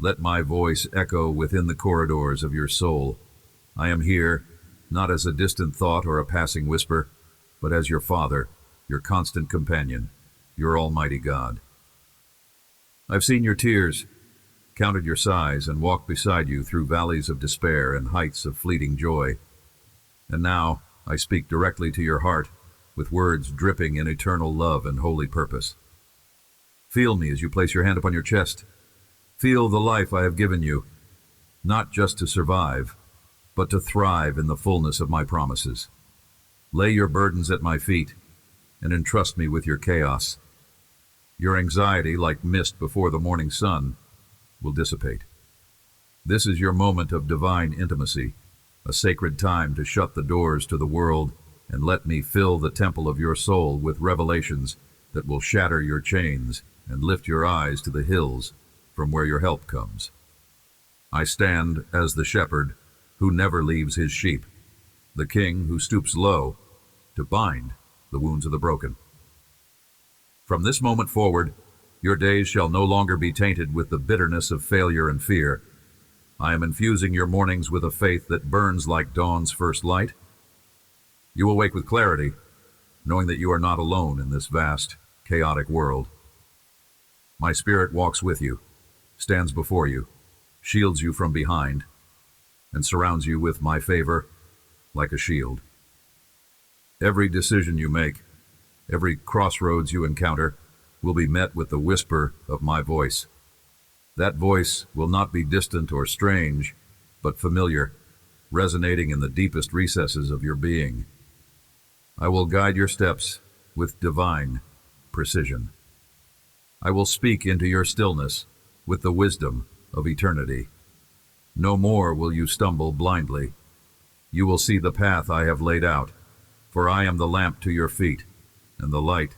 Let my voice echo within the corridors of your soul. I am here, not as a distant thought or a passing whisper, but as your Father, your constant companion, your Almighty God. I've seen your tears, counted your sighs, and walked beside you through valleys of despair and heights of fleeting joy. And now I speak directly to your heart, with words dripping in eternal love and holy purpose. Feel me as you place your hand upon your chest. Feel the life I have given you, not just to survive, but to thrive in the fullness of my promises. Lay your burdens at my feet and entrust me with your chaos. Your anxiety, like mist before the morning sun, will dissipate. This is your moment of divine intimacy, a sacred time to shut the doors to the world and let me fill the temple of your soul with revelations that will shatter your chains and lift your eyes to the hills from where your help comes. I stand as the shepherd who never leaves his sheep, the king who stoops low to bind the wounds of the broken. From this moment forward, your days shall no longer be tainted with the bitterness of failure and fear. I am infusing your mornings with a faith that burns like dawn's first light. You will wake with clarity, knowing that you are not alone in this vast, chaotic world. My spirit walks with you, stands before you, shields you from behind, and surrounds you with my favor like a shield. Every decision you make, every crossroads you encounter, will be met with the whisper of my voice. That voice will not be distant or strange, but familiar, resonating in the deepest recesses of your being. I will guide your steps with divine precision. I will speak into your stillness with the wisdom of eternity. No more will you stumble blindly. You will see the path I have laid out, for I am the lamp to your feet and the light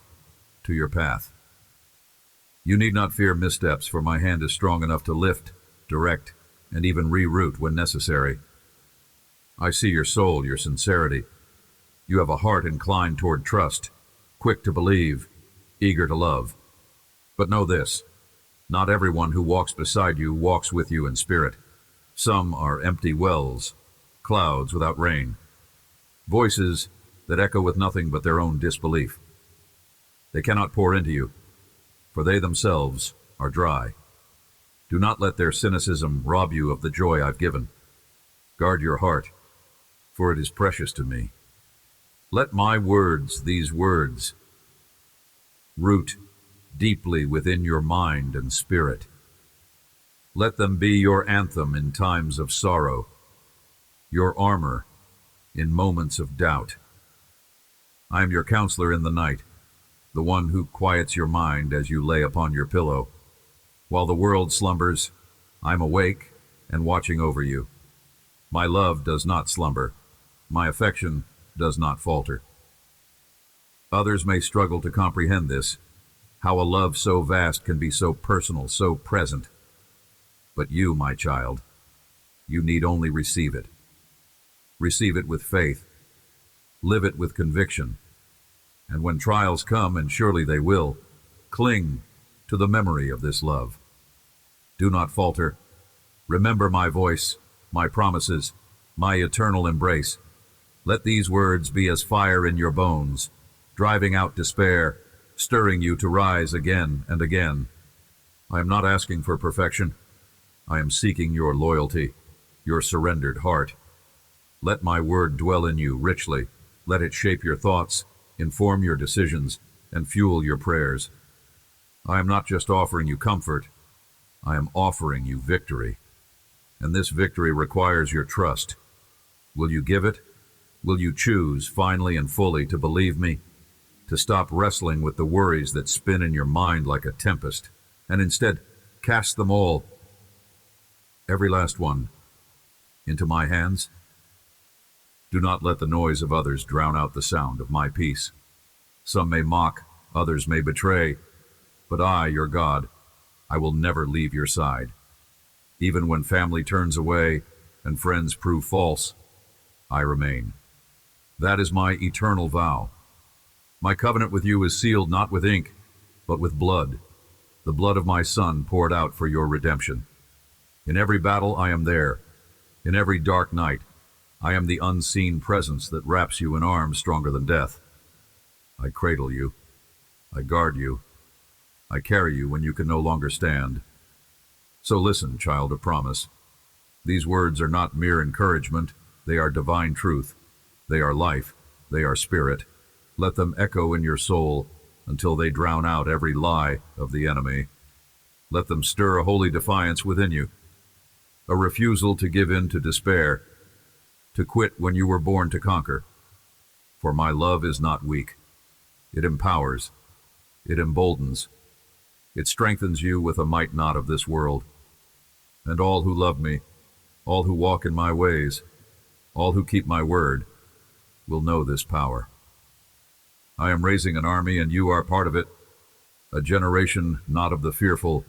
to your path. You need not fear missteps, for my hand is strong enough to lift, direct, and even reroute when necessary. I see your soul, your sincerity. You have a heart inclined toward trust, quick to believe, eager to love. But know this, not everyone who walks beside you walks with you in spirit. Some are empty wells, clouds without rain, voices that echo with nothing but their own disbelief. They cannot pour into you, for they themselves are dry. Do not let their cynicism rob you of the joy I've given. Guard your heart, for it is precious to me. Let my words, these words, root deeply within your mind and spirit. Let them be your anthem in times of sorrow, your armor in moments of doubt. I am your counselor in the night, the one who quiets your mind as you lay upon your pillow. While the world slumbers, I'm awake and watching over you. My love does not slumber. My affection does not falter. Others may struggle to comprehend this, how a love so vast can be so personal, so present. But you, my child, you need only receive it. Receive it with faith. Live it with conviction. And when trials come, and surely they will, cling to the memory of this love. Do not falter. Remember my voice, my promises, my eternal embrace. Let these words be as fire in your bones, driving out despair, stirring you to rise again and again. I am not asking for perfection. I am seeking your loyalty, your surrendered heart. Let my word dwell in you richly. Let it shape your thoughts, inform your decisions, and fuel your prayers. I am not just offering you comfort. I am offering you victory. And this victory requires your trust. Will you give it? Will you choose finally and fully to believe me? To stop wrestling with the worries that spin in your mind like a tempest, and instead cast them all, every last one, into my hands? Do not let the noise of others drown out the sound of my peace. Some may mock, others may betray, but I, your God, I will never leave your side. Even when family turns away and friends prove false, I remain. That is my eternal vow. My covenant with you is sealed not with ink, but with blood, the blood of my Son poured out for your redemption. In every battle I am there. In every dark night, I am the unseen presence that wraps you in arms stronger than death. I cradle you. I guard you. I carry you when you can no longer stand. So listen, child of promise. These words are not mere encouragement. They are divine truth. They are life. They are spirit. Let them echo in your soul until they drown out every lie of the enemy. Let them stir a holy defiance within you, a refusal to give in to despair, to quit when you were born to conquer. For my love is not weak. It empowers. It emboldens. It strengthens you with a might not of this world. And all who love me, all who walk in my ways, all who keep my word, will know this power. I am raising an army, and you are part of it, a generation not of the fearful,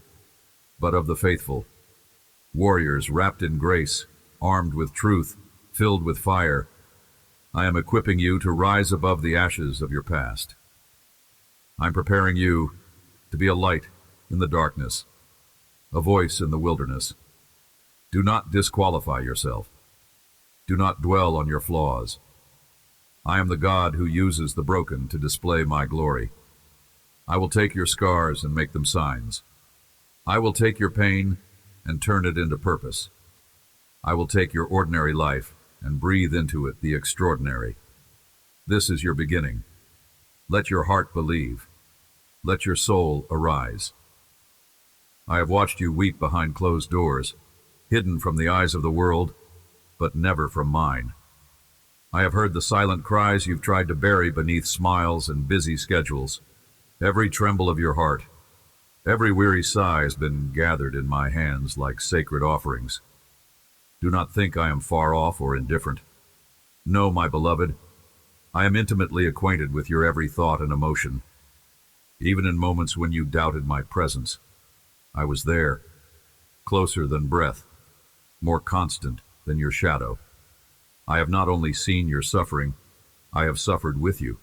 but of the faithful. Warriors wrapped in grace, armed with truth, filled with fire. I am equipping you to rise above the ashes of your past. I'm preparing you to be a light in the darkness, a voice in the wilderness. Do not disqualify yourself. Do not dwell on your flaws. I am the God who uses the broken to display my glory. I will take your scars and make them signs. I will take your pain and turn it into purpose. I will take your ordinary life and breathe into it the extraordinary. This is your beginning. Let your heart believe. Let your soul arise. I have watched you weep behind closed doors, hidden from the eyes of the world, but never from mine. I have heard the silent cries you've tried to bury beneath smiles and busy schedules. Every tremble of your heart, every weary sigh has been gathered in my hands like sacred offerings. Do not think I am far off or indifferent. No, my beloved, I am intimately acquainted with your every thought and emotion. Even in moments when you doubted my presence, I was there, closer than breath, more constant than your shadow. I have not only seen your suffering, I have suffered with you.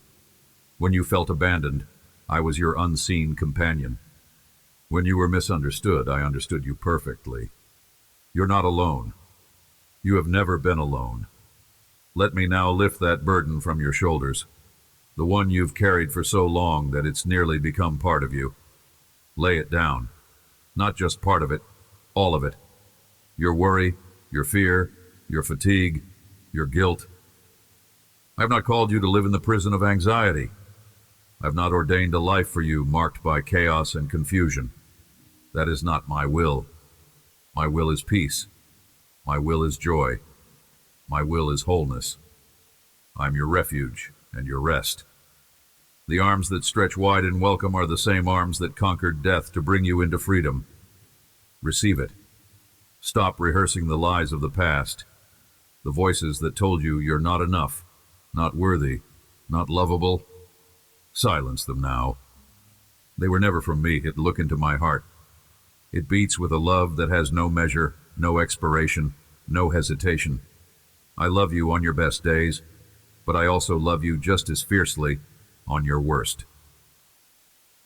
When you felt abandoned, I was your unseen companion. When you were misunderstood, I understood you perfectly. You're not alone. You have never been alone. Let me now lift that burden from your shoulders, the one you've carried for so long that it's nearly become part of you. Lay it down. Not just part of it, all of it. Your worry, your fear, your fatigue, your guilt. I have not called you to live in the prison of anxiety. I have not ordained a life for you marked by chaos and confusion. That is not my will. My will is peace. My will is joy. My will is wholeness. I'm your refuge and your rest. The arms that stretch wide in welcome are the same arms that conquered death to bring you into freedom. Receive it. Stop rehearsing the lies of the past, the voices that told you you're not enough, not worthy, not lovable. Silence them now. They were never from me. Look into my heart. It beats with a love that has no measure, no expiration, no hesitation. I love you on your best days, but I also love you just as fiercely on your worst.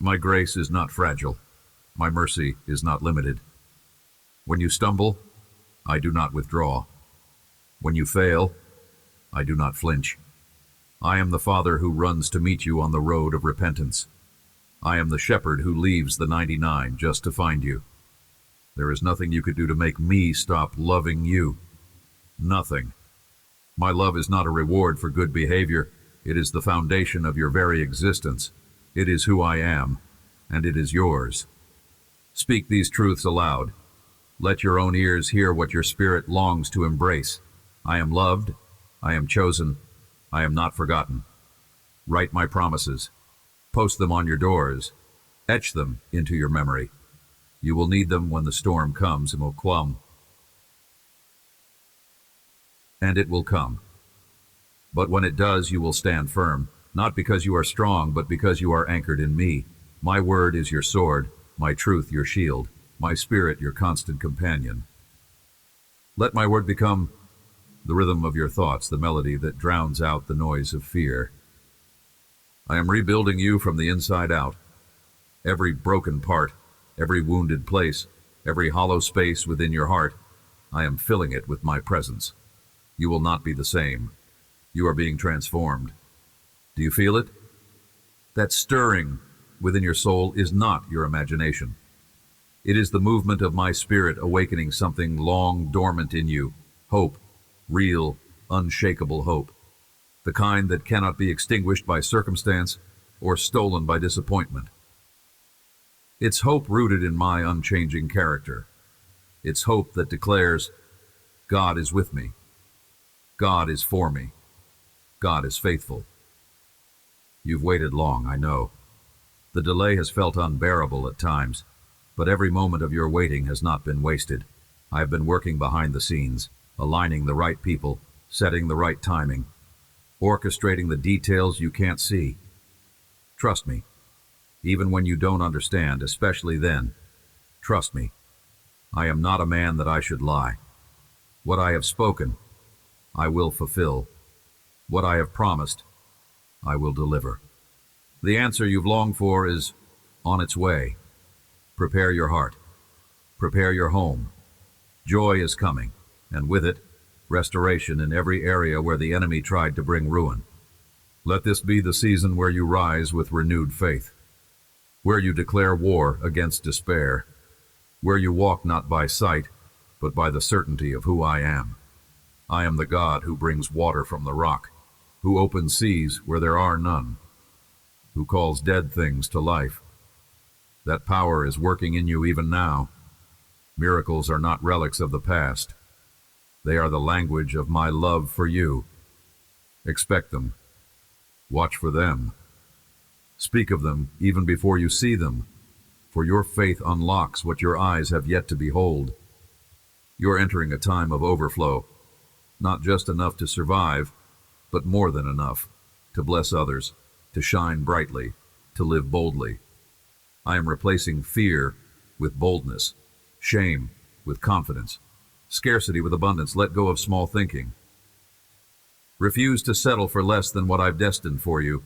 My grace is not fragile. My mercy is not limited. When you stumble, I do not withdraw. When you fail, I do not flinch. I am the Father who runs to meet you on the road of repentance. I am the shepherd who leaves the 99 just to find you. There is nothing you could do to make me stop loving you. Nothing. My love is not a reward for good behavior. It is the foundation of your very existence. It is who I am, and it is yours. Speak these truths aloud. Let your own ears hear what your spirit longs to embrace. I am loved. I am chosen. I am not forgotten. Write my promises. Post them on your doors. Etch them into your memory. You will need them when the storm comes, and it will come. But when it does, you will stand firm, not because you are strong, but because you are anchored in me. My word is your sword, my truth your shield, my spirit your constant companion. Let my word become the rhythm of your thoughts, the melody that drowns out the noise of fear. I am rebuilding you from the inside out. Every broken part, every wounded place, every hollow space within your heart, I am filling it with my presence. You will not be the same. You are being transformed. Do you feel it? That stirring within your soul is not your imagination. It is the movement of my spirit awakening something long dormant in you. Hope, real, unshakable hope. The kind that cannot be extinguished by circumstance or stolen by disappointment. It's hope rooted in my unchanging character. It's hope that declares, God is with me. God is for me. God is faithful. You've waited long, I know. The delay has felt unbearable at times, but every moment of your waiting has not been wasted. I have been working behind the scenes, aligning the right people, setting the right timing, orchestrating the details you can't see. Trust me, even when you don't understand, especially then. Trust me, I am not a man that I should lie. What I have spoken, I will fulfill. What I have promised, I will deliver. The answer you've longed for is on its way. Prepare your heart. Prepare your home. Joy is coming, and with it, restoration in every area where the enemy tried to bring ruin. Let this be the season where you rise with renewed faith, where you declare war against despair, where you walk not by sight, but by the certainty of who I am. I am the God who brings water from the rock, who opens seas where there are none, who calls dead things to life. That power is working in you even now. Miracles are not relics of the past. They are the language of my love for you. Expect them. Watch for them. Speak of them even before you see them, for your faith unlocks what your eyes have yet to behold. You're entering a time of overflow, not just enough to survive, but more than enough to bless others, to shine brightly, to live boldly. I am replacing fear with boldness, shame with confidence, scarcity with abundance. Let go of small thinking. Refuse to settle for less than what I've destined for you.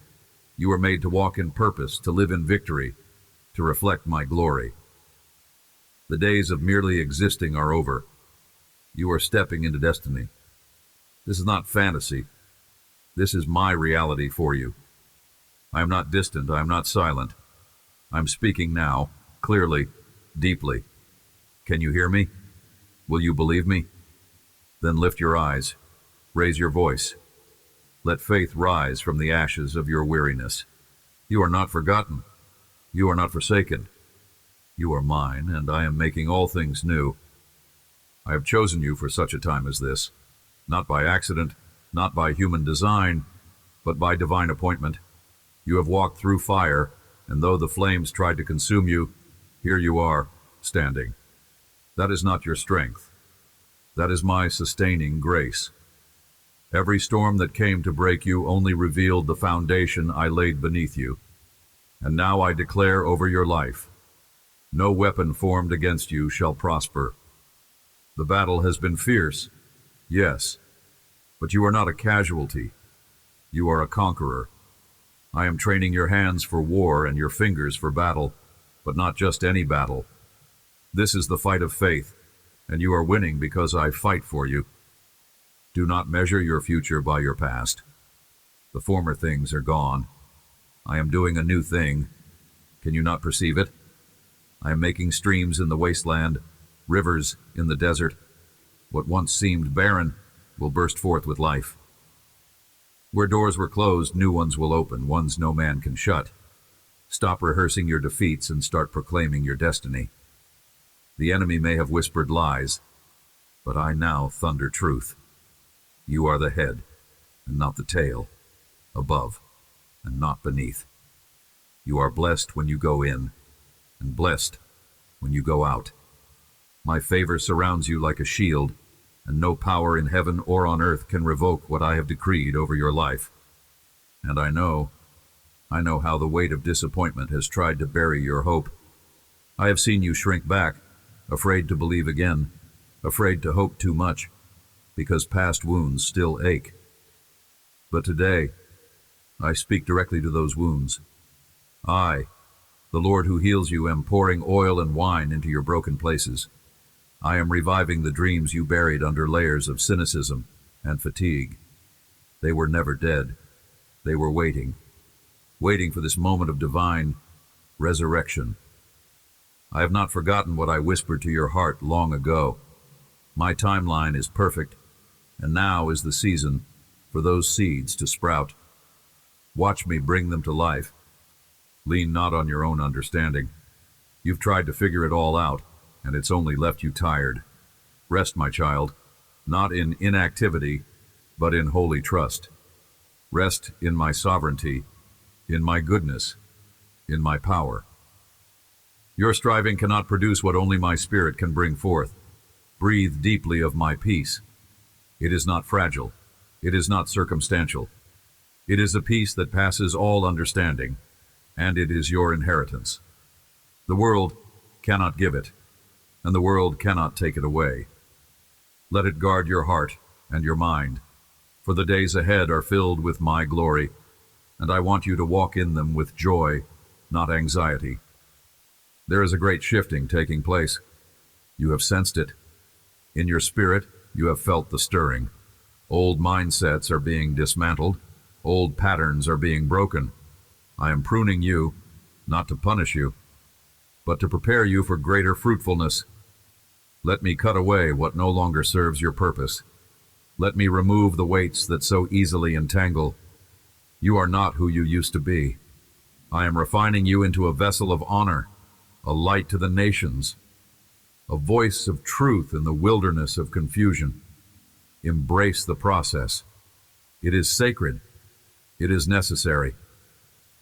You are made to walk in purpose, to live in victory, to reflect my glory. The days of merely existing are over. You are stepping into destiny. This is not fantasy. This is my reality for you. I am not distant. I am not silent. I'm speaking now, clearly, deeply. Can you hear me? Will you believe me? Then lift your eyes. Raise your voice. Let faith rise from the ashes of your weariness. You are not forgotten. You are not forsaken. You are mine, and I am making all things new. I have chosen you for such a time as this, not by accident, not by human design, but by divine appointment. You have walked through fire, and though the flames tried to consume you, here you are, standing. That is not your strength. That is my sustaining grace. Every storm that came to break you only revealed the foundation I laid beneath you. And now I declare over your life, no weapon formed against you shall prosper. The battle has been fierce, yes, but you are not a casualty. You are a conqueror. I am training your hands for war and your fingers for battle, but not just any battle. This is the fight of faith, and you are winning because I fight for you. Do not measure your future by your past. The former things are gone. I am doing a new thing. Can you not perceive it? I am making streams in the wasteland, rivers in the desert. What once seemed barren will burst forth with life. Where doors were closed, new ones will open, ones no man can shut. Stop rehearsing your defeats and start proclaiming your destiny. The enemy may have whispered lies, but I now thunder truth. You are the head, and not the tail, above, and not beneath. You are blessed when you go in, and blessed when you go out. My favor surrounds you like a shield, and no power in heaven or on earth can revoke what I have decreed over your life. And I know how the weight of disappointment has tried to bury your hope. I have seen you shrink back, afraid to believe again, afraid to hope too much, because past wounds still ache. But today, I speak directly to those wounds. I, the Lord who heals you, am pouring oil and wine into your broken places. I am reviving the dreams you buried under layers of cynicism and fatigue. They were never dead. They were waiting for this moment of divine resurrection. I have not forgotten what I whispered to your heart long ago. My timeline is perfect, and now is the season for those seeds to sprout. Watch me bring them to life. Lean not on your own understanding. You've tried to figure it all out, and it's only left you tired. Rest, my child, not in inactivity, but in holy trust. Rest in my sovereignty, in my goodness, in my power. Your striving cannot produce what only my spirit can bring forth. Breathe deeply of my peace. It is not fragile. It is not circumstantial. It is a peace that passes all understanding, and it is your inheritance. The world cannot give it, and the world cannot take it away. Let it guard your heart and your mind, for the days ahead are filled with my glory, and I want you to walk in them with joy, not anxiety. There is a great shifting taking place. You have sensed it. In your spirit, you have felt the stirring. Old mindsets are being dismantled. Old patterns are being broken. I am pruning you, not to punish you, but to prepare you for greater fruitfulness. Let me cut away what no longer serves your purpose. Let me remove the weights that so easily entangle. You are not who you used to be. I am refining you into a vessel of honor, a light to the nations, a voice of truth in the wilderness of confusion. Embrace the process. It is sacred, it is necessary,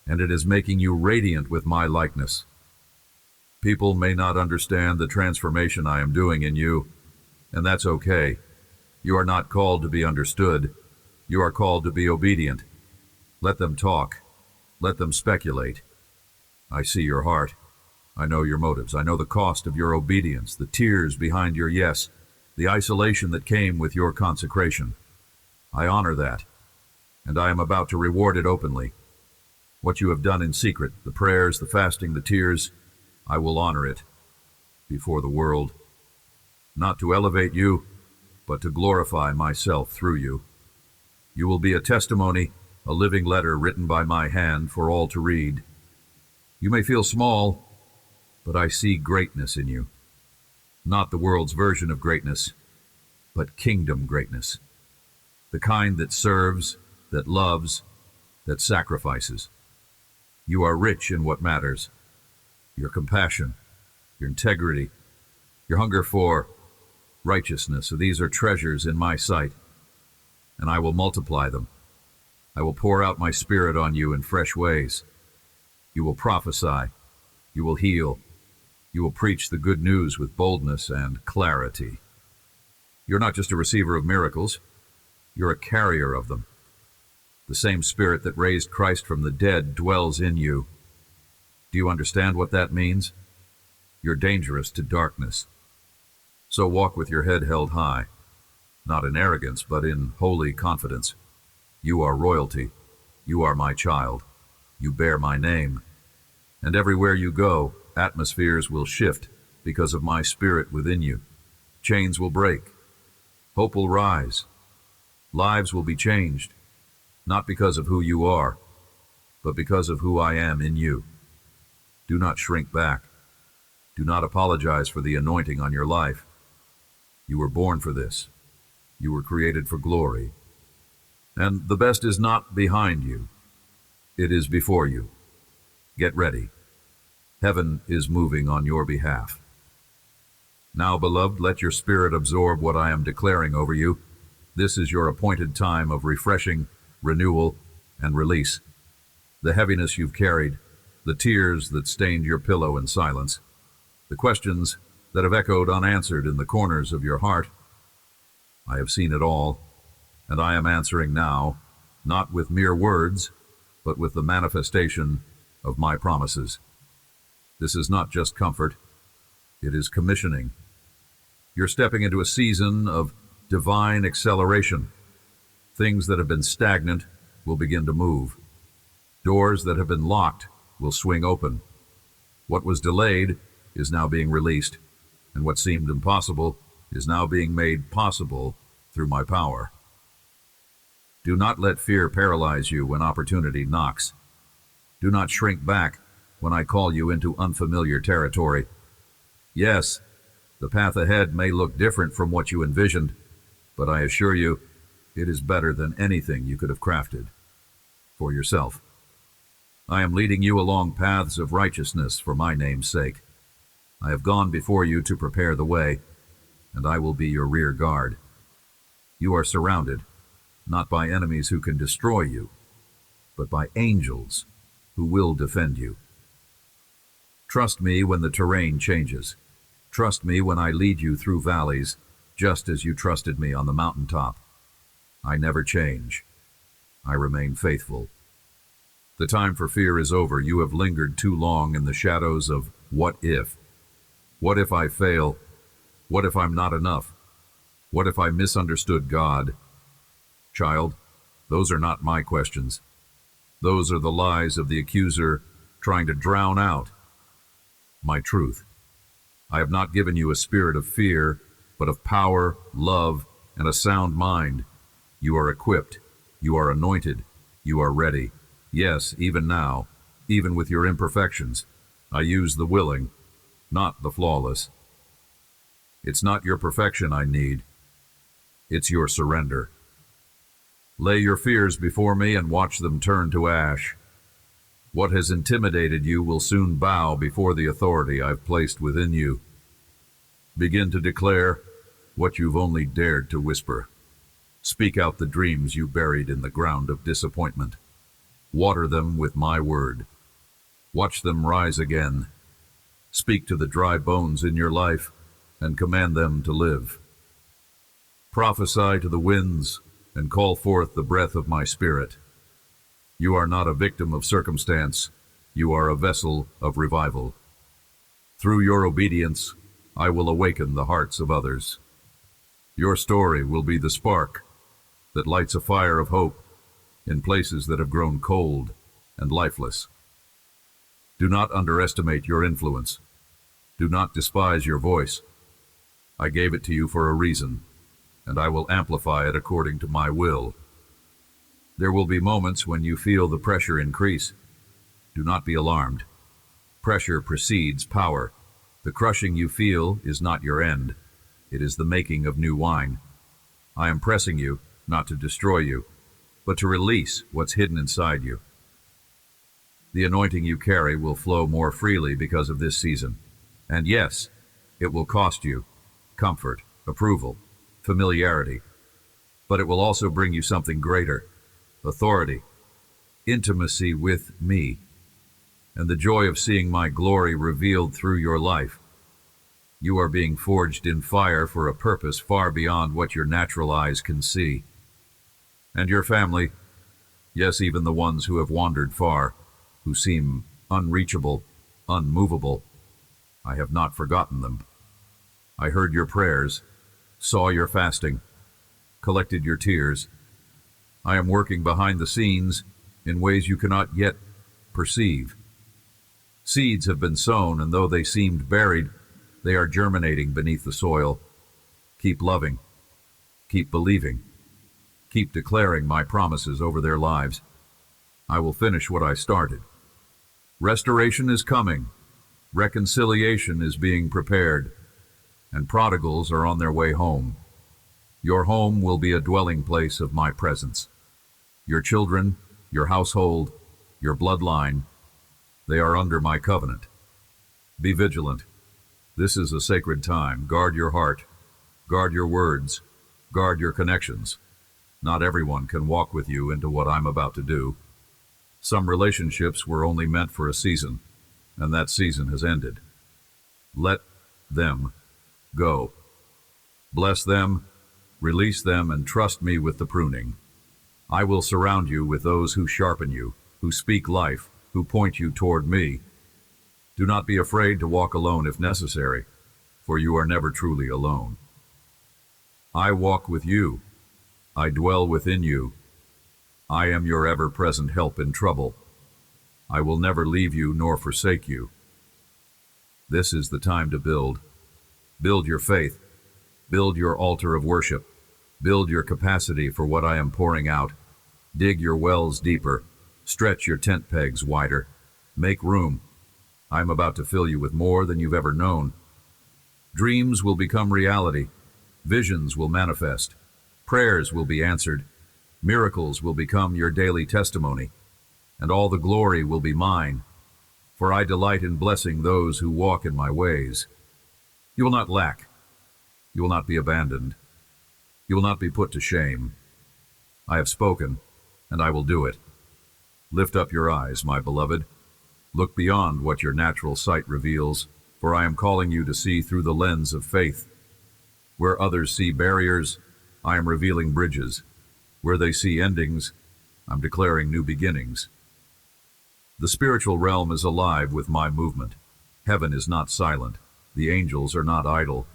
and it is making you radiant with my likeness. People may not understand the transformation I am doing in you, and that's okay. You are not called to be understood. You are called to be obedient. Let them talk. Let them speculate. I see your heart. I know your motives. I know the cost of your obedience, the tears behind your yes, the isolation that came with your consecration. I honor that, and I am about to reward it openly. What you have done in secret, the prayers, the fasting, the tears, I will honor it before the world, not to elevate you, but to glorify myself through you. You will be a testimony, a living letter written by my hand for all to read. You may feel small, but I see greatness in you. Not the world's version of greatness, but kingdom greatness. The kind that serves, that loves, that sacrifices. You are rich in what matters. Your compassion, your integrity, your hunger for righteousness. So these are treasures in my sight, and I will multiply them. I will pour out my spirit on you in fresh ways. You will prophesy. You will heal. You will preach the good news with boldness and clarity. You're not just a receiver of miracles. You're a carrier of them. The same spirit that raised Christ from the dead dwells in you. Do you understand what that means? You're dangerous to darkness. So walk with your head held high, not in arrogance, but in holy confidence. You are royalty. You are my child. You bear my name. And everywhere you go, atmospheres will shift because of my spirit within you. Chains will break. Hope will rise. Lives will be changed, not because of who you are, but because of who I am in you. Do not shrink back. Do not apologize for the anointing on your life. You were born for this. You were created for glory. And the best is not behind you. It is before you. Get ready. Heaven is moving on your behalf. Now, beloved, let your spirit absorb what I am declaring over you. This is your appointed time of refreshing, renewal, and release. The heaviness you've carried, the tears that stained your pillow in silence, the questions that have echoed unanswered in the corners of your heart. I have seen it all, and I am answering now, not with mere words, but with the manifestation of my promises. This is not just comfort, it is commissioning. You're stepping into a season of divine acceleration. Things that have been stagnant will begin to move. Doors that have been locked will swing open. What was delayed is now being released. and what seemed impossible is now being made possible through my power. Do not let fear paralyze you when opportunity knocks. Do not shrink back when I call you into unfamiliar territory. Yes, the path ahead may look different from what you envisioned, but I assure you, it is better than anything you could have crafted for yourself. I am leading you along paths of righteousness for my name's sake. I have gone before you to prepare the way, and I will be your rear guard. You are surrounded, not by enemies who can destroy you, but by angels who will defend you. Trust me when the terrain changes. Trust me when I lead you through valleys, just as you trusted me on the mountaintop. I never change. I remain faithful. The time for fear is over. You have lingered too long in the shadows of what if. What if I fail? What if I'm not enough? What if I misunderstood God? Child, those are not my questions. Those are the lies of the accuser trying to drown out my truth. I have not given you a spirit of fear, but of power, love, and a sound mind. You are equipped. You are anointed. You are ready. Yes, even now, even with your imperfections, I use the willing, not the flawless. It's not your perfection I need. It's your surrender. Lay your fears before me and watch them turn to ash. What has intimidated you will soon bow before the authority I've placed within you. Begin to declare what you've only dared to whisper. Speak out the dreams you buried in the ground of disappointment. Water them with my word. Watch them rise again. Speak to the dry bones in your life and command them to live. Prophesy to the winds and call forth the breath of my spirit. You are not a victim of circumstance. You are a vessel of revival. Through your obedience, I will awaken the hearts of others. Your story will be the spark that lights a fire of hope in places that have grown cold and lifeless. Do not underestimate your influence. Do not despise your voice. I gave it to you for a reason, and I will amplify it according to my will. There will be moments when you feel the pressure increase. Do not be alarmed. Pressure precedes power. The crushing you feel is not your end. It is the making of new wine. I am pressing you, not to destroy you, but to release what's hidden inside you. The anointing you carry will flow more freely because of this season. And yes, it will cost you comfort, approval, familiarity, but it will also bring you something greater: authority, intimacy with me, and the joy of seeing my glory revealed through your life. You are being forged in fire for a purpose far beyond what your natural eyes can see. And your family, yes, even the ones who have wandered far, who seem unreachable, unmovable, I have not forgotten them. I heard your prayers, saw your fasting, collected your tears. I am working behind the scenes in ways you cannot yet perceive. Seeds have been sown, and though they seemed buried, they are germinating beneath the soil. Keep loving. Keep believing. Keep declaring my promises over their lives. I will finish what I started. Restoration is coming. Reconciliation is being prepared. And prodigals are on their way home. Your home will be a dwelling place of my presence. Your children, your household, your bloodline, they are under my covenant. Be vigilant. This is a sacred time. Guard your heart. Guard your words. Guard your connections. Not everyone can walk with you into what I'm about to do. Some relationships were only meant for a season, and that season has ended. Let them go. Bless them, release them, and trust me with the pruning. I will surround you with those who sharpen you, who speak life, who point you toward me. Do not be afraid to walk alone if necessary, for you are never truly alone. I walk with you. I dwell within you. I am your ever-present help in trouble. I will never leave you nor forsake you. This is the time to build. Build your faith. Build your altar of worship. Build your capacity for what I am pouring out. Dig your wells deeper. Stretch your tent pegs wider. Make room. I am about to fill you with more than you've ever known. Dreams will become reality. Visions will manifest. Prayers will be answered. Miracles will become your daily testimony. And all the glory will be mine. For I delight in blessing those who walk in my ways. You will not lack. You will not be abandoned. You will not be put to shame. I have spoken, and I will do it. Lift up your eyes, my beloved. Look beyond what your natural sight reveals, for I am calling you to see through the lens of faith. Where others see barriers, I am revealing bridges. Where they see endings, I'm declaring new beginnings. The spiritual realm is alive with my movement. Heaven is not silent. The angels are not idle.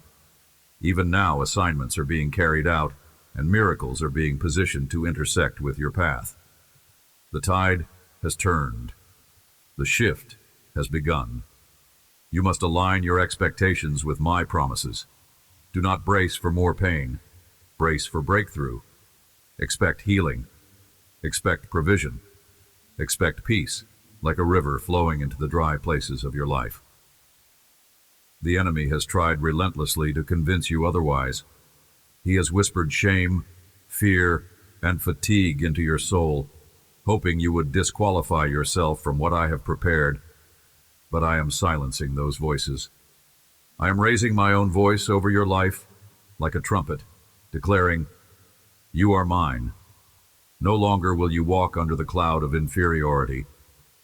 Even now, assignments are being carried out, and miracles are being positioned to intersect with your path. The tide has turned. The shift has begun. You must align your expectations with my promises. Do not brace for more pain. Brace for breakthrough. Expect healing. Expect provision. Expect peace, like a river flowing into the dry places of your life. The enemy has tried relentlessly to convince you otherwise. He has whispered shame, fear, and fatigue into your soul, hoping you would disqualify yourself from what I have prepared. But I am silencing those voices. I am raising my own voice over your life like a trumpet, declaring, "You are mine." No longer will you walk under the cloud of inferiority.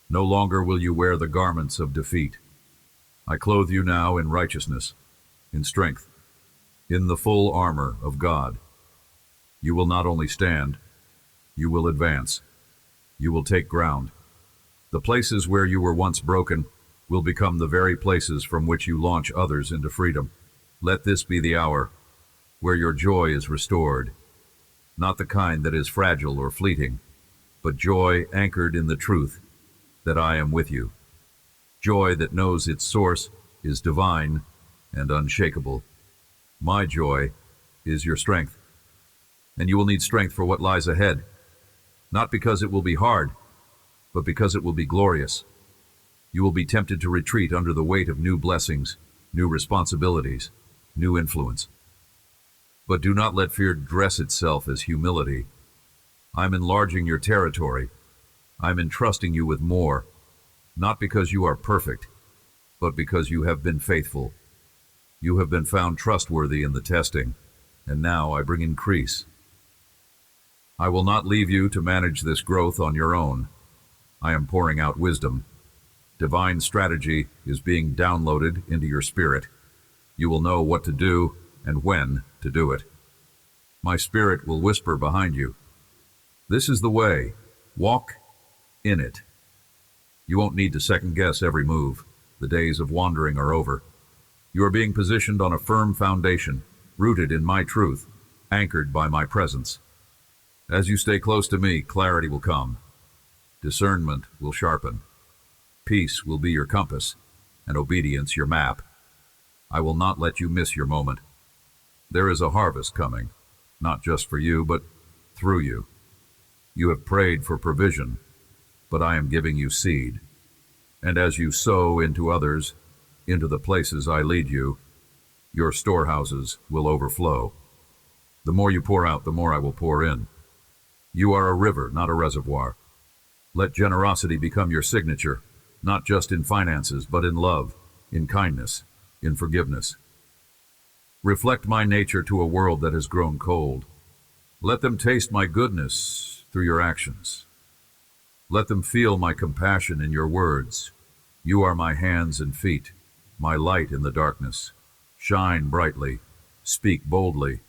No longer will you wear the garments of defeat. I clothe you now in righteousness, in strength, in the full armor of God. You will not only stand, you will advance. You will take ground. The places where you were once broken will become the very places from which you launch others into freedom. Let this be the hour where your joy is restored, not the kind that is fragile or fleeting, but joy anchored in the truth that I am with you. Joy that knows its source is divine and unshakable. My joy is your strength, and you will need strength for what lies ahead, not because it will be hard, but because it will be glorious. You will be tempted to retreat under the weight of new blessings, new responsibilities, new influence. But do not let fear dress itself as humility. I'm enlarging your territory. I'm entrusting you with more, not because you are perfect, but because you have been faithful. You have been found trustworthy in the testing, and now I bring increase. I will not leave you to manage this growth on your own. I am pouring out wisdom. Divine strategy is being downloaded into your spirit. You will know what to do and when to do it. My spirit will whisper behind you, "This is the way. Walk in it." You won't need to second-guess every move. The days of wandering are over. You are being positioned on a firm foundation, rooted in my truth, anchored by my presence. As you stay close to me, clarity will come. Discernment will sharpen. Peace will be your compass, and obedience your map. I will not let you miss your moment. There is a harvest coming, not just for you, but through you. You have prayed for provision, but I am giving you seed. And as you sow into others, into the places I lead you, your storehouses will overflow. The more you pour out, the more I will pour in. You are a river, not a reservoir. Let generosity become your signature, not just in finances, but in love, in kindness, in forgiveness. Reflect my nature to a world that has grown cold. Let them taste my goodness through your actions. Let them feel my compassion in your words. You are my hands and feet, my light in the darkness. Shine brightly, speak boldly,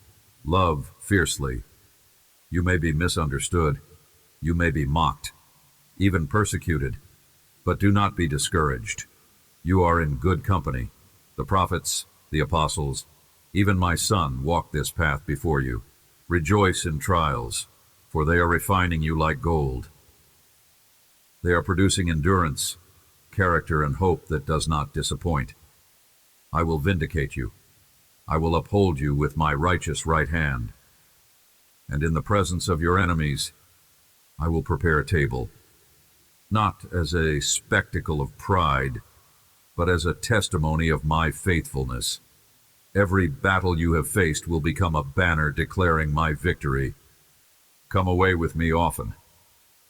love fiercely. You may be misunderstood, you may be mocked, even persecuted, but do not be discouraged. You are in good company. The prophets, the apostles, even my son walked this path before you. Rejoice in trials, for they are refining you like gold. They are producing endurance, character, and hope that does not disappoint. I will vindicate you. I will uphold you with my righteous right hand. And in the presence of your enemies, I will prepare a table, not as a spectacle of pride, but as a testimony of my faithfulness. Every battle you have faced will become a banner declaring my victory. Come away with me often.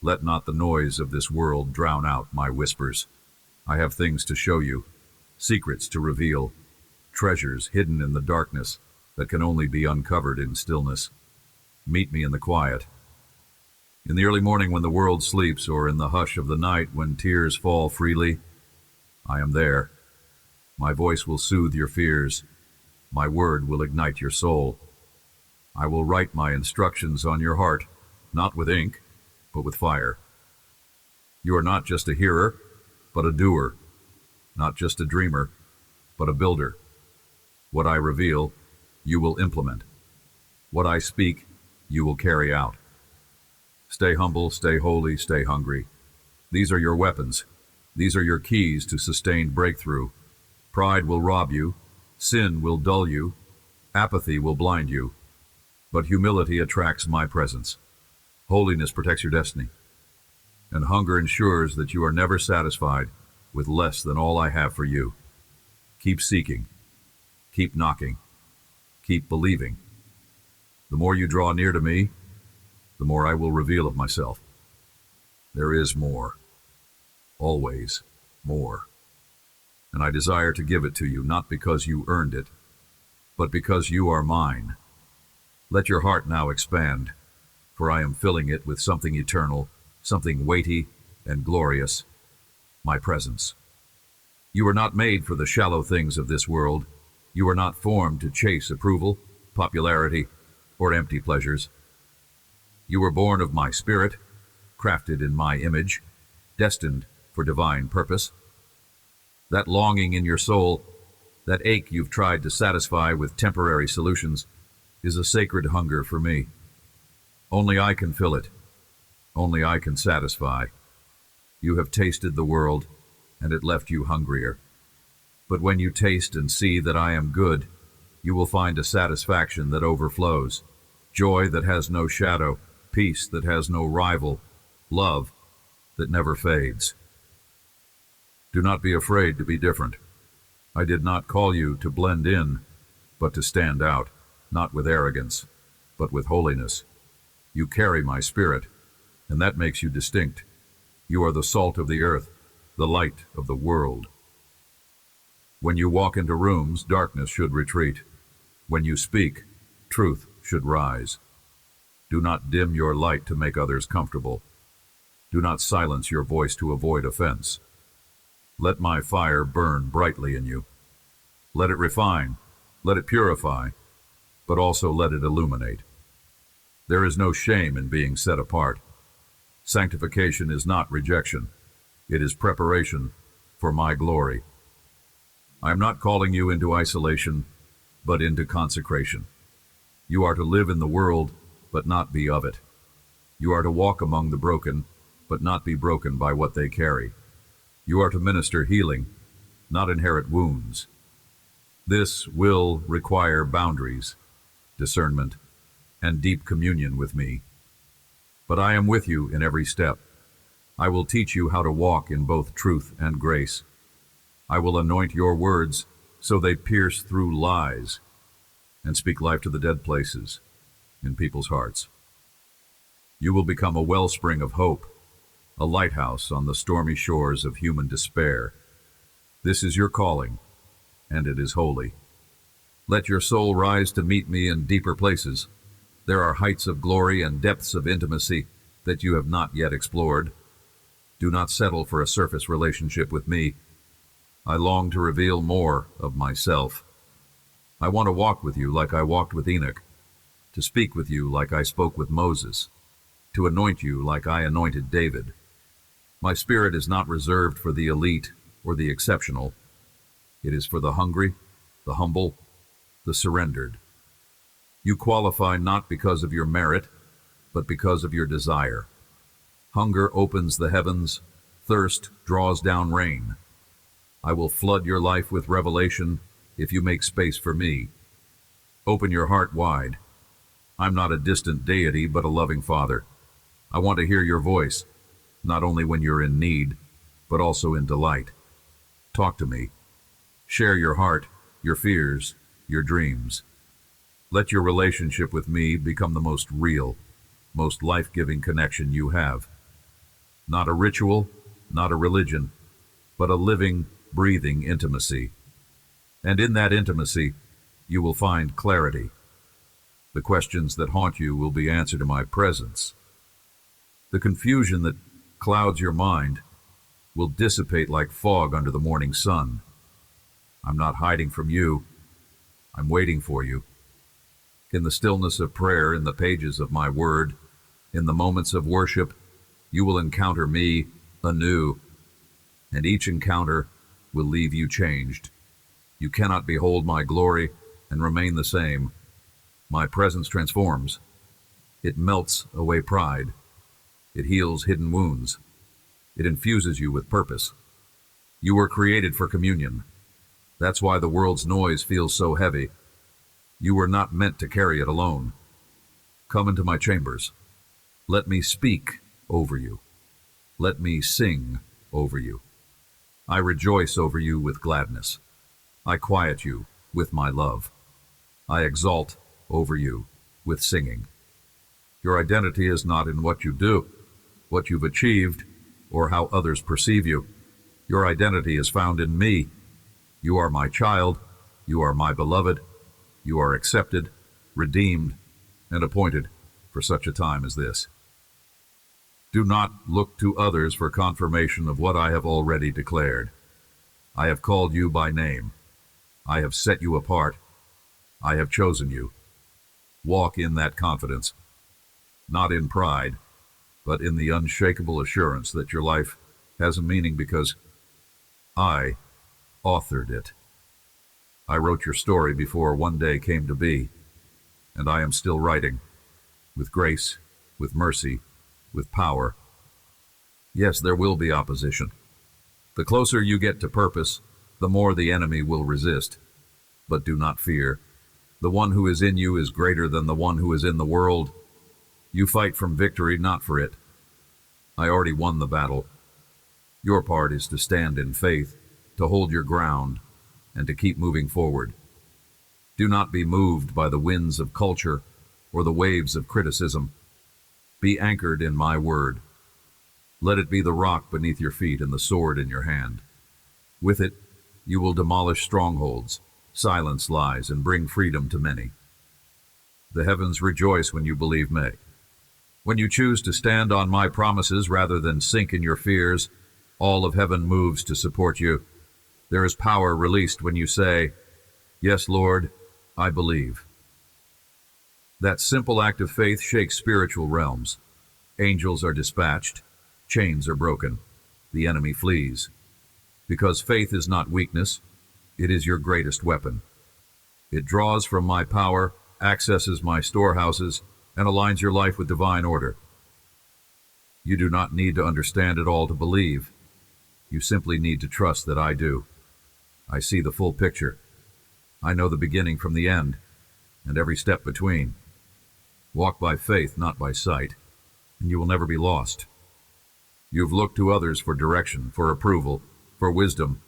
Let not the noise of this world drown out my whispers. I have things to show you, secrets to reveal, treasures hidden in the darkness that can only be uncovered in stillness. Meet me in the quiet. In the early morning when the world sleeps, or in the hush of the night when tears fall freely, I am there. My voice will soothe your fears. My word will ignite your soul. I will write my instructions on your heart, not with ink, but with fire. You are not just a hearer, but a doer. Not just a dreamer, but a builder. What I reveal, you will implement. What I speak, you will carry out. Stay humble, stay holy, stay hungry. These are your weapons. These are your keys to sustained breakthrough. Pride will rob you. Sin will dull you. Apathy will blind you. But humility attracts my presence. Holiness protects your destiny. And hunger ensures that you are never satisfied with less than all I have for you. Keep seeking. Keep knocking. Keep believing. The more you draw near to me, the more I will reveal of myself. There is more. Always more. And I desire to give it to you, not because you earned it, but because you are mine. Let your heart now expand, for I am filling it with something eternal, something weighty and glorious, my presence. You are not made for the shallow things of this world. You are not formed to chase approval, popularity, or empty pleasures. You were born of my spirit, crafted in my image, destined for divine purpose. That longing in your soul, that ache you've tried to satisfy with temporary solutions, is a sacred hunger for me. Only I can fill it. Only I can satisfy. You have tasted the world, and it left you hungrier. But when you taste and see that I am good, you will find a satisfaction that overflows, joy that has no shadow, peace that has no rival, love that never fades. Do not be afraid to be different. I did not call you to blend in, but to stand out, not with arrogance, but with holiness. You carry my spirit, and that makes you distinct. You are the salt of the earth, the light of the world. When you walk into rooms, darkness should retreat. When you speak, truth should rise. Do not dim your light to make others comfortable. Do not silence your voice to avoid offense. Let my fire burn brightly in you. Let it refine, let it purify, but also let it illuminate. There is no shame in being set apart. Sanctification is not rejection. It is preparation for my glory. I am not calling you into isolation, but into consecration. You are to live in the world, but not be of it. You are to walk among the broken, but not be broken by what they carry. You are to minister healing, not inherit wounds. This will require boundaries, discernment, and deep communion with me. But I am with you in every step. I will teach you how to walk in both truth and grace. I will anoint your words so they pierce through lies and speak life to the dead places in people's hearts. You will become a wellspring of hope, a lighthouse on the stormy shores of human despair. This is your calling, and it is holy. Let your soul rise to meet me in deeper places. There are heights of glory and depths of intimacy that you have not yet explored. Do not settle for a surface relationship with me. I long to reveal more of myself. I want to walk with you like I walked with Enoch, to speak with you like I spoke with Moses, to anoint you like I anointed David. My spirit is not reserved for the elite or the exceptional. It is for the hungry, the humble, the surrendered. You qualify not because of your merit, but because of your desire. Hunger opens the heavens, thirst draws down rain. I will flood your life with revelation if you make space for me. Open your heart wide. I'm not a distant deity, but a loving Father. I want to hear your voice, not only when you're in need, but also in delight. Talk to me. Share your heart, your fears, your dreams. Let your relationship with me become the most real, most life-giving connection you have. Not a ritual, not a religion, but a living, breathing intimacy. And in that intimacy, you will find clarity. The questions that haunt you will be answered in my presence. The confusion that clouds your mind will dissipate like fog under the morning sun. I'm not hiding from you. I'm waiting for you. In the stillness of prayer, in the pages of my word, in the moments of worship, you will encounter me anew, and each encounter will leave you changed. You cannot behold my glory and remain the same. My presence transforms. It melts away pride. It heals hidden wounds. It infuses you with purpose. You were created for communion. That's why the world's noise feels so heavy. You were not meant to carry it alone. Come into my chambers. Let me speak over you. Let me sing over you. I rejoice over you with gladness. I quiet you with my love. I exalt over you with singing. Your identity is not in what you do, what you've achieved, or how others perceive you. Your identity is found in me. You are my child. You are my beloved. You are accepted, redeemed, and appointed for such a time as this. Do not look to others for confirmation of what I have already declared. I have called you by name. I have set you apart. I have chosen you. Walk in that confidence, not in pride, but in the unshakable assurance that your life has a meaning because I authored it. I wrote your story before one day came to be, and I am still writing, with grace, with mercy, with power. Yes, there will be opposition. The closer you get to purpose, the more the enemy will resist. But do not fear. The one who is in you is greater than the one who is in the world. You fight from victory, not for it. I already won the battle. Your part is to stand in faith, to hold your ground, and to keep moving forward. Do not be moved by the winds of culture or the waves of criticism. Be anchored in my word. Let it be the rock beneath your feet and the sword in your hand. With it, you will demolish strongholds, silence lies, and bring freedom to many. The heavens rejoice when you believe me. When you choose to stand on my promises rather than sink in your fears, all of heaven moves to support you. There is power released when you say, "Yes, Lord, I believe." That simple act of faith shakes spiritual realms. Angels are dispatched, chains are broken, the enemy flees. Because faith is not weakness, it is your greatest weapon. It draws from my power, accesses my storehouses, and aligns your life with divine order. You do not need to understand it all to believe. You simply need to trust that I do. I see the full picture. I know the beginning from the end, and every step between. Walk by faith, not by sight, and you will never be lost. You've looked to others for direction, for approval, for wisdom,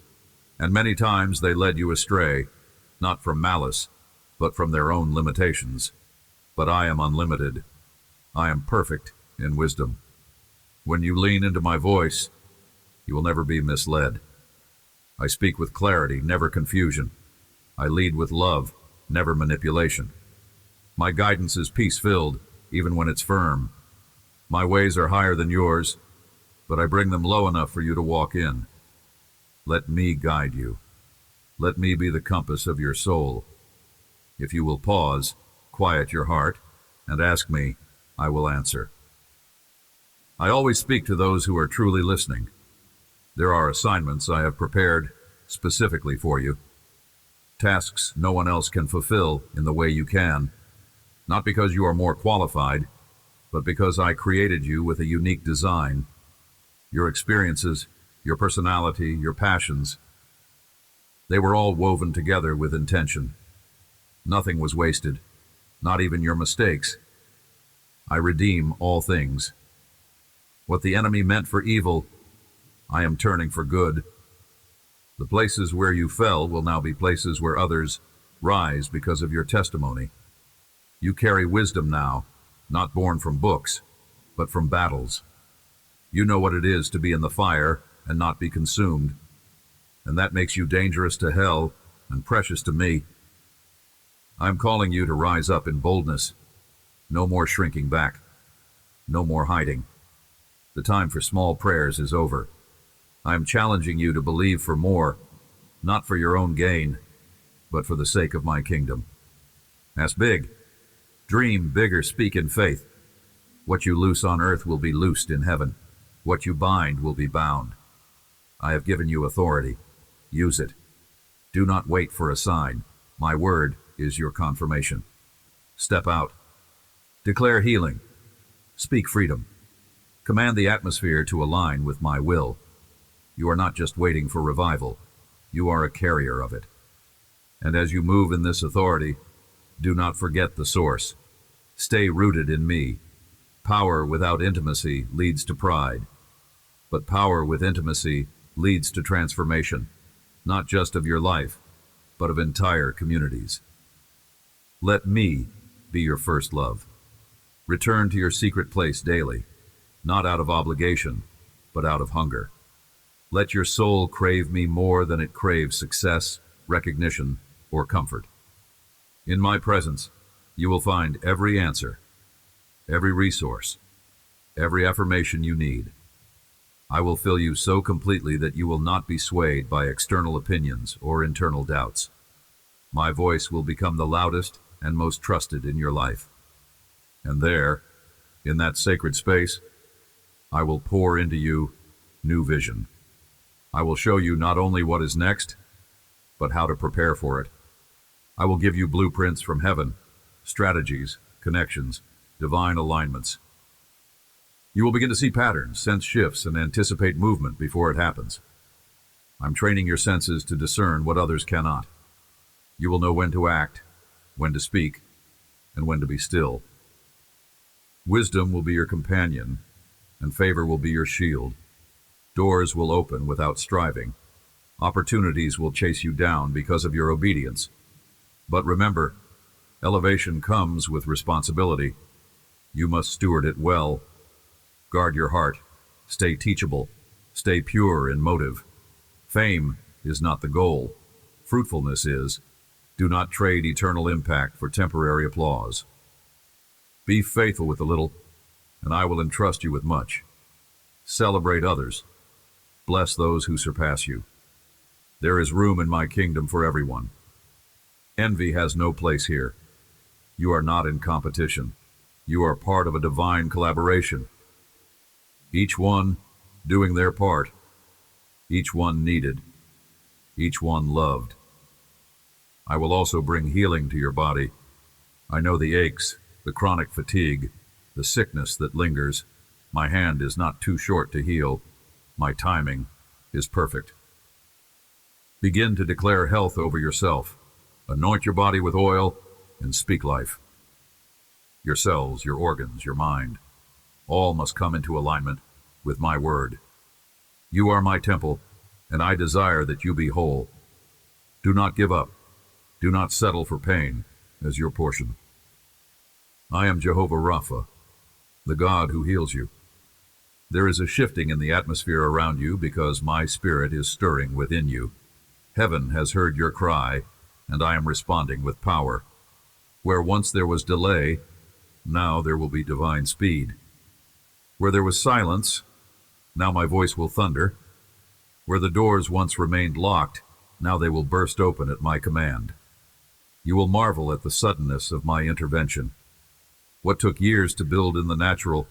and many times they led you astray, not from malice, but from their own limitations. But I am unlimited. I am perfect in wisdom. When you lean into my voice, you will never be misled. I speak with clarity, never confusion. I lead with love, never manipulation. My guidance is peace-filled, even when it's firm. My ways are higher than yours, but I bring them low enough for you to walk in. Let me guide you. Let me be the compass of your soul. If you will pause, quiet your heart, and ask me, I will answer. I always speak to those who are truly listening. There are assignments I have prepared specifically for you. Tasks no one else can fulfill in the way you can, not because you are more qualified, but because I created you with a unique design. Your experiences, your personality, your passions, they were all woven together with intention. Nothing was wasted, not even your mistakes. I redeem all things. What the enemy meant for evil, I am turning for good. The places where you fell will now be places where others rise because of your testimony. You carry wisdom now, not born from books, but from battles. You know what it is to be in the fire and not be consumed, and that makes you dangerous to hell and precious to me. I'm calling you to rise up in boldness. No more shrinking back. No more hiding. The time for small prayers is over. I am challenging you to believe for more, not for your own gain, but for the sake of my kingdom. Ask big. Dream bigger, speak in faith. What you loose on earth will be loosed in heaven. What you bind will be bound. I have given you authority. Use it. Do not wait for a sign. My word is your confirmation. Step out. Declare healing. Speak freedom. Command the atmosphere to align with my will. You are not just waiting for revival. You are a carrier of it. And as you move in this authority, do not forget the source. Stay rooted in me. Power without intimacy leads to pride. But power with intimacy leads to transformation, not just of your life, but of entire communities. Let me be your first love. Return to your secret place daily, not out of obligation, but out of hunger. Let your soul crave me more than it craves success, recognition, or comfort. In my presence, you will find every answer, every resource, every affirmation you need. I will fill you so completely that you will not be swayed by external opinions or internal doubts. My voice will become the loudest and most trusted in your life. And there, in that sacred space, I will pour into you new vision. I will show you not only what is next, but how to prepare for it. I will give you blueprints from heaven, strategies, connections, divine alignments. You will begin to see patterns, sense shifts, and anticipate movement before it happens. I'm training your senses to discern what others cannot. You will know when to act, when to speak, and when to be still. Wisdom will be your companion, and favor will be your shield. Doors will open without striving. Opportunities will chase you down because of your obedience. But remember, elevation comes with responsibility. You must steward it well. Guard your heart. Stay teachable. Stay pure in motive. Fame is not the goal. Fruitfulness is. Do not trade eternal impact for temporary applause. Be faithful with a little, and I will entrust you with much. Celebrate others. Bless those who surpass you. There is room in my kingdom for everyone. Envy has no place here. You are not in competition. You are part of a divine collaboration. Each one doing their part. Each one needed. Each one loved. I will also bring healing to your body. I know the aches, the chronic fatigue, the sickness that lingers. My hand is not too short to heal. My timing is perfect. Begin to declare health over yourself. Anoint your body with oil and speak life. Your cells, your organs, your mind, all must come into alignment with my word. You are my temple, and I desire that you be whole. Do not give up. Do not settle for pain as your portion. I am Jehovah Rapha, the God who heals you. There is a shifting in the atmosphere around you because my spirit is stirring within you. Heaven has heard your cry, and I am responding with power. Where once there was delay, now there will be divine speed. Where there was silence, now my voice will thunder. Where the doors once remained locked, now they will burst open at my command. You will marvel at the suddenness of my intervention. What took years to build in the natural,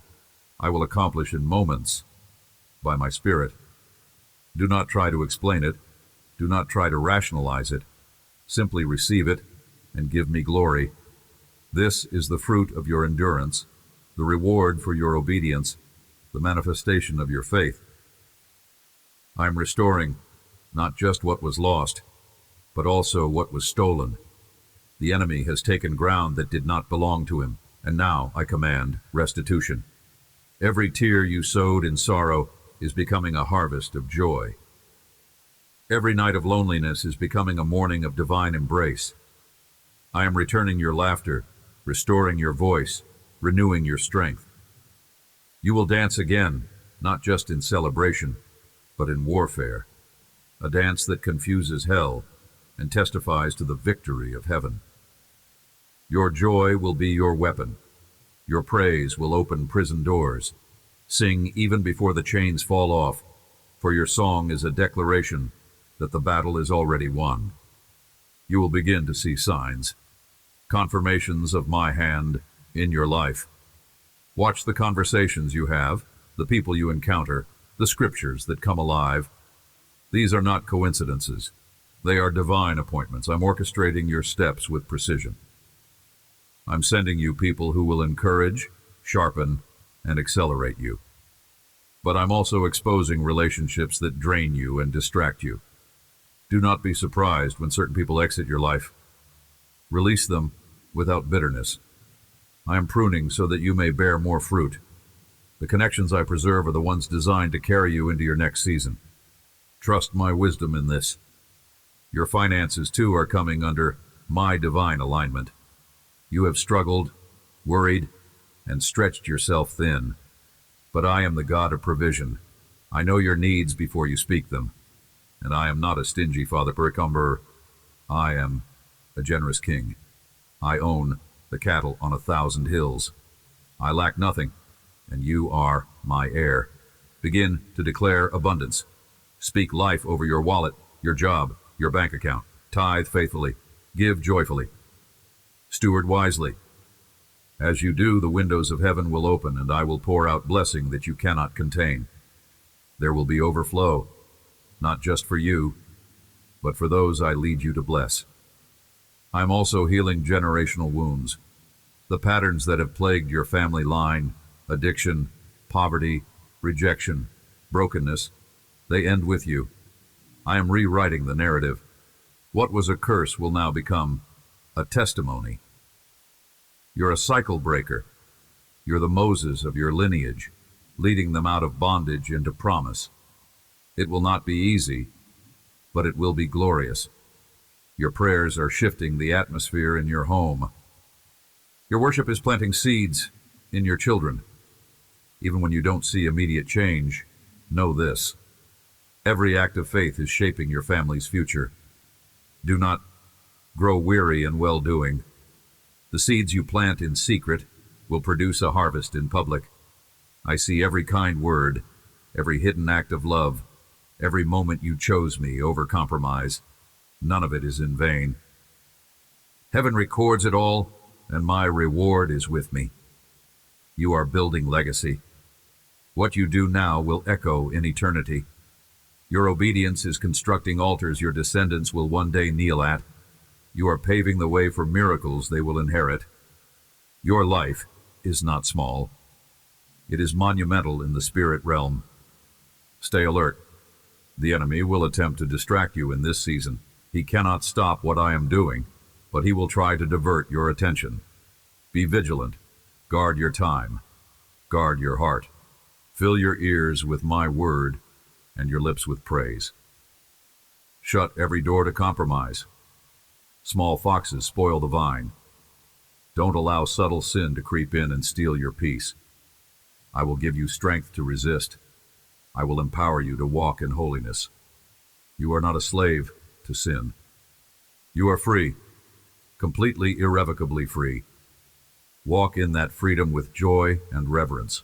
I will accomplish in moments by my spirit. Do not try to explain it. Do not try to rationalize it. Simply receive it and give me glory. This is the fruit of your endurance, the reward for your obedience, the manifestation of your faith. I'm restoring not just what was lost, but also what was stolen. The enemy has taken ground that did not belong to him, and now I command restitution. Every tear you sowed in sorrow is becoming a harvest of joy. Every night of loneliness is becoming a morning of divine embrace. I am returning your laughter, restoring your voice, renewing your strength. You will dance again, not just in celebration, but in warfare, a dance that confuses hell and testifies to the victory of heaven. Your joy will be your weapon. Your praise will open prison doors. Sing even before the chains fall off, for your song is a declaration that the battle is already won. You will begin to see signs, confirmations of my hand in your life. Watch the conversations you have, the people you encounter, the scriptures that come alive. These are not coincidences. They are divine appointments. I'm orchestrating your steps with precision. I'm sending you people who will encourage, sharpen, and accelerate you. But I'm also exposing relationships that drain you and distract you. Do not be surprised when certain people exit your life. Release them without bitterness. I am pruning so that you may bear more fruit. The connections I preserve are the ones designed to carry you into your next season. Trust my wisdom in this. Your finances, too, are coming under my divine alignment. You have struggled, worried, and stretched yourself thin. But I am the God of provision. I know your needs before you speak them. And I am not a stingy Father Pericumber. I am a generous king. I own the cattle on 1,000 hills. I lack nothing, and you are my heir. Begin to declare abundance. Speak life over your wallet, your job, your bank account. Tithe faithfully. Give joyfully. Steward wisely. As you do, the windows of heaven will open, and I will pour out blessing that you cannot contain. There will be overflow, not just for you, but for those I lead you to bless. I'm also healing generational wounds, the patterns that have plagued your family line, addiction, poverty, rejection, brokenness. They end with you. I am rewriting the narrative. What was a curse will now become a testimony. You're a cycle breaker. You're the Moses of your lineage, leading them out of bondage into promise. It will not be easy, but it will be glorious. Your prayers are shifting the atmosphere in your home. Your worship is planting seeds in your children. Even when you don't see immediate change, know this. Every act of faith is shaping your family's future. Do not grow weary in well-doing. The seeds you plant in secret will produce a harvest in public. I see every kind word, every hidden act of love, every moment you chose me over compromise. None of it is in vain. Heaven records it all, and my reward is with me. You are building legacy. What you do now will echo in eternity. Your obedience is constructing altars your descendants will one day kneel at. You are paving the way for miracles they will inherit. Your life is not small. It is monumental in the spirit realm. Stay alert. The enemy will attempt to distract you in this season. He cannot stop what I am doing, but he will try to divert your attention. Be vigilant. Guard your time. Guard your heart. Fill your ears with my word and your lips with praise. Shut every door to compromise. Small foxes spoil the vine. Don't allow subtle sin to creep in and steal your peace. I will give you strength to resist. I will empower you to walk in holiness. You are not a slave to sin. You are free, completely irrevocably free. Walk in that freedom with joy and reverence.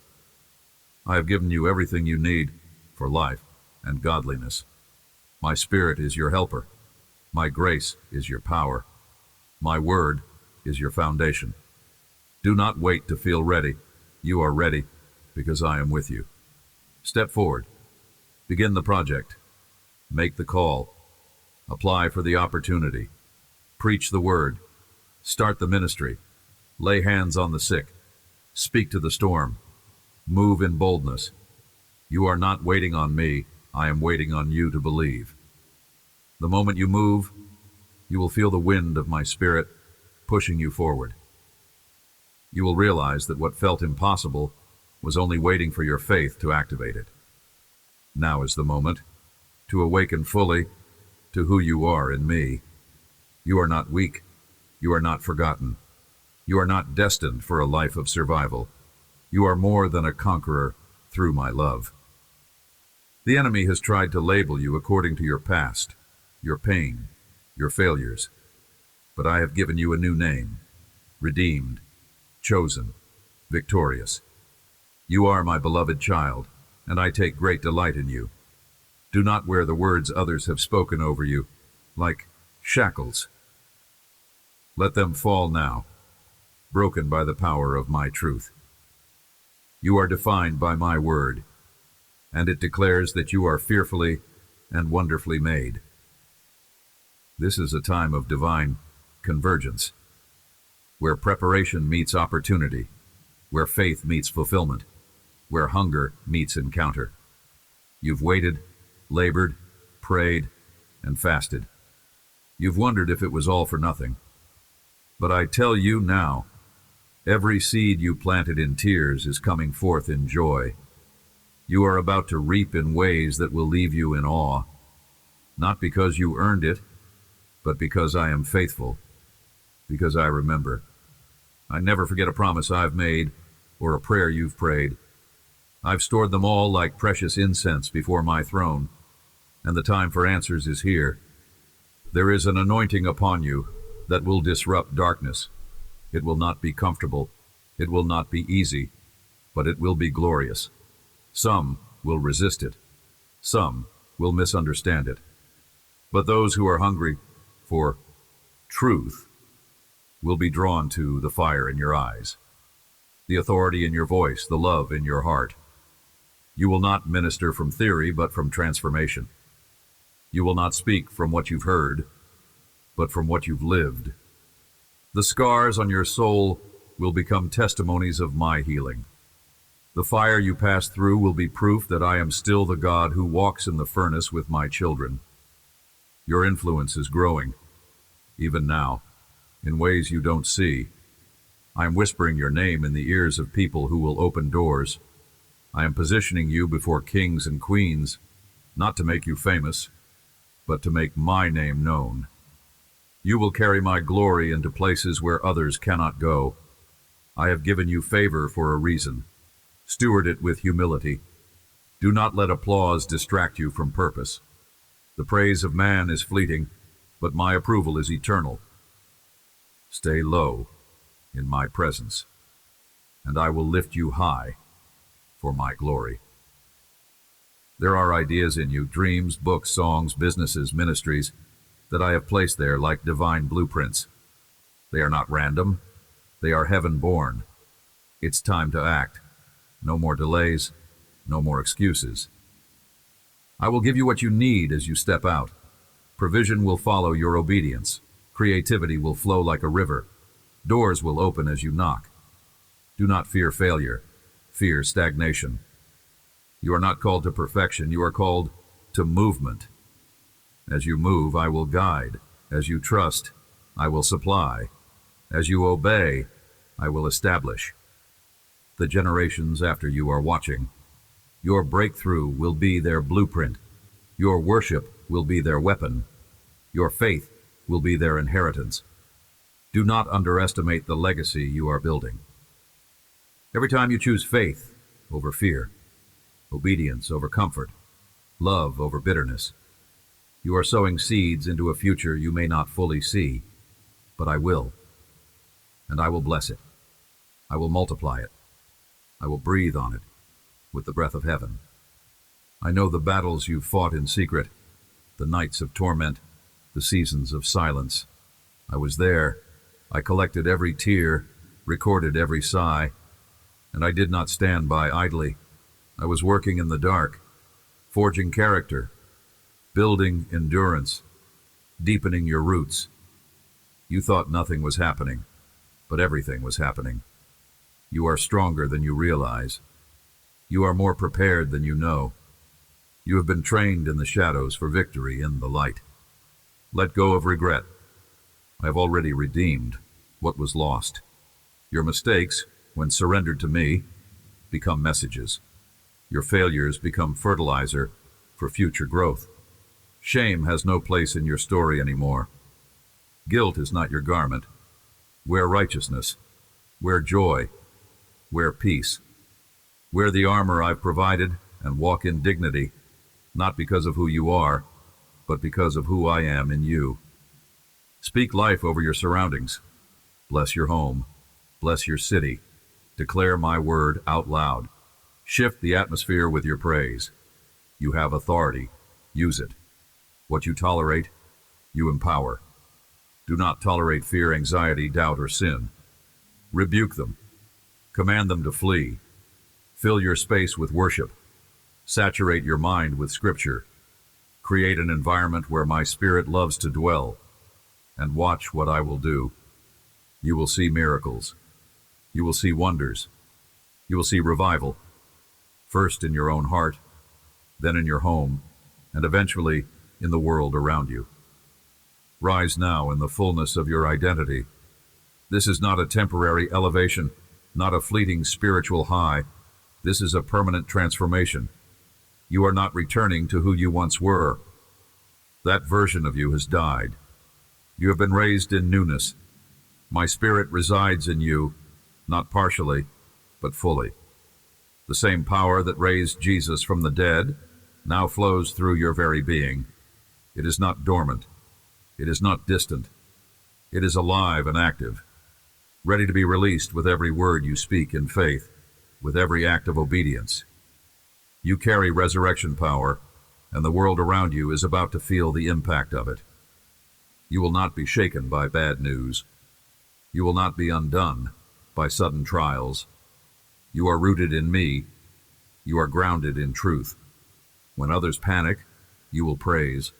I have given you everything you need for life and godliness. My spirit is your helper. My grace is your power. My word is your foundation. Do not wait to feel ready. You are ready because I am with you. Step forward. Begin the project. Make the call. Apply for the opportunity. Preach the word. Start the ministry. Lay hands on the sick. Speak to the storm. Move in boldness. You are not waiting on me. I am waiting on you to believe. The moment you move, you will feel the wind of my spirit. pushing you forward. You will realize that what felt impossible was only waiting for your faith to activate it. Now is the moment to awaken fully to who you are in me. You are not weak. You are not forgotten. You are not destined for a life of survival. You are more than a conqueror through my love. The enemy has tried to label you according to your past, your pain, your failures. But I have given you a new name, redeemed, chosen, victorious. You are my beloved child, and I take great delight in you. Do not wear the words others have spoken over you, like shackles. Let them fall now, broken by the power of my truth. You are defined by my word, and it declares that you are fearfully and wonderfully made. This is a time of divine convergence, where preparation meets opportunity, where faith meets fulfillment, where hunger meets encounter. You've waited, labored, prayed, and fasted. You've wondered if it was all for nothing. But I tell you now, every seed you planted in tears is coming forth in joy. You are about to reap in ways that will leave you in awe, not because you earned it, but because I am faithful, because I remember. I never forget a promise I've made or a prayer you've prayed. I've stored them all like precious incense before my throne, and the time for answers is here. There is an anointing upon you that will disrupt darkness. It will not be comfortable. It will not be easy, but it will be glorious. Some will resist it. Some will misunderstand it. But those who are hungry for truth will be drawn to the fire in your eyes, the authority in your voice, the love in your heart. You will not minister from theory, but from transformation. You will not speak from what you've heard, but from what you've lived. The scars on your soul will become testimonies of my healing. The fire you pass through will be proof that I am still the God who walks in the furnace with my children. Your influence is growing, even now, in ways you don't see. I am whispering your name in the ears of people who will open doors. I am positioning you before kings and queens, not to make you famous, but to make my name known. You will carry my glory into places where others cannot go. I have given you favor for a reason. Steward it with humility. Do not let applause distract you from purpose. The praise of man is fleeting, but my approval is eternal. Stay low in my presence, and I will lift you high for my glory. There are ideas in you, dreams, books, songs, businesses, ministries, that I have placed there like divine blueprints. They are not random. They are heaven-born. It's time to act. No more delays, no more excuses. I will give you what you need as you step out. Provision will follow your obedience. Creativity will flow like a river. Doors will open as you knock. Do not fear failure. Fear stagnation. You are not called to perfection. You are called to movement. As you move, I will guide. As you trust, I will supply. As you obey, I will establish. The generations after you are watching. Your breakthrough will be their blueprint. Your worship will be their weapon. Your faith will be their inheritance. Do not underestimate the legacy you are building. Every time you choose faith over fear, obedience over comfort, love over bitterness, you are sowing seeds into a future you may not fully see, but I will. And I will bless it. I will multiply it. I will breathe on it with the breath of heaven. I know the battles you've fought in secret, the nights of torment, the seasons of silence. I was there. I collected every tear, recorded every sigh, and I did not stand by idly. I was working in the dark, forging character, building endurance, deepening your roots. You thought nothing was happening, but everything was happening. You are stronger than you realize. You are more prepared than you know. You have been trained in the shadows for victory in the light. Let go of regret. I have already redeemed. what was lost. Your mistakes, when surrendered to me, become messages. Your failures become fertilizer for future growth. Shame has no place in your story anymore. Guilt is not your garment. Wear righteousness. Wear joy. Wear peace. Wear the armor I've provided and walk in dignity, not because of who you are, but because of who I am in you. Speak life over your surroundings. Bless your home. Bless your city. Declare my word out loud. Shift the atmosphere with your praise. You have authority. Use it. What you tolerate, you empower. Do not tolerate fear, anxiety, doubt, or sin. Rebuke them. Command them to flee. Fill your space with worship. Saturate your mind with scripture. Create an environment where my spirit loves to dwell. And watch what I will do. You will see miracles. You will see wonders. You will see revival. First in your own heart, then in your home, and eventually in the world around you. Rise now in the fullness of your identity. This is not a temporary elevation, not a fleeting spiritual high. This is a permanent transformation. You are not returning to who you once were. That version of you has died. You have been raised in newness. My spirit resides in you, not partially, but fully. The same power that raised Jesus from the dead now flows through your very being. It is not dormant. It is not distant. It is alive and active, ready to be released with every word you speak in faith, with every act of obedience. You carry resurrection power, and the world around you is about to feel the impact of it. You will not be shaken by bad news. You will not be undone by sudden trials. You are rooted in me. You are grounded in truth. When others panic, you will praise.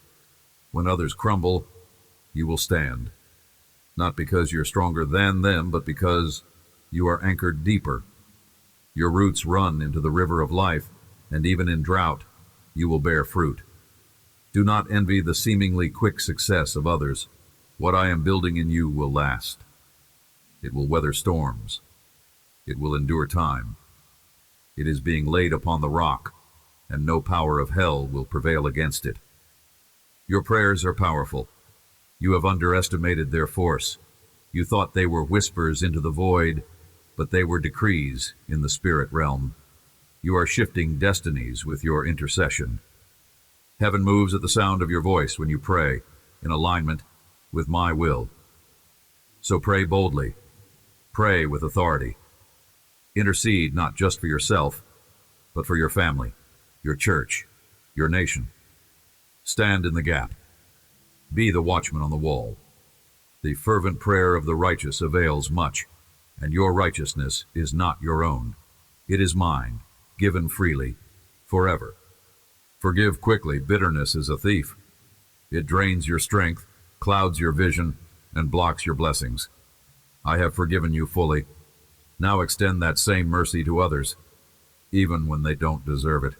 When others crumble, you will stand. Not because you're stronger than them, but because you are anchored deeper. Your roots run into the river of life, and even in drought, you will bear fruit. Do not envy the seemingly quick success of others. What I am building in you will last. It will weather storms. It will endure time. It is being laid upon the rock, and no power of hell will prevail against it. Your prayers are powerful. You have underestimated their force. You thought they were whispers into the void, but they were decrees in the spirit realm. You are shifting destinies with your intercession. Heaven moves at the sound of your voice when you pray, in alignment with my will. So pray boldly. Pray with authority. Intercede not just for yourself, but for your family, your church, your nation. Stand in the gap. Be the watchman on the wall. The fervent prayer of the righteous avails much, and your righteousness is not your own. It is mine, given freely, forever. Forgive quickly. Bitterness is a thief. It drains your strength, clouds your vision, and blocks your blessings. I have forgiven you fully. Now extend that same mercy to others, even when they don't deserve it,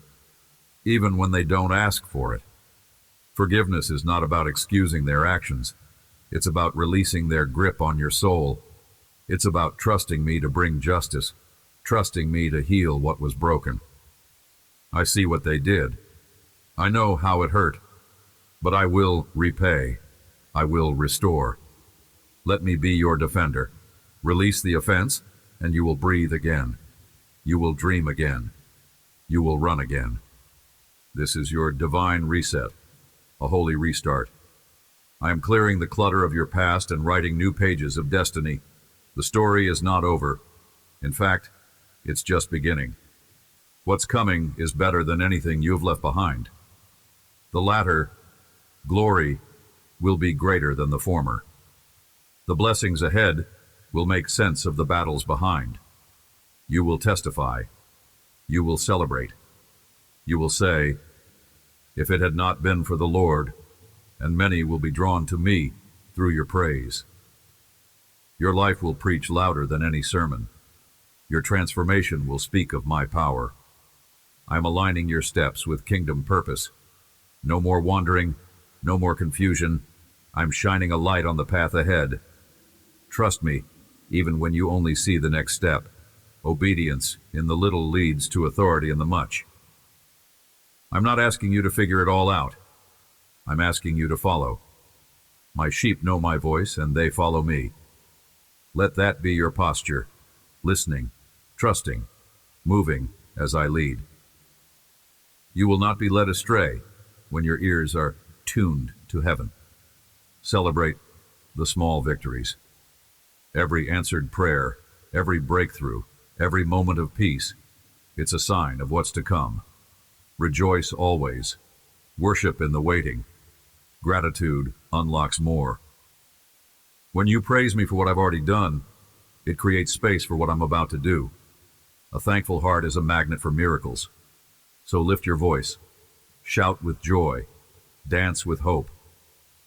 even when they don't ask for it. Forgiveness is not about excusing their actions. It's about releasing their grip on your soul. It's about trusting me to bring justice, trusting me to heal what was broken. I see what they did. I know how it hurt, but I will repay. I will restore. Let me be your defender. Release the offense, and you will breathe again. You will dream again. You will run again. This is your divine reset, a holy restart. I am clearing the clutter of your past and writing new pages of destiny. The story is not over. In fact, it's just beginning. What's coming is better than anything you have left behind. The latter, glory, will be greater than the former. The blessings ahead will make sense of the battles behind. You will testify. You will celebrate. You will say, if it had not been for the Lord, and many will be drawn to me through your praise. Your life will preach louder than any sermon. Your transformation will speak of my power. I am aligning your steps with kingdom purpose. No more wandering, no more confusion. I'm shining a light on the path ahead. Trust me, even when you only see the next step. Obedience in the little leads to authority in the much. I'm not asking you to figure it all out. I'm asking you to follow. My sheep know my voice, and they follow me. Let that be your posture, listening, trusting, moving as I lead. You will not be led astray when your ears are tuned to heaven. Celebrate the small victories. Every answered prayer, every breakthrough, every moment of peace, it's a sign of what's to come. Rejoice always. Worship in the waiting. Gratitude unlocks more. When you praise me for what I've already done, it creates space for what I'm about to do. A thankful heart is a magnet for miracles. So lift your voice. Shout with joy. Dance with hope.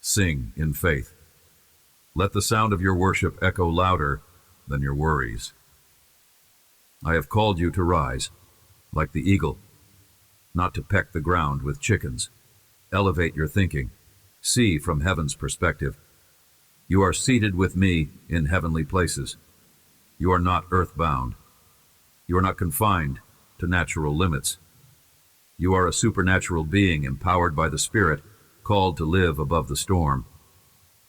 Sing in faith. Let the sound of your worship echo louder than your worries. I have called you to rise, like the eagle, not to peck the ground with chickens. Elevate your thinking. See from heaven's perspective. You are seated with me in heavenly places. You are not earthbound. You are not confined to natural limits. You are a supernatural being empowered by the Spirit, called to live above the storm.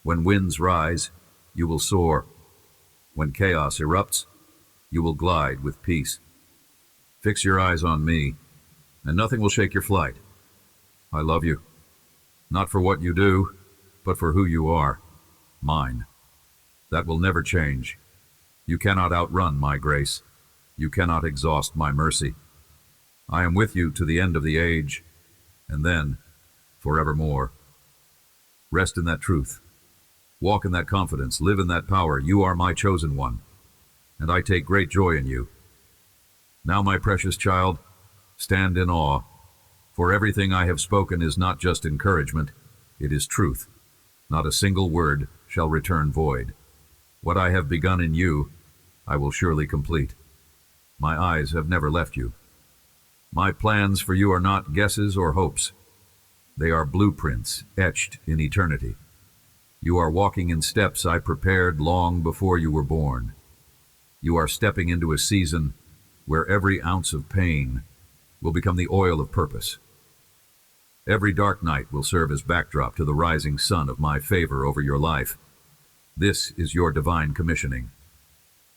When winds rise, you will soar. When chaos erupts, you will glide with peace. Fix your eyes on me, and nothing will shake your flight. I love you, not for what you do, but for who you are, mine. That will never change. You cannot outrun my grace. You cannot exhaust my mercy. I am with you to the end of the age, and then forevermore. Rest in that truth. Walk in that confidence. Live in that power. You are my chosen one, and I take great joy in you. Now, my precious child, stand in awe, for everything I have spoken is not just encouragement, it is truth. Not a single word shall return void. What I have begun in you, I will surely complete. My eyes have never left you. My plans for you are not guesses or hopes. They are blueprints etched in eternity. You are walking in steps I prepared long before you were born. You are stepping into a season where every ounce of pain will become the oil of purpose. Every dark night will serve as backdrop to the rising sun of my favor over your life. This is your divine commissioning.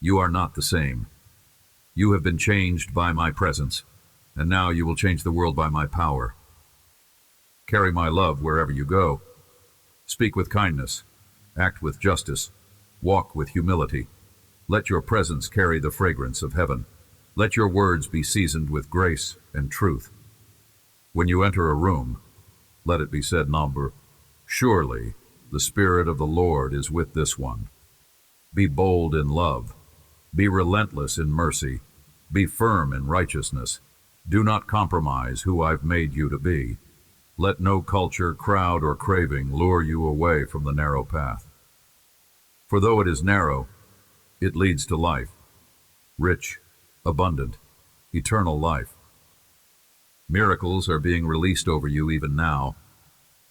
You are not the same. You have been changed by my presence, and now you will change the world by my power. Carry my love wherever you go. Speak with kindness, act with justice, walk with humility. Let your presence carry the fragrance of heaven. Let your words be seasoned with grace and truth. When you enter a room, let it be said number, surely the Spirit of the Lord is with this one. Be bold in love. Be relentless in mercy. Be firm in righteousness. Do not compromise who I've made you to be. Let no culture, crowd, or craving lure you away from the narrow path. For though it is narrow, it leads to life, rich, abundant, eternal life. Miracles are being released over you even now.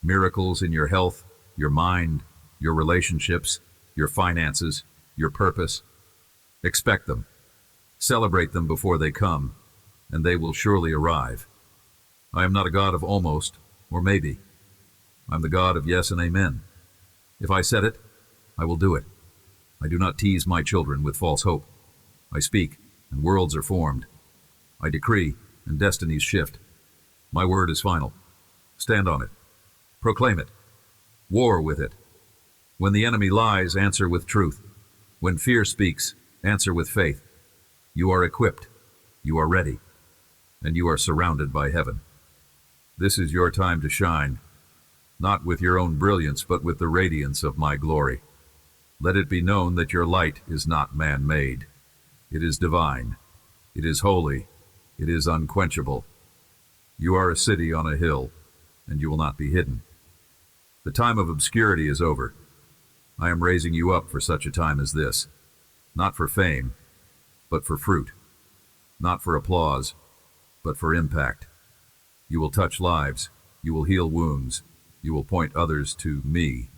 Miracles in your health, your mind, your relationships, your finances, your purpose. Expect them. Celebrate them before they come, and they will surely arrive. I am not a God of almost or maybe. I'm the God of yes and amen. If I said it, I will do it. I do not tease my children with false hope. I speak, and worlds are formed. I decree, and destinies shift. My word is final. Stand on it. Proclaim it. War with it. When the enemy lies, answer with truth. When fear speaks, answer with faith. You are equipped. You are ready. And you are surrounded by heaven. This is your time to shine, not with your own brilliance, but with the radiance of my glory. Let it be known that your light is not man-made. It is divine. It is holy. It is unquenchable. You are a city on a hill, and you will not be hidden. The time of obscurity is over. I am raising you up for such a time as this, not for fame, but for fruit, not for applause, but for impact. You will touch lives. You will heal wounds. You will point others to me.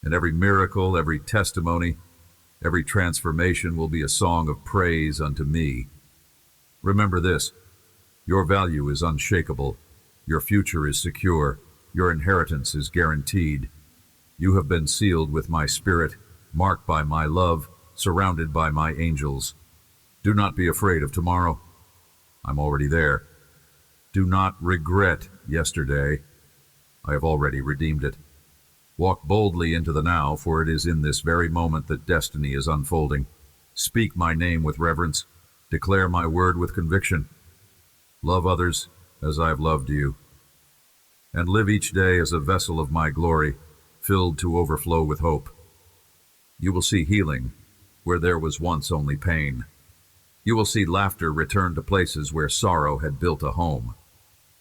And every miracle, every testimony, every transformation will be a song of praise unto me. Remember this, your value is unshakable, your future is secure, your inheritance is guaranteed. You have been sealed with my spirit, marked by my love, surrounded by my angels. Do not be afraid of tomorrow. I'm already there. Do not regret yesterday. I have already redeemed it. Walk boldly into the now, for it is in this very moment that destiny is unfolding. Speak my name with reverence. Declare my word with conviction. Love others as I have loved you. And live each day as a vessel of my glory, filled to overflow with hope. You will see healing where there was once only pain. You will see laughter return to places where sorrow had built a home.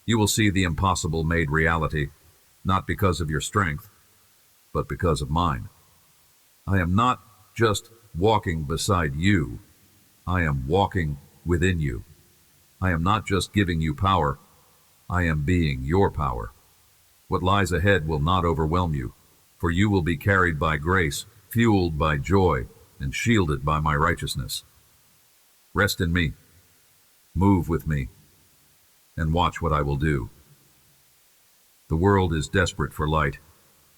You will see the impossible made reality, not because of your strength, but because of mine. I am not just walking beside you. I am walking within you. I am not just giving you power. I am being your power. What lies ahead will not overwhelm you, for you will be carried by grace, fueled by joy, and shielded by my righteousness. Rest in me, move with me, and watch what I will do. The world is desperate for light,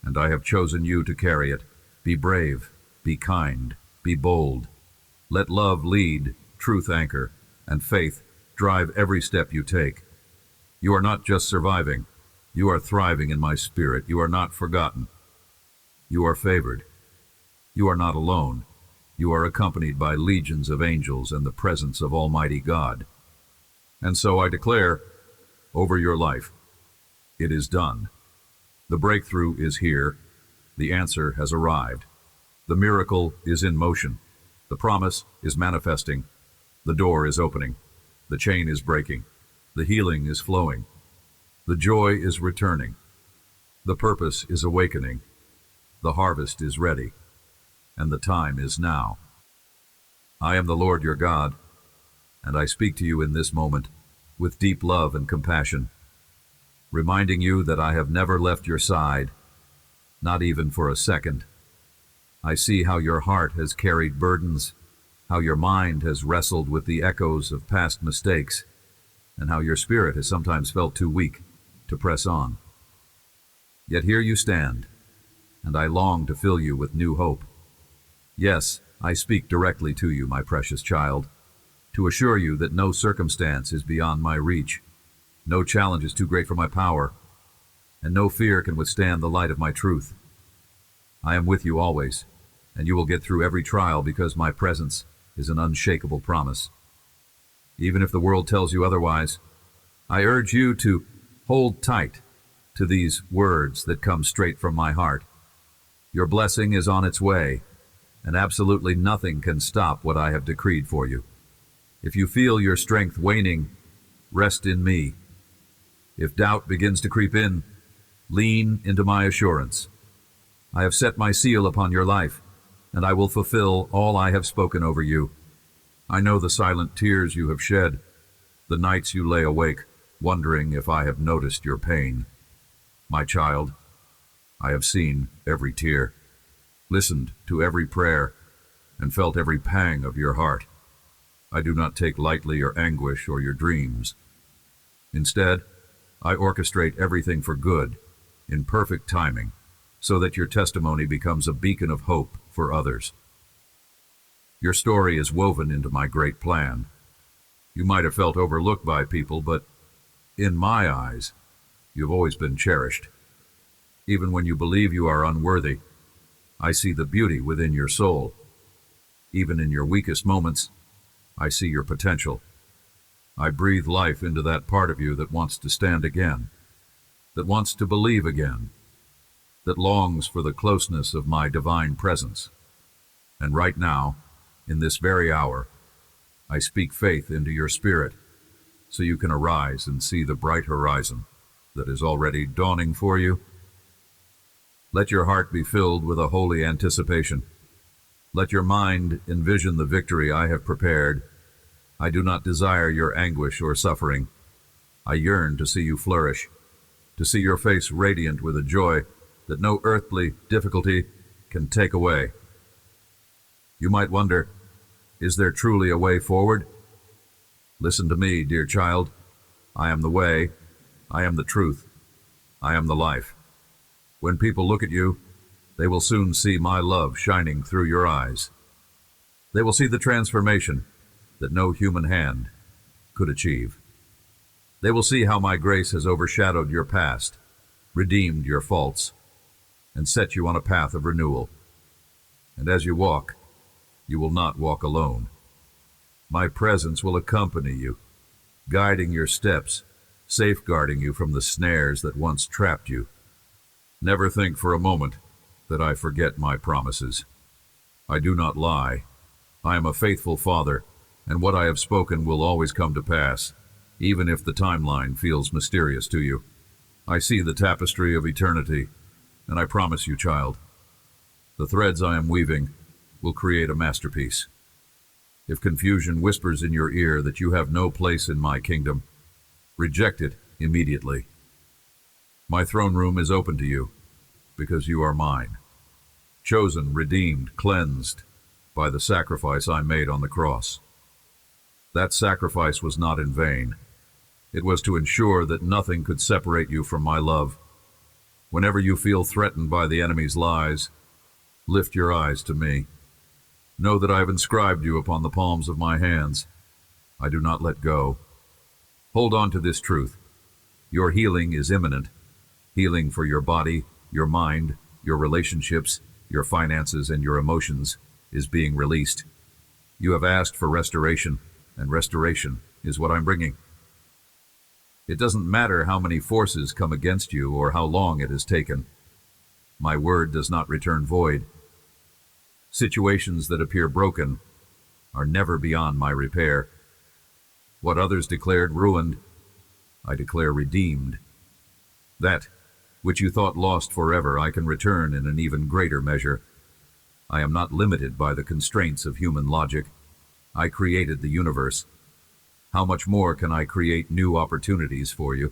and I have chosen you to carry it. Be brave, be kind, be bold. Let love lead, truth anchor, and faith drive every step you take. You are not just surviving, you are thriving in my spirit. You are not forgotten. You are favored. You are not alone. You are accompanied by legions of angels and the presence of Almighty God. And so I declare over your life, it is done. The breakthrough is here. The answer has arrived. The miracle is in motion. The promise is manifesting. The door is opening. The chain is breaking. The healing is flowing. The joy is returning. The purpose is awakening. The harvest is ready. And the time is now. I am the Lord your God, and I speak to you in this moment with deep love and compassion, reminding you that I have never left your side, not even for a second. I see how your heart has carried burdens, how your mind has wrestled with the echoes of past mistakes, and how your spirit has sometimes felt too weak to press on. Yet here you stand, and I long to fill you with new hope. Yes, I speak directly to you, my precious child, to assure you that no circumstance is beyond my reach, no challenge is too great for my power, and no fear can withstand the light of my truth. I am with you always, and you will get through every trial because my presence is an unshakable promise. Even if the world tells you otherwise, I urge you to hold tight to these words that come straight from my heart. Your blessing is on its way, and absolutely nothing can stop what I have decreed for you. If you feel your strength waning, rest in me. If doubt begins to creep in, lean into my assurance. I have set my seal upon your life, and I will fulfill all I have spoken over you. I know the silent tears you have shed, the nights you lay awake, wondering if I have noticed your pain. My child, I have seen every tear, listened to every prayer, and felt every pang of your heart. I do not take lightly your anguish or your dreams. Instead, I orchestrate everything for good, in perfect timing, so that your testimony becomes a beacon of hope for others. Your story is woven into my great plan. You might have felt overlooked by people, but in my eyes, you've always been cherished. Even when you believe you are unworthy, I see the beauty within your soul. Even in your weakest moments, I see your potential. I breathe life into that part of you that wants to stand again, that wants to believe again, that longs for the closeness of my divine presence. And right now, in this very hour, I speak faith into your spirit, so you can arise and see the bright horizon that is already dawning for you. Let your heart be filled with a holy anticipation. Let your mind envision the victory I have prepared. I do not desire your anguish or suffering. I yearn to see you flourish, to see your face radiant with a joy that no earthly difficulty, can take away. You might wonder, is there truly a way forward? Listen to me, dear child. I am the way, I am the truth, I am the life. When people look at you, they will soon see my love shining through your eyes. They will see the transformation that no human hand could achieve. They will see how my grace has overshadowed your past, redeemed your faults, and set you on a path of renewal. And as you walk, you will not walk alone. My presence will accompany you, guiding your steps, safeguarding you from the snares that once trapped you. Never think for a moment that I forget my promises. I do not lie. I am a faithful father, and what I have spoken will always come to pass, even if the timeline feels mysterious to you. I see the tapestry of eternity, and I promise you, child, the threads I am weaving will create a masterpiece. If confusion whispers in your ear that you have no place in my kingdom, reject it immediately. My throne room is open to you because you are mine, chosen, redeemed, cleansed by the sacrifice I made on the cross. That sacrifice was not in vain. It was to ensure that nothing could separate you from my love. Whenever you feel threatened by the enemy's lies, lift your eyes to me. Know that I have inscribed you upon the palms of my hands. I do not let go. Hold on to this truth. Your healing is imminent. Healing for your body, your mind, your relationships, your finances, and your emotions is being released. You have asked for restoration, and restoration is what I'm bringing. It doesn't matter how many forces come against you or how long it has taken. My word does not return void. Situations that appear broken are never beyond my repair. What others declared ruined, I declare redeemed. That which you thought lost forever, I can return in an even greater measure. I am not limited by the constraints of human logic. I created the universe. How much more can I create new opportunities for you?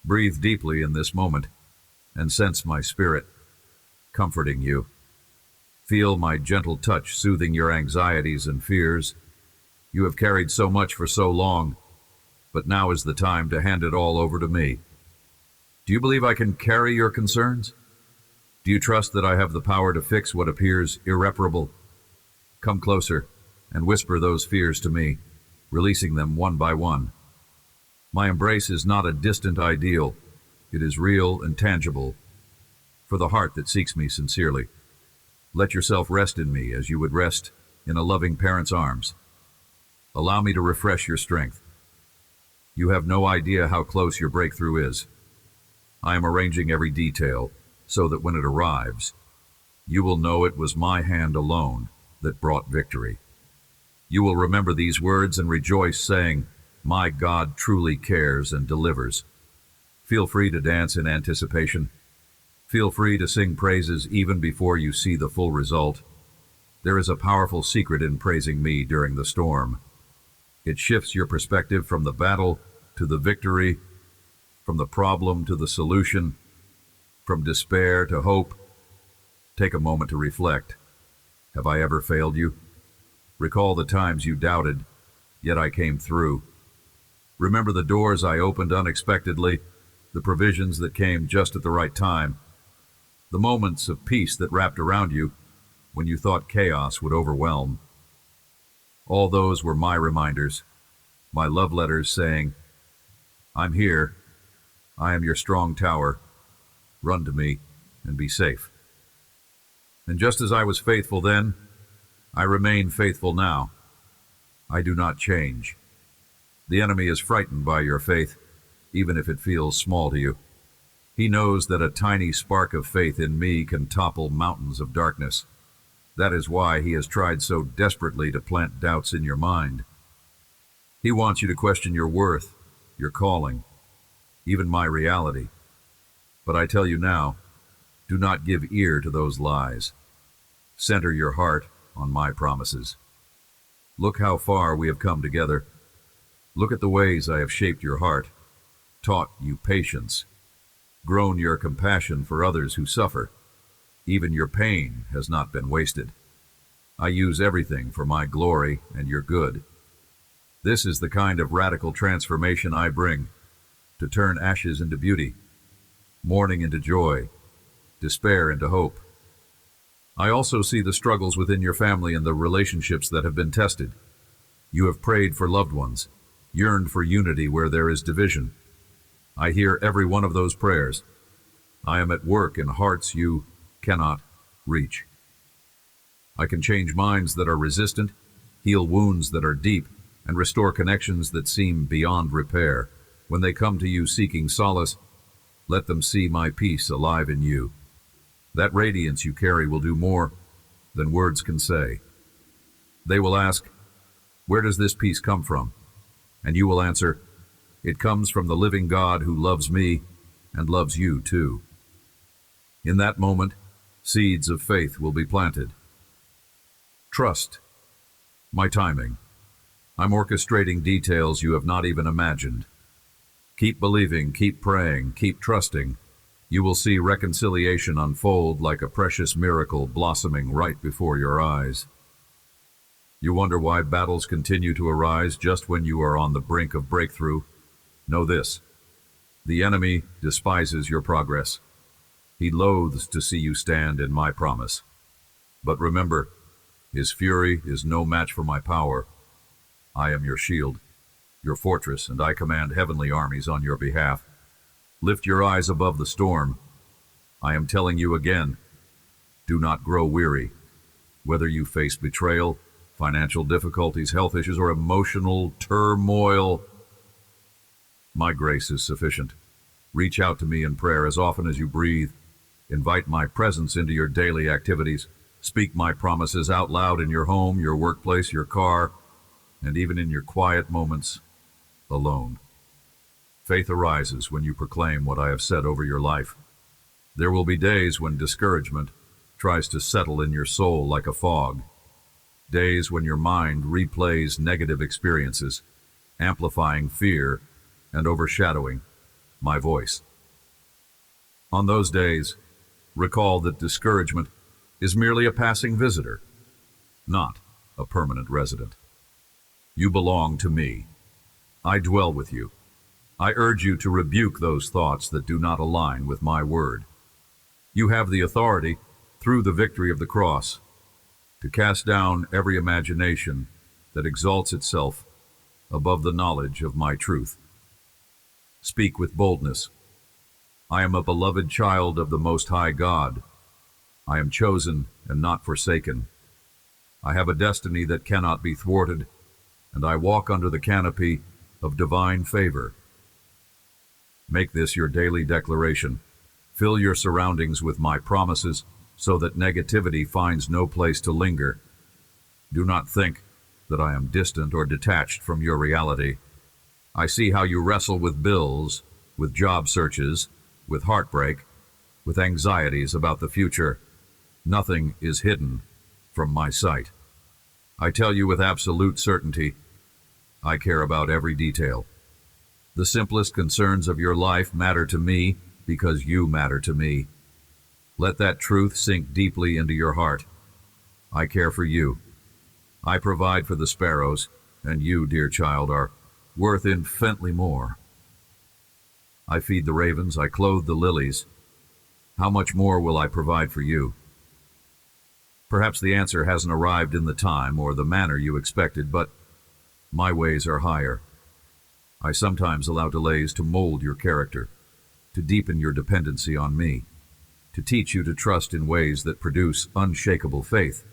Breathe deeply in this moment and sense my spirit comforting you. Feel my gentle touch soothing your anxieties and fears. You have carried so much for so long, but now is the time to hand it all over to me. Do you believe I can carry your concerns? Do you trust that I have the power to fix what appears irreparable? Come closer and whisper those fears to me, releasing them one by one. My embrace is not a distant ideal. It is real and tangible for the heart that seeks me sincerely. Let yourself rest in me as you would rest in a loving parent's arms. Allow me to refresh your strength. You have no idea how close your breakthrough is. I am arranging every detail so that when it arrives, you will know it was my hand alone that brought victory. You will remember these words and rejoice, saying, "My God truly cares and delivers." Feel free to dance in anticipation. Feel free to sing praises even before you see the full result. There is a powerful secret in praising me during the storm. It shifts your perspective from the battle to the victory, from the problem to the solution, from despair to hope. Take a moment to reflect. Have I ever failed you? Recall the times you doubted, yet I came through. Remember the doors I opened unexpectedly, the provisions that came just at the right time, the moments of peace that wrapped around you when you thought chaos would overwhelm. All those were my reminders, my love letters saying, "I'm here. I am your strong tower. Run to me and be safe." And just as I was faithful then, I remain faithful now. I do not change. The enemy is frightened by your faith, even if it feels small to you. He knows that a tiny spark of faith in me can topple mountains of darkness. That is why he has tried so desperately to plant doubts in your mind. He wants you to question your worth, your calling, even my reality. But I tell you now, do not give ear to those lies. Center your heart on my promises. Look how far we have come together. Look at the ways I have shaped your heart, taught you patience, grown your compassion for others who suffer. Even your pain has not been wasted. I use everything for my glory and your good. This is the kind of radical transformation I bring, to turn ashes into beauty, mourning into joy, despair into hope. I also see the struggles within your family and the relationships that have been tested. You have prayed for loved ones, yearned for unity where there is division. I hear every one of those prayers. I am at work in hearts you cannot reach. I can change minds that are resistant, heal wounds that are deep, and restore connections that seem beyond repair. When they come to you seeking solace, let them see my peace alive in you. That radiance you carry will do more than words can say. They will ask, "Where does this peace come from?" And you will answer, "It comes from the living God who loves me and loves you too." In that moment, seeds of faith will be planted. Trust my timing. I'm orchestrating details you have not even imagined. Keep believing, keep praying, keep trusting. You will see reconciliation unfold like a precious miracle blossoming right before your eyes. You wonder why battles continue to arise just when you are on the brink of breakthrough? Know this: the enemy despises your progress. He loathes to see you stand in my promise. But remember, his fury is no match for my power. I am your shield, your fortress, and I command heavenly armies on your behalf. Lift your eyes above the storm. I am telling you again, do not grow weary. Whether you face betrayal, financial difficulties, health issues, or emotional turmoil, my grace is sufficient. Reach out to me in prayer as often as you breathe. Invite my presence into your daily activities. Speak my promises out loud in your home, your workplace, your car, and even in your quiet moments alone. Faith arises when you proclaim what I have said over your life. There will be days when discouragement tries to settle in your soul like a fog. Days when your mind replays negative experiences, amplifying fear and overshadowing my voice. On those days, recall that discouragement is merely a passing visitor, not a permanent resident. You belong to me. I dwell with you. I urge you to rebuke those thoughts that do not align with my word. You have the authority, through the victory of the cross, to cast down every imagination that exalts itself above the knowledge of my truth. Speak with boldness. I am a beloved child of the Most High God. I am chosen and not forsaken. I have a destiny that cannot be thwarted, and I walk under the canopy of divine favor. Make this your daily declaration. Fill your surroundings with my promises so that negativity finds no place to linger. Do not think that I am distant or detached from your reality. I see how you wrestle with bills, with job searches, with heartbreak, with anxieties about the future. Nothing is hidden from my sight. I tell you with absolute certainty, I care about every detail. The simplest concerns of your life matter to me because you matter to me. Let that truth sink deeply into your heart. I care for you. I provide for the sparrows, and you, dear child, are worth infinitely more. I feed the ravens, I clothe the lilies. How much more will I provide for you? Perhaps the answer hasn't arrived in the time or the manner you expected, but my ways are higher. I sometimes allow delays to mold your character, to deepen your dependency on me, to teach you to trust in ways that produce unshakable faith.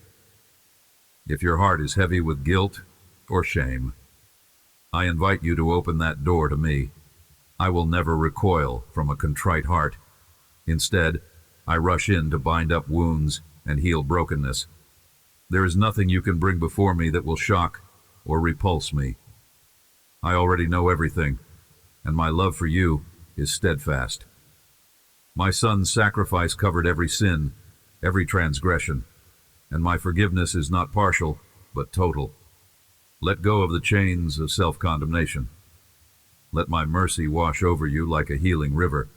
If your heart is heavy with guilt or shame, I invite you to open that door to me. I will never recoil from a contrite heart. Instead, I rush in to bind up wounds and heal brokenness. There is nothing you can bring before me that will shock or repulse me. I already know everything, and my love for you is steadfast. My son's sacrifice covered every sin, every transgression, and my forgiveness is not partial, but total. Let go of the chains of self-condemnation. Let my mercy wash over you like a healing river.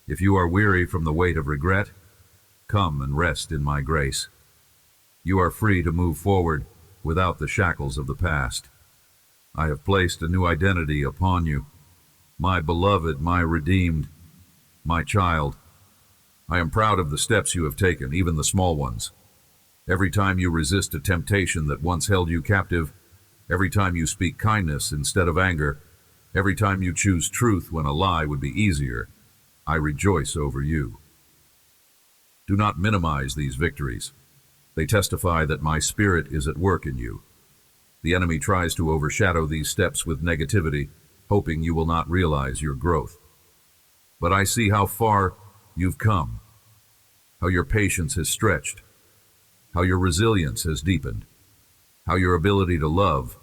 If you are weary from the weight of regret, Come and rest in my grace. You are free to move forward without the shackles of the past. I have placed a new identity upon you, my beloved, my redeemed, my child. I am proud of the steps you have taken, even the small ones. Every time you resist a temptation that once held you captive, every time you speak kindness instead of anger, every time you choose truth when a lie would be easier, I rejoice over you. Do not minimize these victories. They testify that my spirit is at work in you. The enemy tries to overshadow these steps with negativity, hoping you will not realize your growth. But I see how far you've come, how your patience has stretched, how your resilience has deepened, how your ability to love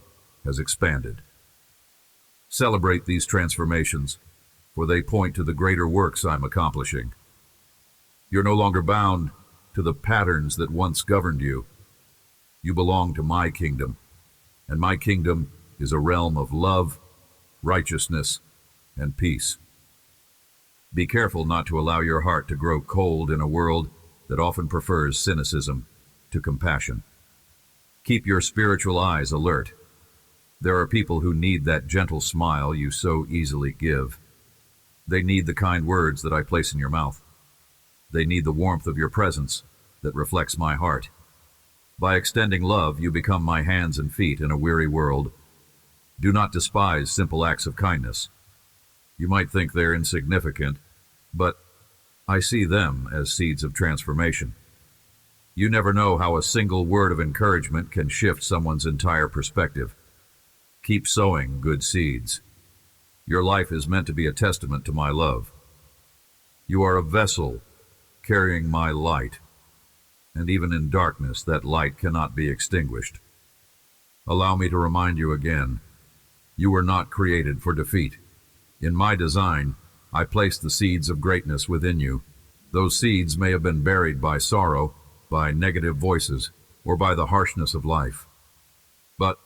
has expanded. Celebrate these transformations, for they point to the greater works I'm accomplishing. You're no longer bound to the patterns that once governed you. You belong to my kingdom, and my kingdom is a realm of love, righteousness, and peace. Be careful not to allow your heart to grow cold in a world that often prefers cynicism to compassion. Keep your spiritual eyes alert. There are people who need that gentle smile you so easily give. They need the kind words that I place in your mouth. They need the warmth of your presence that reflects my heart. By extending love, you become my hands and feet in a weary world. Do not despise simple acts of kindness. You might think they're insignificant, but I see them as seeds of transformation. You never know how a single word of encouragement can shift someone's entire perspective. Keep sowing good seeds. Your life is meant to be a testament to my love. You are a vessel carrying my light, and even in darkness that light cannot be extinguished. Allow me to remind you again, you were not created for defeat. In my design, I placed the seeds of greatness within you. Those seeds may have been buried by sorrow, by negative voices, or by the harshness of life. But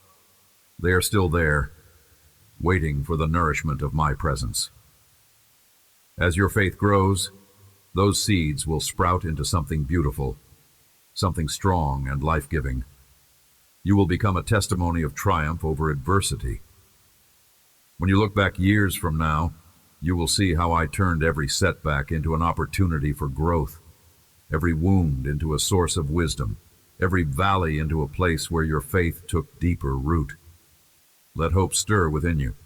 they are still there, waiting for the nourishment of my presence. As your faith grows, those seeds will sprout into something beautiful, something strong and life-giving. You will become a testimony of triumph over adversity. When you look back years from now, you will see how I turned every setback into an opportunity for growth, every wound into a source of wisdom, every valley into a place where your faith took deeper root. Let hope stir within you.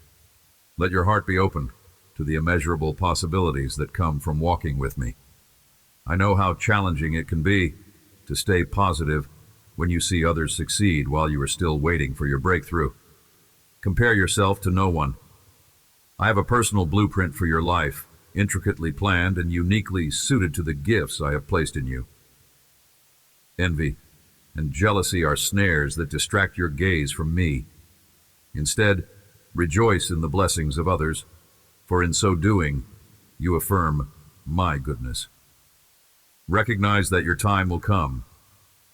Let your heart be open to the immeasurable possibilities that come from walking with me. I know how challenging it can be to stay positive when you see others succeed while you are still waiting for your breakthrough. Compare yourself to no one. I have a personal blueprint for your life, intricately planned and uniquely suited to the gifts I have placed in you. Envy and jealousy are snares that distract your gaze from me. Instead, rejoice in the blessings of others, for in so doing, you affirm my goodness. Recognize that your time will come.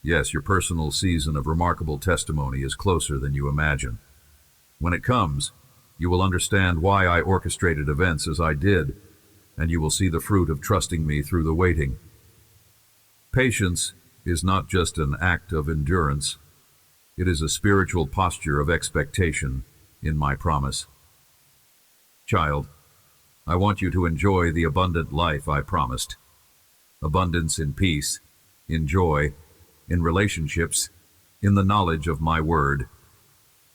Yes, your personal season of remarkable testimony is closer than you imagine. When it comes, you will understand why I orchestrated events as I did, and you will see the fruit of trusting me through the waiting. Patience is not just an act of endurance. It is a spiritual posture of expectation in my promise. Child, I want you to enjoy the abundant life I promised. Abundance in peace, in joy, in relationships, in the knowledge of my word.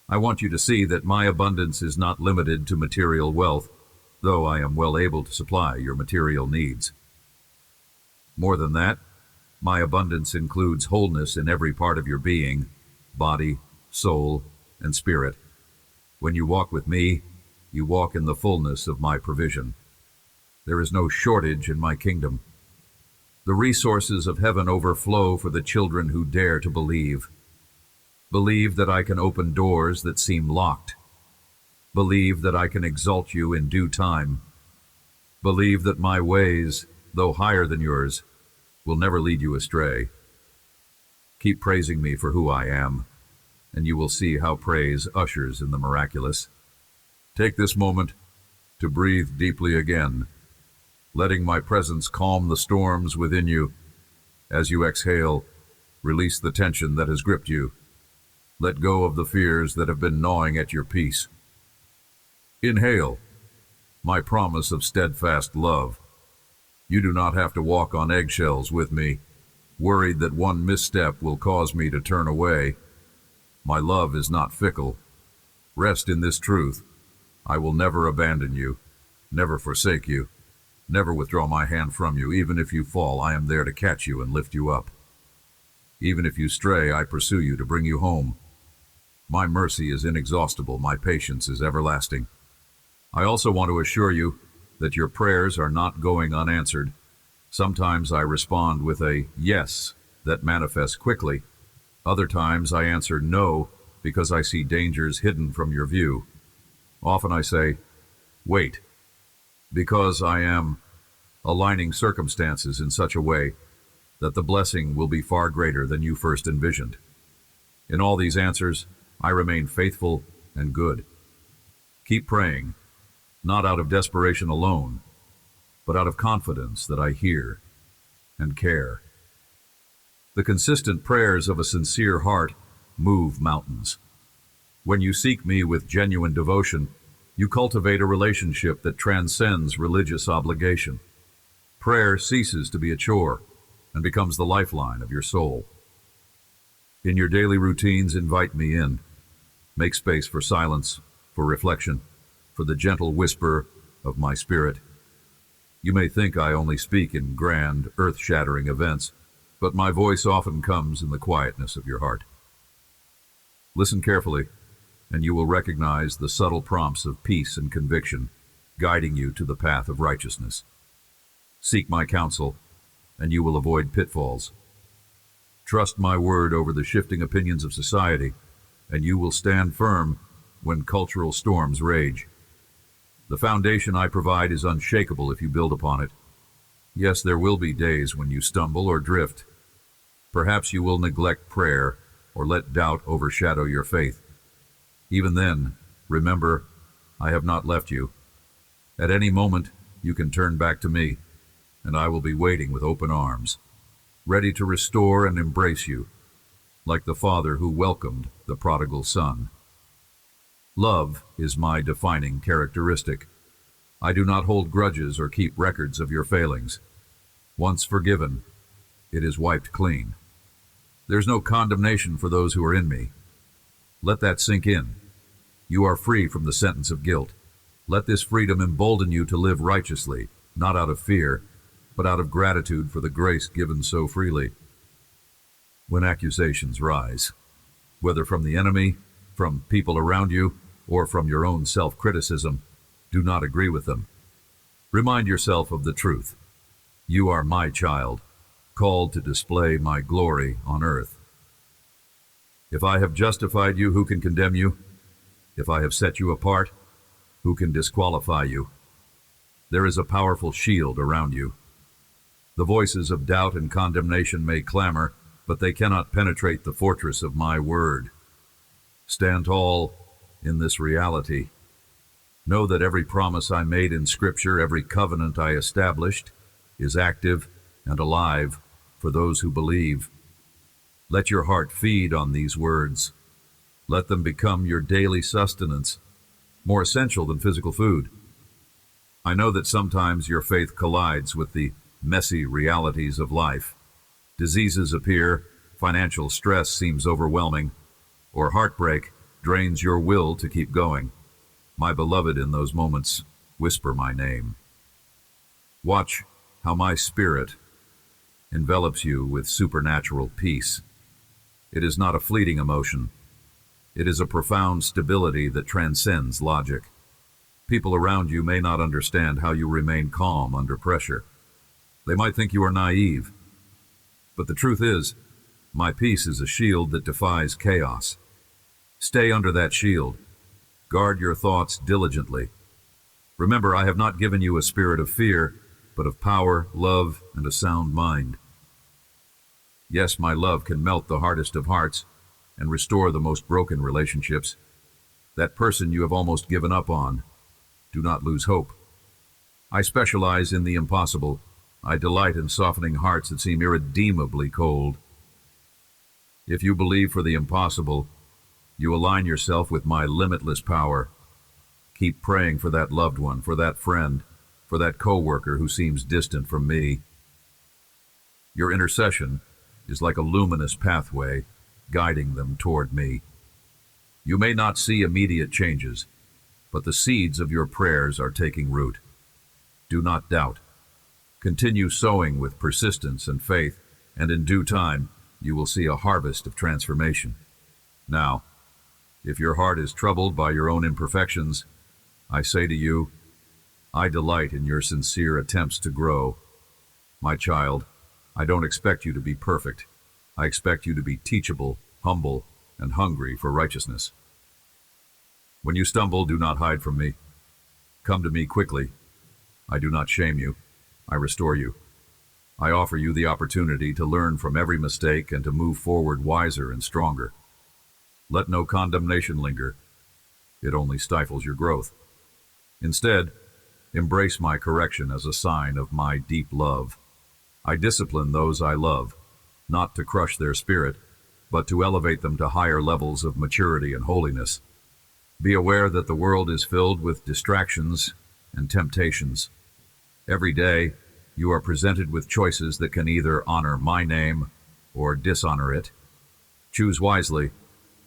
I want you to see that my abundance is not limited to material wealth, though I am well able to supply your material needs. More than that, my abundance includes wholeness in every part of your being, body, soul, and spirit. When you walk with me, you walk in the fullness of my provision. There is no shortage in my kingdom. The resources of heaven overflow for the children who dare to believe. Believe that I can open doors that seem locked. Believe that I can exalt you in due time. Believe that my ways, though higher than yours, will never lead you astray. Keep praising me for who I am, and you will see how praise ushers in the miraculous. Take this moment to breathe deeply again, letting my presence calm the storms within you. As you exhale, release the tension that has gripped you. Let go of the fears that have been gnawing at your peace. Inhale, my promise of steadfast love. You do not have to walk on eggshells with me, worried that one misstep will cause me to turn away. My love is not fickle. Rest in this truth. I will never abandon you, never forsake you, never withdraw my hand from you. Even if you fall, I am there to catch you and lift you up. Even if you stray, I pursue you to bring you home. My mercy is inexhaustible, my patience is everlasting. I also want to assure you that your prayers are not going unanswered. Sometimes I respond with a yes that manifests quickly. Other times I answer no because I see dangers hidden from your view. Often I say, wait, because I am aligning circumstances in such a way that the blessing will be far greater than you first envisioned. In all these answers, I remain faithful and good. Keep praying, not out of desperation alone, but out of confidence that I hear and care. The consistent prayers of a sincere heart move mountains. When you seek me with genuine devotion, you cultivate a relationship that transcends religious obligation. Prayer ceases to be a chore and becomes the lifeline of your soul. In your daily routines, invite me in. Make space for silence, for reflection, for the gentle whisper of my spirit. You may think I only speak in grand, earth-shattering events, but my voice often comes in the quietness of your heart. Listen carefully, and you will recognize the subtle prompts of peace and conviction, guiding you to the path of righteousness. Seek my counsel, and you will avoid pitfalls. Trust my word over the shifting opinions of society, and you will stand firm when cultural storms rage. The foundation I provide is unshakable if you build upon it. Yes, there will be days when you stumble or drift. Perhaps you will neglect prayer or let doubt overshadow your faith. Even then, remember, I have not left you. At any moment, you can turn back to me, and I will be waiting with open arms, ready to restore and embrace you, like the father who welcomed the prodigal son. Love is my defining characteristic. I do not hold grudges or keep records of your failings. Once forgiven, it is wiped clean. There's no condemnation for those who are in me. Let that sink in. You are free from the sentence of guilt. Let this freedom embolden you to live righteously, not out of fear, but out of gratitude for the grace given so freely. When accusations rise, whether from the enemy, from people around you, or from your own self-criticism, do not agree with them. Remind yourself of the truth. You are my child, called to display my glory on earth. If I have justified you, who can condemn you? If I have set you apart, who can disqualify you? There is a powerful shield around you. The voices of doubt and condemnation may clamor, but they cannot penetrate the fortress of my word. Stand tall in this reality. Know that every promise I made in Scripture, every covenant I established, is active and alive for those who believe. Let your heart feed on these words. Let them become your daily sustenance, more essential than physical food. I know that sometimes your faith collides with the messy realities of life. Diseases appear, financial stress seems overwhelming, or heartbreak drains your will to keep going. My beloved, in those moments, whisper my name. Watch how my spirit envelops you with supernatural peace. It is not a fleeting emotion. It is a profound stability that transcends logic. People around you may not understand how you remain calm under pressure. They might think you are naive. But the truth is, my peace is a shield that defies chaos. Stay under that shield. Guard your thoughts diligently. Remember, I have not given you a spirit of fear, but of power, love, and a sound mind. Yes, my love can melt the hardest of hearts and restore the most broken relationships. That person you have almost given up on, do not lose hope. I specialize in the impossible, I delight in softening hearts that seem irredeemably cold. If you believe for the impossible, you align yourself with my limitless power. Keep praying for that loved one, for that friend, for that coworker who seems distant from me. Your intercession is like a luminous pathway guiding them toward me. You may not see immediate changes, but the seeds of your prayers are taking root. Do not doubt. Continue sowing with persistence and faith, and in due time, you will see a harvest of transformation. Now, if your heart is troubled by your own imperfections, I say to you, I delight in your sincere attempts to grow. My child, I don't expect you to be perfect. I expect you to be teachable, humble, and hungry for righteousness. When you stumble, do not hide from me. Come to me quickly. I do not shame you. I restore you. I offer you the opportunity to learn from every mistake and to move forward wiser and stronger. Let no condemnation linger. It only stifles your growth. Instead, embrace my correction as a sign of my deep love. I discipline those I love, not to crush their spirit, but to elevate them to higher levels of maturity and holiness. Be aware that the world is filled with distractions and temptations. Every day, you are presented with choices that can either honor my name or dishonor it. Choose wisely,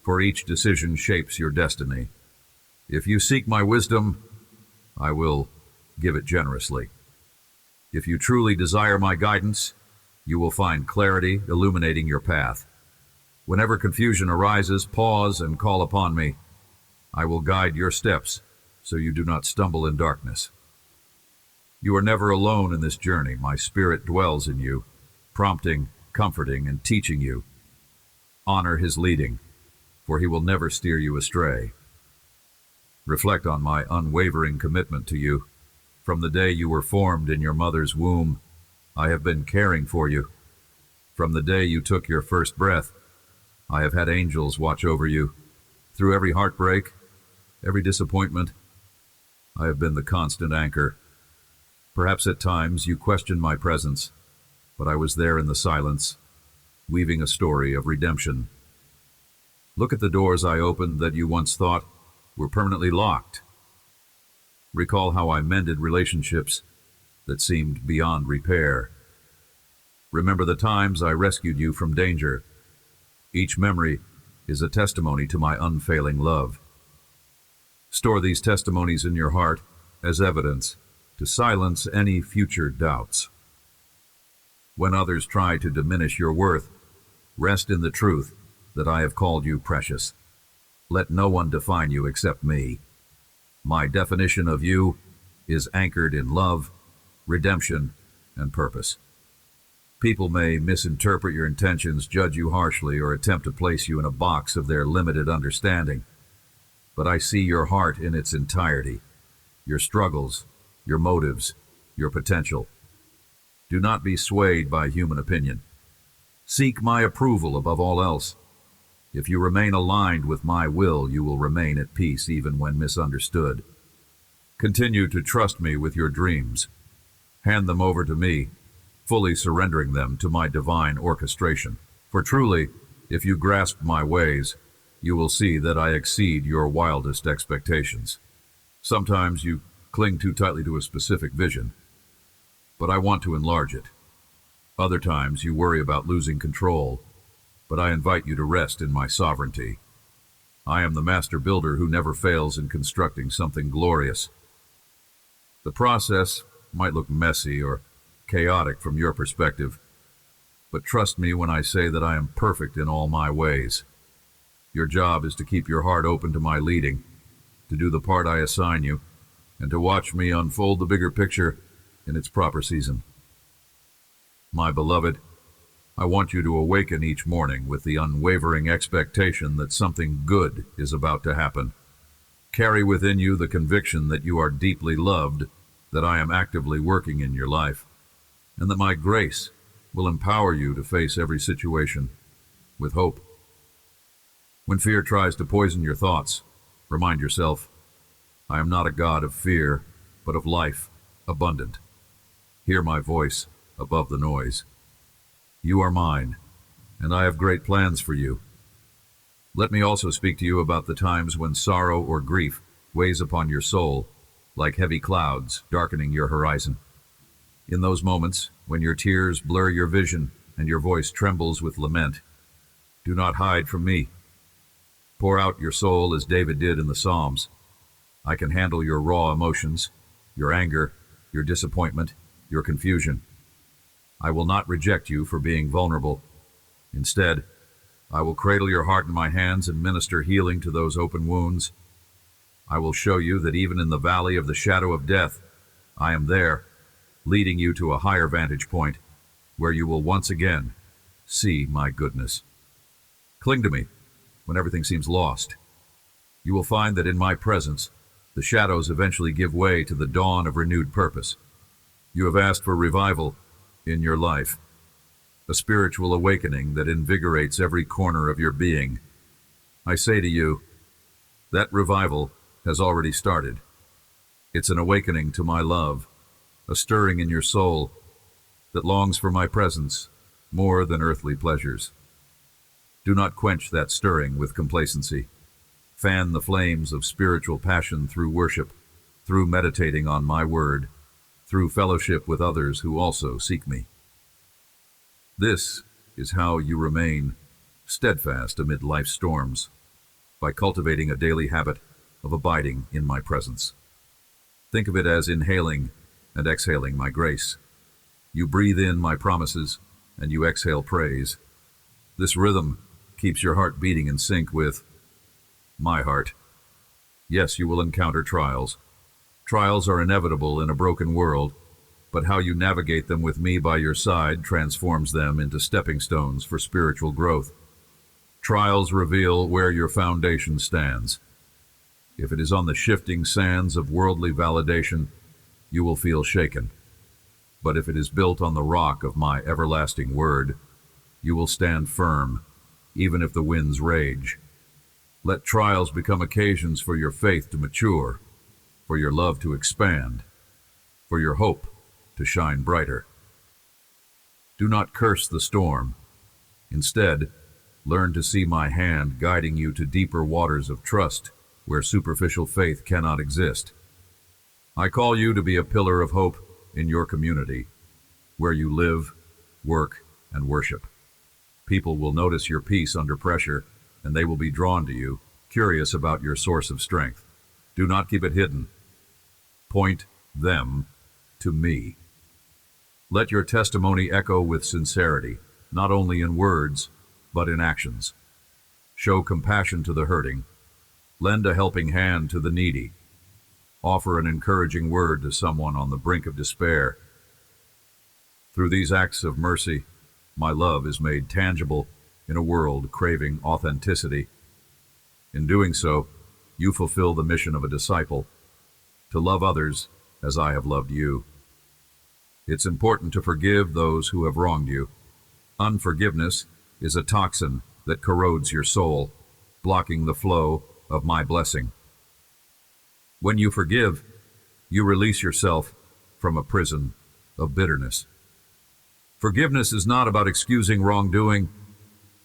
for each decision shapes your destiny. If you seek my wisdom, I will give it generously. If you truly desire my guidance, you will find clarity illuminating your path. Whenever confusion arises, pause and call upon me. I will guide your steps so you do not stumble in darkness. You are never alone in this journey. My spirit dwells in you, prompting, comforting, and teaching you. Honor his leading, for he will never steer you astray. Reflect on my unwavering commitment to you. From the day you were formed in your mother's womb, I have been caring for you. From the day you took your first breath, I have had angels watch over you. Through every heartbreak, every disappointment, I have been the constant anchor. Perhaps at times you questioned my presence, but I was there in the silence, weaving a story of redemption. Look at the doors I opened that you once thought were permanently locked. Recall how I mended relationships that seemed beyond repair. Remember the times I rescued you from danger. Each memory is a testimony to my unfailing love. Store these testimonies in your heart as evidence to silence any future doubts. When others try to diminish your worth, rest in the truth that I have called you precious. Let no one define you except me. My definition of you is anchored in love, redemption, and purpose. People may misinterpret your intentions, judge you harshly, or attempt to place you in a box of their limited understanding. But I see your heart in its entirety, your struggles, your motives, your potential. Do not be swayed by human opinion. Seek my approval above all else. If you remain aligned with my will, you will remain at peace even when misunderstood. Continue to trust me with your dreams. Hand them over to me, fully surrendering them to my divine orchestration. For truly, if you grasp my ways, you will see that I exceed your wildest expectations. Sometimes you cling too tightly to a specific vision, but I want to enlarge it. Other times you worry about losing control, but I invite you to rest in my sovereignty. I am the master builder who never fails in constructing something glorious. The process might look messy or chaotic from your perspective, but trust me when I say that I am perfect in all my ways. Your job is to keep your heart open to my leading, to do the part I assign you, and to watch me unfold the bigger picture in its proper season. My beloved, I want you to awaken each morning with the unwavering expectation that something good is about to happen. Carry within you the conviction that you are deeply loved, that I am actively working in your life, and that my grace will empower you to face every situation with hope. When fear tries to poison your thoughts, remind yourself, I am not a God of fear, but of life, abundant. Hear my voice, above the noise. You are mine, and I have great plans for you. Let me also speak to you about the times when sorrow or grief weighs upon your soul, like heavy clouds darkening your horizon. In those moments, when your tears blur your vision and your voice trembles with lament, do not hide from me. Pour out your soul as David did in the Psalms. I can handle your raw emotions, your anger, your disappointment, your confusion. I will not reject you for being vulnerable. Instead, I will cradle your heart in my hands and minister healing to those open wounds. I will show you that even in the valley of the shadow of death, I am there, leading you to a higher vantage point, where you will once again see my goodness. Cling to me when everything seems lost. You will find that in my presence, the shadows eventually give way to the dawn of renewed purpose. You have asked for revival in your life, a spiritual awakening that invigorates every corner of your being. I say to you, that revival has already started. It's an awakening to my love, a stirring in your soul that longs for my presence more than earthly pleasures. Do not quench that stirring with complacency. Fan the flames of spiritual passion through worship, through meditating on my word, through fellowship with others who also seek me. This is how you remain steadfast amid life's storms, by cultivating a daily habit of abiding in my presence. Think of it as inhaling and exhaling my grace. You breathe in my promises, and you exhale praise. This rhythm keeps your heart beating in sync with my heart. Yes, you will encounter trials. Trials are inevitable in a broken world, but how you navigate them with me by your side transforms them into stepping stones for spiritual growth. Trials reveal where your foundation stands. If it is on the shifting sands of worldly validation, you will feel shaken. But if it is built on the rock of my everlasting word, you will stand firm, even if the winds rage. Let trials become occasions for your faith to mature, for your love to expand, for your hope to shine brighter. Do not curse the storm. Instead, learn to see my hand guiding you to deeper waters of trust where superficial faith cannot exist. I call you to be a pillar of hope in your community, where you live, work, and worship. People will notice your peace under pressure, and they will be drawn to you, curious about your source of strength. Do not keep it hidden. Point them to me. Let your testimony echo with sincerity, not only in words, but in actions. Show compassion to the hurting. Lend a helping hand to the needy. Offer an encouraging word to someone on the brink of despair. Through these acts of mercy, my love is made tangible in a world craving authenticity. In doing so, you fulfill the mission of a disciple, to love others as I have loved you. It's important to forgive those who have wronged you. Unforgiveness is a toxin that corrodes your soul, blocking the flow of my blessing. When you forgive, you release yourself from a prison of bitterness. Forgiveness is not about excusing wrongdoing.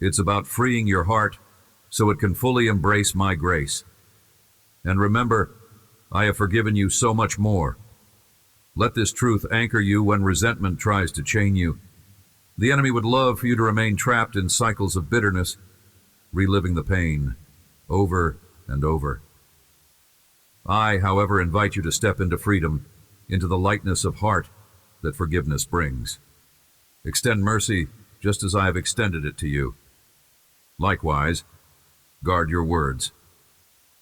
It's about freeing your heart so it can fully embrace my grace. And remember, I have forgiven you so much more. Let this truth anchor you when resentment tries to chain you. The enemy would love for you to remain trapped in cycles of bitterness, reliving the pain over and over. I, however, invite you to step into freedom, into the lightness of heart that forgiveness brings. Extend mercy just as I have extended it to you. Likewise, guard your words.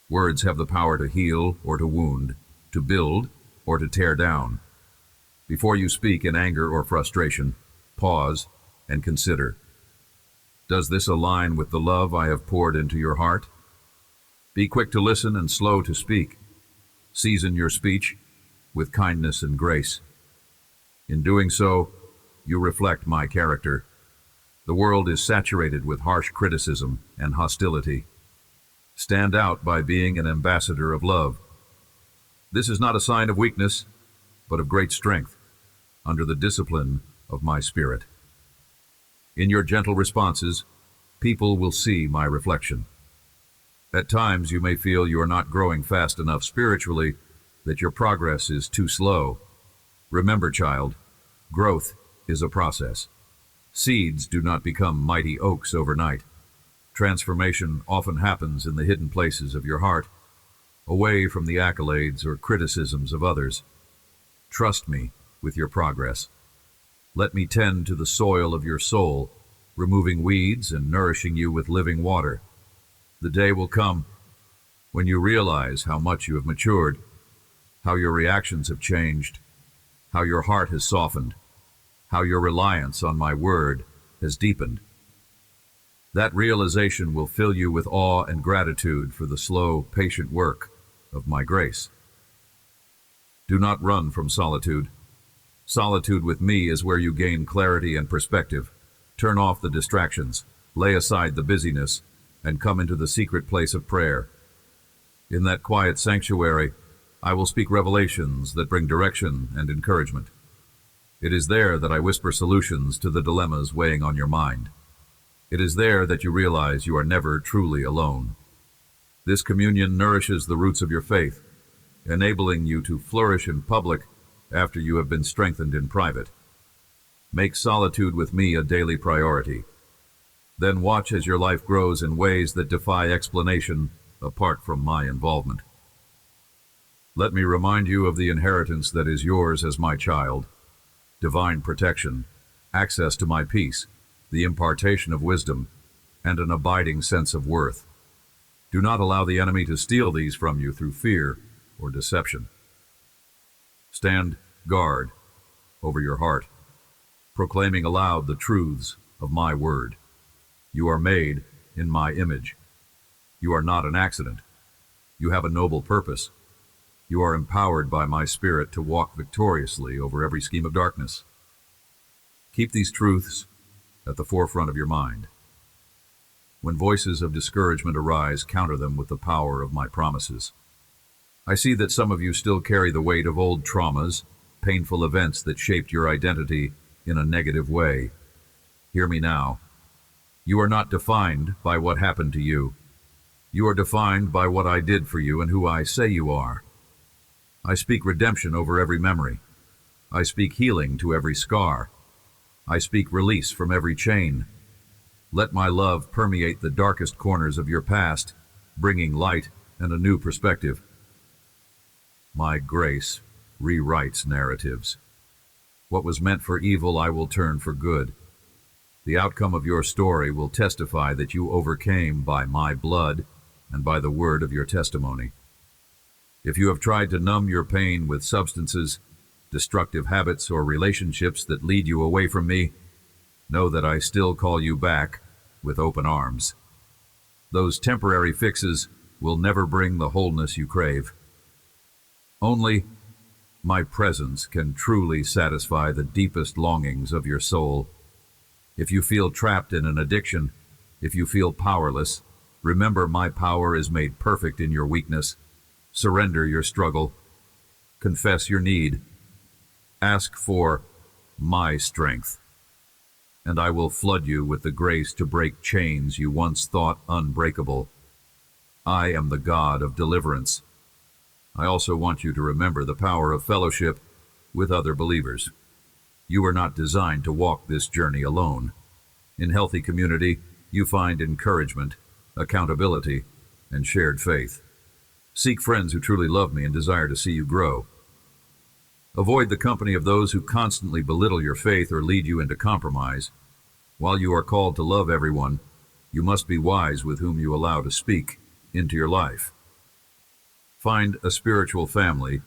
Words have the power to heal or to wound, to build or to tear down. Before you speak in anger or frustration, pause and consider. Does this align with the love I have poured into your heart? Be quick to listen and slow to speak. Season your speech with kindness and grace. In doing so, you reflect my character. The world is saturated with harsh criticism and hostility. Stand out by being an ambassador of love. This is not a sign of weakness, but of great strength, under the discipline of my spirit. In your gentle responses, people will see my reflection. At times you may feel you are not growing fast enough spiritually, that your progress is too slow. Remember, child, growth is a process. Seeds do not become mighty oaks overnight. Transformation often happens in the hidden places of your heart, away from the accolades or criticisms of others. Trust me with your progress. Let me tend to the soil of your soul, removing weeds and nourishing you with living water. The day will come when you realize how much you have matured, how your reactions have changed, how your heart has softened, how your reliance on my word has deepened. That realization will fill you with awe and gratitude for the slow, patient work of my grace. Do not run from solitude. Solitude with me is where you gain clarity and perspective. Turn off the distractions, lay aside the busyness, and come into the secret place of prayer. In that quiet sanctuary, I will speak revelations that bring direction and encouragement. It is there that I whisper solutions to the dilemmas weighing on your mind. It is there that you realize you are never truly alone. This communion nourishes the roots of your faith, enabling you to flourish in public after you have been strengthened in private. Make solitude with me a daily priority. Then watch as your life grows in ways that defy explanation apart from my involvement. Let me remind you of the inheritance that is yours as my child: divine protection, access to my peace, the impartation of wisdom, and an abiding sense of worth. Do not allow the enemy to steal these from you through fear or deception. Stand guard over your heart, proclaiming aloud the truths of my word. You are made in my image. You are not an accident. You have a noble purpose. You are empowered by my spirit to walk victoriously over every scheme of darkness. Keep these truths at the forefront of your mind. When voices of discouragement arise, counter them with the power of my promises. I see that some of you still carry the weight of old traumas, painful events that shaped your identity in a negative way. Hear me now. You are not defined by what happened to you. You are defined by what I did for you and who I say you are. I speak redemption over every memory. I speak healing to every scar. I speak release from every chain. Let my love permeate the darkest corners of your past, bringing light and a new perspective. My grace rewrites narratives. What was meant for evil I will turn for good. The outcome of your story will testify that you overcame by my blood and by the word of your testimony. If you have tried to numb your pain with substances, destructive habits, or relationships that lead you away from me, know that I still call you back with open arms. Those temporary fixes will never bring the wholeness you crave. Only my presence can truly satisfy the deepest longings of your soul. If you feel trapped in an addiction, if you feel powerless, remember my power is made perfect in your weakness. Surrender your struggle. Confess your need. Ask for my strength, and I will flood you with the grace to break chains you once thought unbreakable. I am the God of deliverance. I also want you to remember the power of fellowship with other believers. You are not designed to walk this journey alone. In healthy community, you find encouragement, accountability, and shared faith. Seek friends who truly love me and desire to see you grow. Avoid the company of those who constantly belittle your faith or lead you into compromise. While you are called to love everyone, you must be wise with whom you allow to speak into your life. Find a spiritual family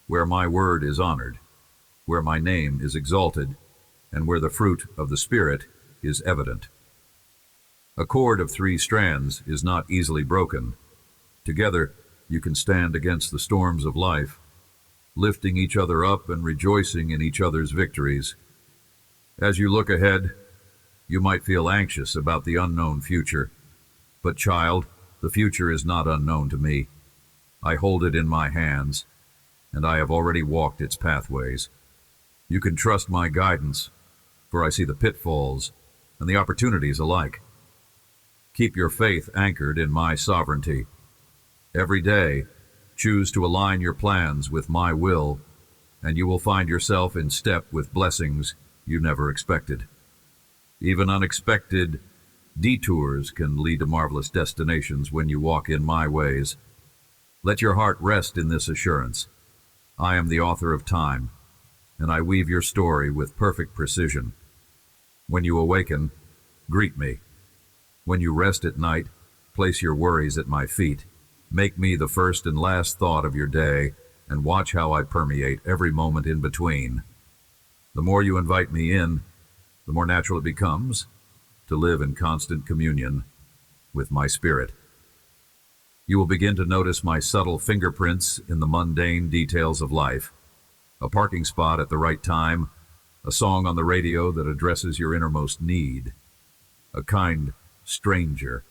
where my word is honored, where my name is exalted, and where the fruit of the Spirit is evident. A cord of 3 strands is not easily broken. Together, you can stand against the storms of life, lifting each other up and rejoicing in each other's victories. As you look ahead, you might feel anxious about the unknown future. But child, the future is not unknown to me. I hold it in my hands, and I have already walked its pathways. You can trust my guidance, for I see the pitfalls and the opportunities alike. Keep your faith anchored in my sovereignty. Every day, choose to align your plans with my will, and you will find yourself in step with blessings you never expected. Even unexpected detours can lead to marvelous destinations when you walk in my ways. Let your heart rest in this assurance. I am the author of time, and I weave your story with perfect precision. When you awaken, greet me. When you rest at night, place your worries at my feet. Make me the first and last thought of your day, and watch how I permeate every moment in between. The more you invite me in, the more natural it becomes to live in constant communion with my spirit. You will begin to notice my subtle fingerprints in the mundane details of life. A parking spot at the right time, a song on the radio that addresses your innermost need, a kind stranger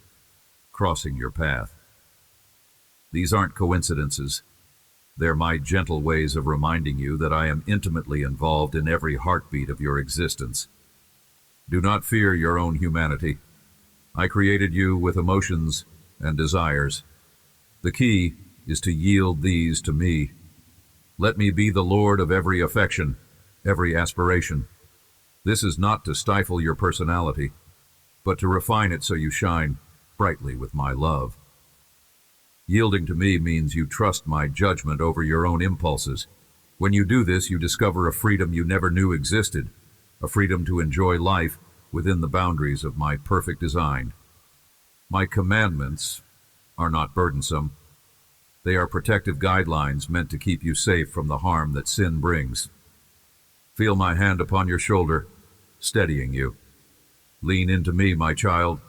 crossing your path. These aren't coincidences. They're my gentle ways of reminding you that I am intimately involved in every heartbeat of your existence. Do not fear your own humanity. I created you with emotions and desires. The key is to yield these to me. Let me be the Lord of every affection, every aspiration. This is not to stifle your personality, but to refine it so you shine brightly with my love. Yielding to me means you trust my judgment over your own impulses. When you do this, you discover a freedom you never knew existed, a freedom to enjoy life within the boundaries of my perfect design. My commandments are not burdensome. They are protective guidelines meant to keep you safe from the harm that sin brings. Feel my hand upon your shoulder, steadying you. Lean into me, my child.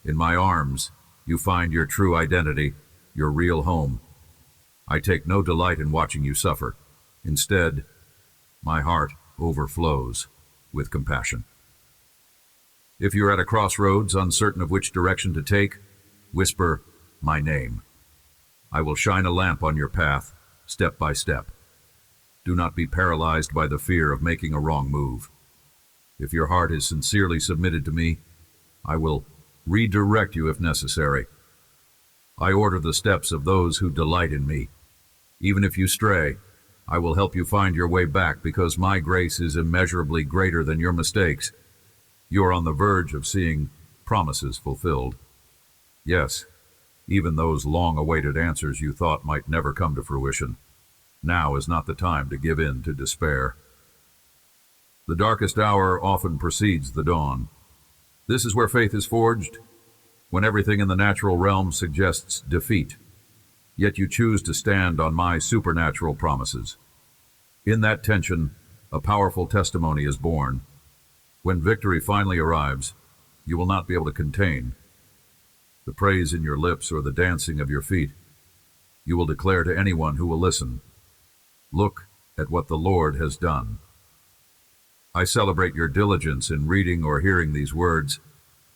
In my arms, you find your true identity, your real home. I take no delight in watching you suffer. Instead, my heart overflows with compassion. If you're at a crossroads, uncertain of which direction to take, whisper my name. I will shine a lamp on your path, step by step. Do not be paralyzed by the fear of making a wrong move. If your heart is sincerely submitted to me, I will redirect you if necessary. I order the steps of those who delight in me. Even if you stray, I will help you find your way back because my grace is immeasurably greater than your mistakes. You are on the verge of seeing promises fulfilled. Yes, even those long-awaited answers you thought might never come to fruition. Now is not the time to give in to despair. The darkest hour often precedes the dawn. This is where faith is forged, when everything in the natural realm suggests defeat. Yet you choose to stand on my supernatural promises. In that tension, a powerful testimony is born. When victory finally arrives, you will not be able to contain the praise in your lips or the dancing of your feet. You will declare to anyone who will listen, "Look at what the Lord has done." I celebrate your diligence in reading or hearing these words.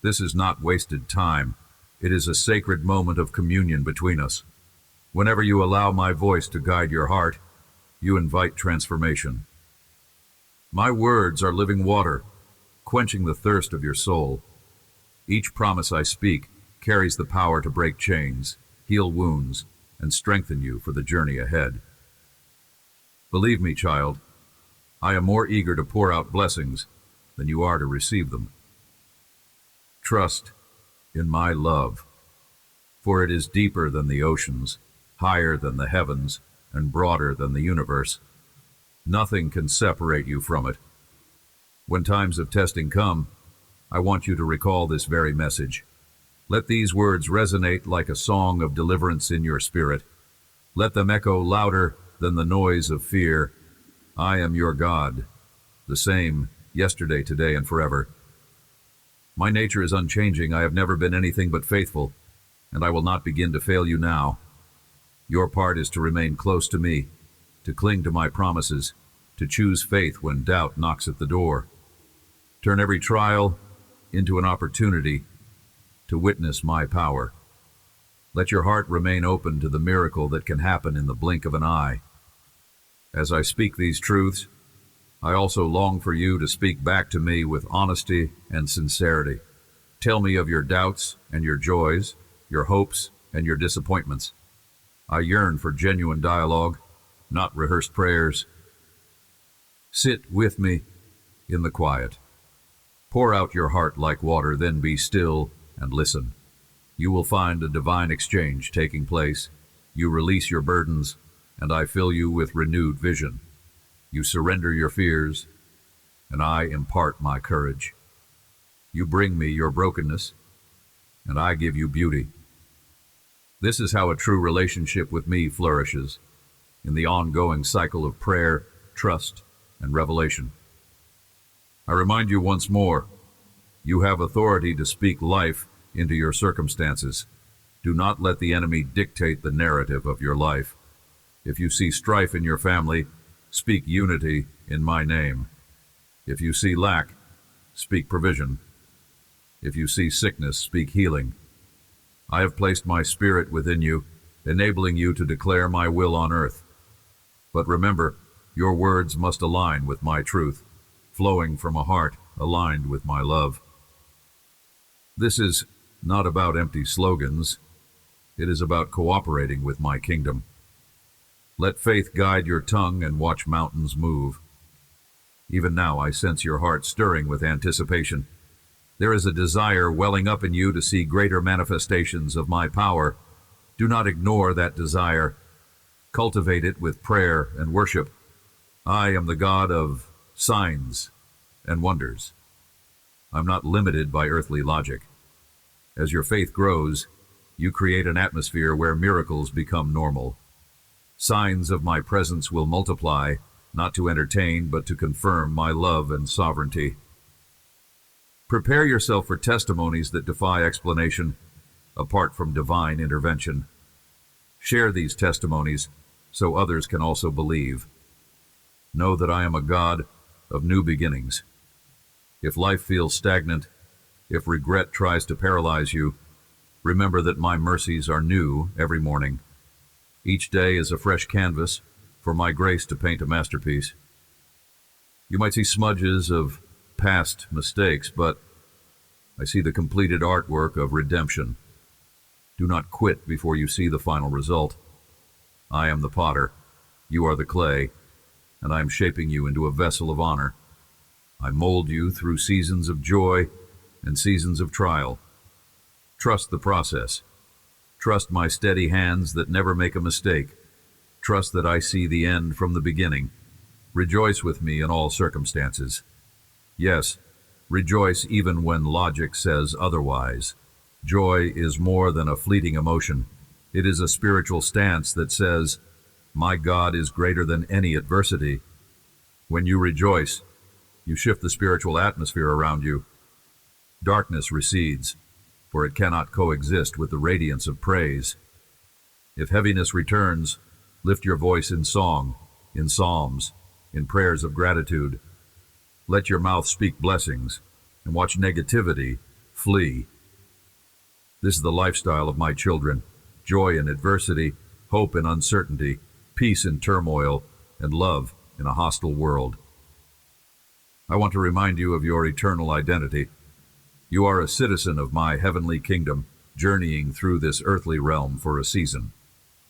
This is not wasted time. It is a sacred moment of communion between us. Whenever you allow my voice to guide your heart, you invite transformation. My words are living water, quenching the thirst of your soul. Each promise I speak carries the power to break chains, heal wounds, and strengthen you for the journey ahead. Believe me, child, I am more eager to pour out blessings than you are to receive them. Trust in my love, for it is deeper than the oceans, higher than the heavens, and broader than the universe. Nothing can separate you from it. When times of testing come, I want you to recall this very message. Let these words resonate like a song of deliverance in your spirit. Let them echo louder than the noise of fear. I am your God, the same yesterday, today, and forever. My nature is unchanging. I have never been anything but faithful, and I will not begin to fail you now. Your part is to remain close to me, to cling to my promises, to choose faith when doubt knocks at the door. Turn every trial into an opportunity to witness my power. Let your heart remain open to the miracle that can happen in the blink of an eye. As I speak these truths, I also long for you to speak back to me with honesty and sincerity. Tell me of your doubts and your joys, your hopes and your disappointments. I yearn for genuine dialogue, not rehearsed prayers. Sit with me in the quiet. Pour out your heart like water, then be still and listen. You will find a divine exchange taking place. You release your burdens, and I fill you with renewed vision. You surrender your fears, and I impart my courage. You bring me your brokenness, and I give you beauty. This is how a true relationship with me flourishes, in the ongoing cycle of prayer, trust, and revelation. I remind you once more, you have authority to speak life into your circumstances. Do not let the enemy dictate the narrative of your life. If you see strife in your family, speak unity in my name. If you see lack, speak provision. If you see sickness, speak healing. I have placed my spirit within you, enabling you to declare my will on earth. But remember, your words must align with my truth, flowing from a heart aligned with my love. This is not about empty slogans. It is about cooperating with my kingdom. Let faith guide your tongue and watch mountains move. Even now I sense your heart stirring with anticipation. There is a desire welling up in you to see greater manifestations of my power. Do not ignore that desire. Cultivate it with prayer and worship. I am the God of signs and wonders. I'm not limited by earthly logic. As your faith grows, you create an atmosphere where miracles become normal. Signs of my presence will multiply, not to entertain, but to confirm my love and sovereignty. Prepare yourself for testimonies that defy explanation, apart from divine intervention. Share these testimonies so others can also believe. Know that I am a God of new beginnings. If life feels stagnant, if regret tries to paralyze you, remember that my mercies are new every morning. Each day is a fresh canvas for my grace to paint a masterpiece. You might see smudges of past mistakes, but I see the completed artwork of redemption. Do not quit before you see the final result. I am the potter, you are the clay, and I am shaping you into a vessel of honor. I mold you through seasons of joy and seasons of trial. Trust the process. Trust my steady hands that never make a mistake. Trust that I see the end from the beginning. Rejoice with me in all circumstances. Yes, rejoice even when logic says otherwise. Joy is more than a fleeting emotion. It is a spiritual stance that says, my God is greater than any adversity. When you rejoice, you shift the spiritual atmosphere around you. Darkness recedes, for it cannot coexist with the radiance of praise. If heaviness returns, lift your voice in song, in psalms, in prayers of gratitude. Let your mouth speak blessings, and watch negativity flee. This is the lifestyle of my children: joy in adversity, hope in uncertainty, peace in turmoil, and love in a hostile world. I want to remind you of your eternal identity. You are a citizen of my heavenly kingdom, journeying through this earthly realm for a season.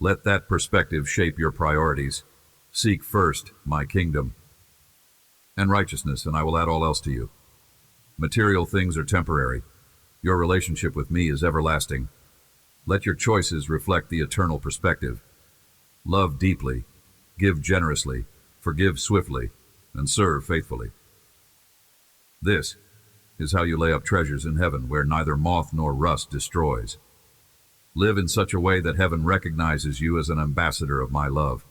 Let that perspective shape your priorities. Seek first my kingdom and righteousness, and I will add all else to you. Material things are temporary. Your relationship with me is everlasting. Let your choices reflect the eternal perspective. Love deeply, give generously, forgive swiftly, and serve faithfully. This is how you lay up treasures in heaven, where neither moth nor rust destroys. Live in such a way that heaven recognizes you as an ambassador of my love.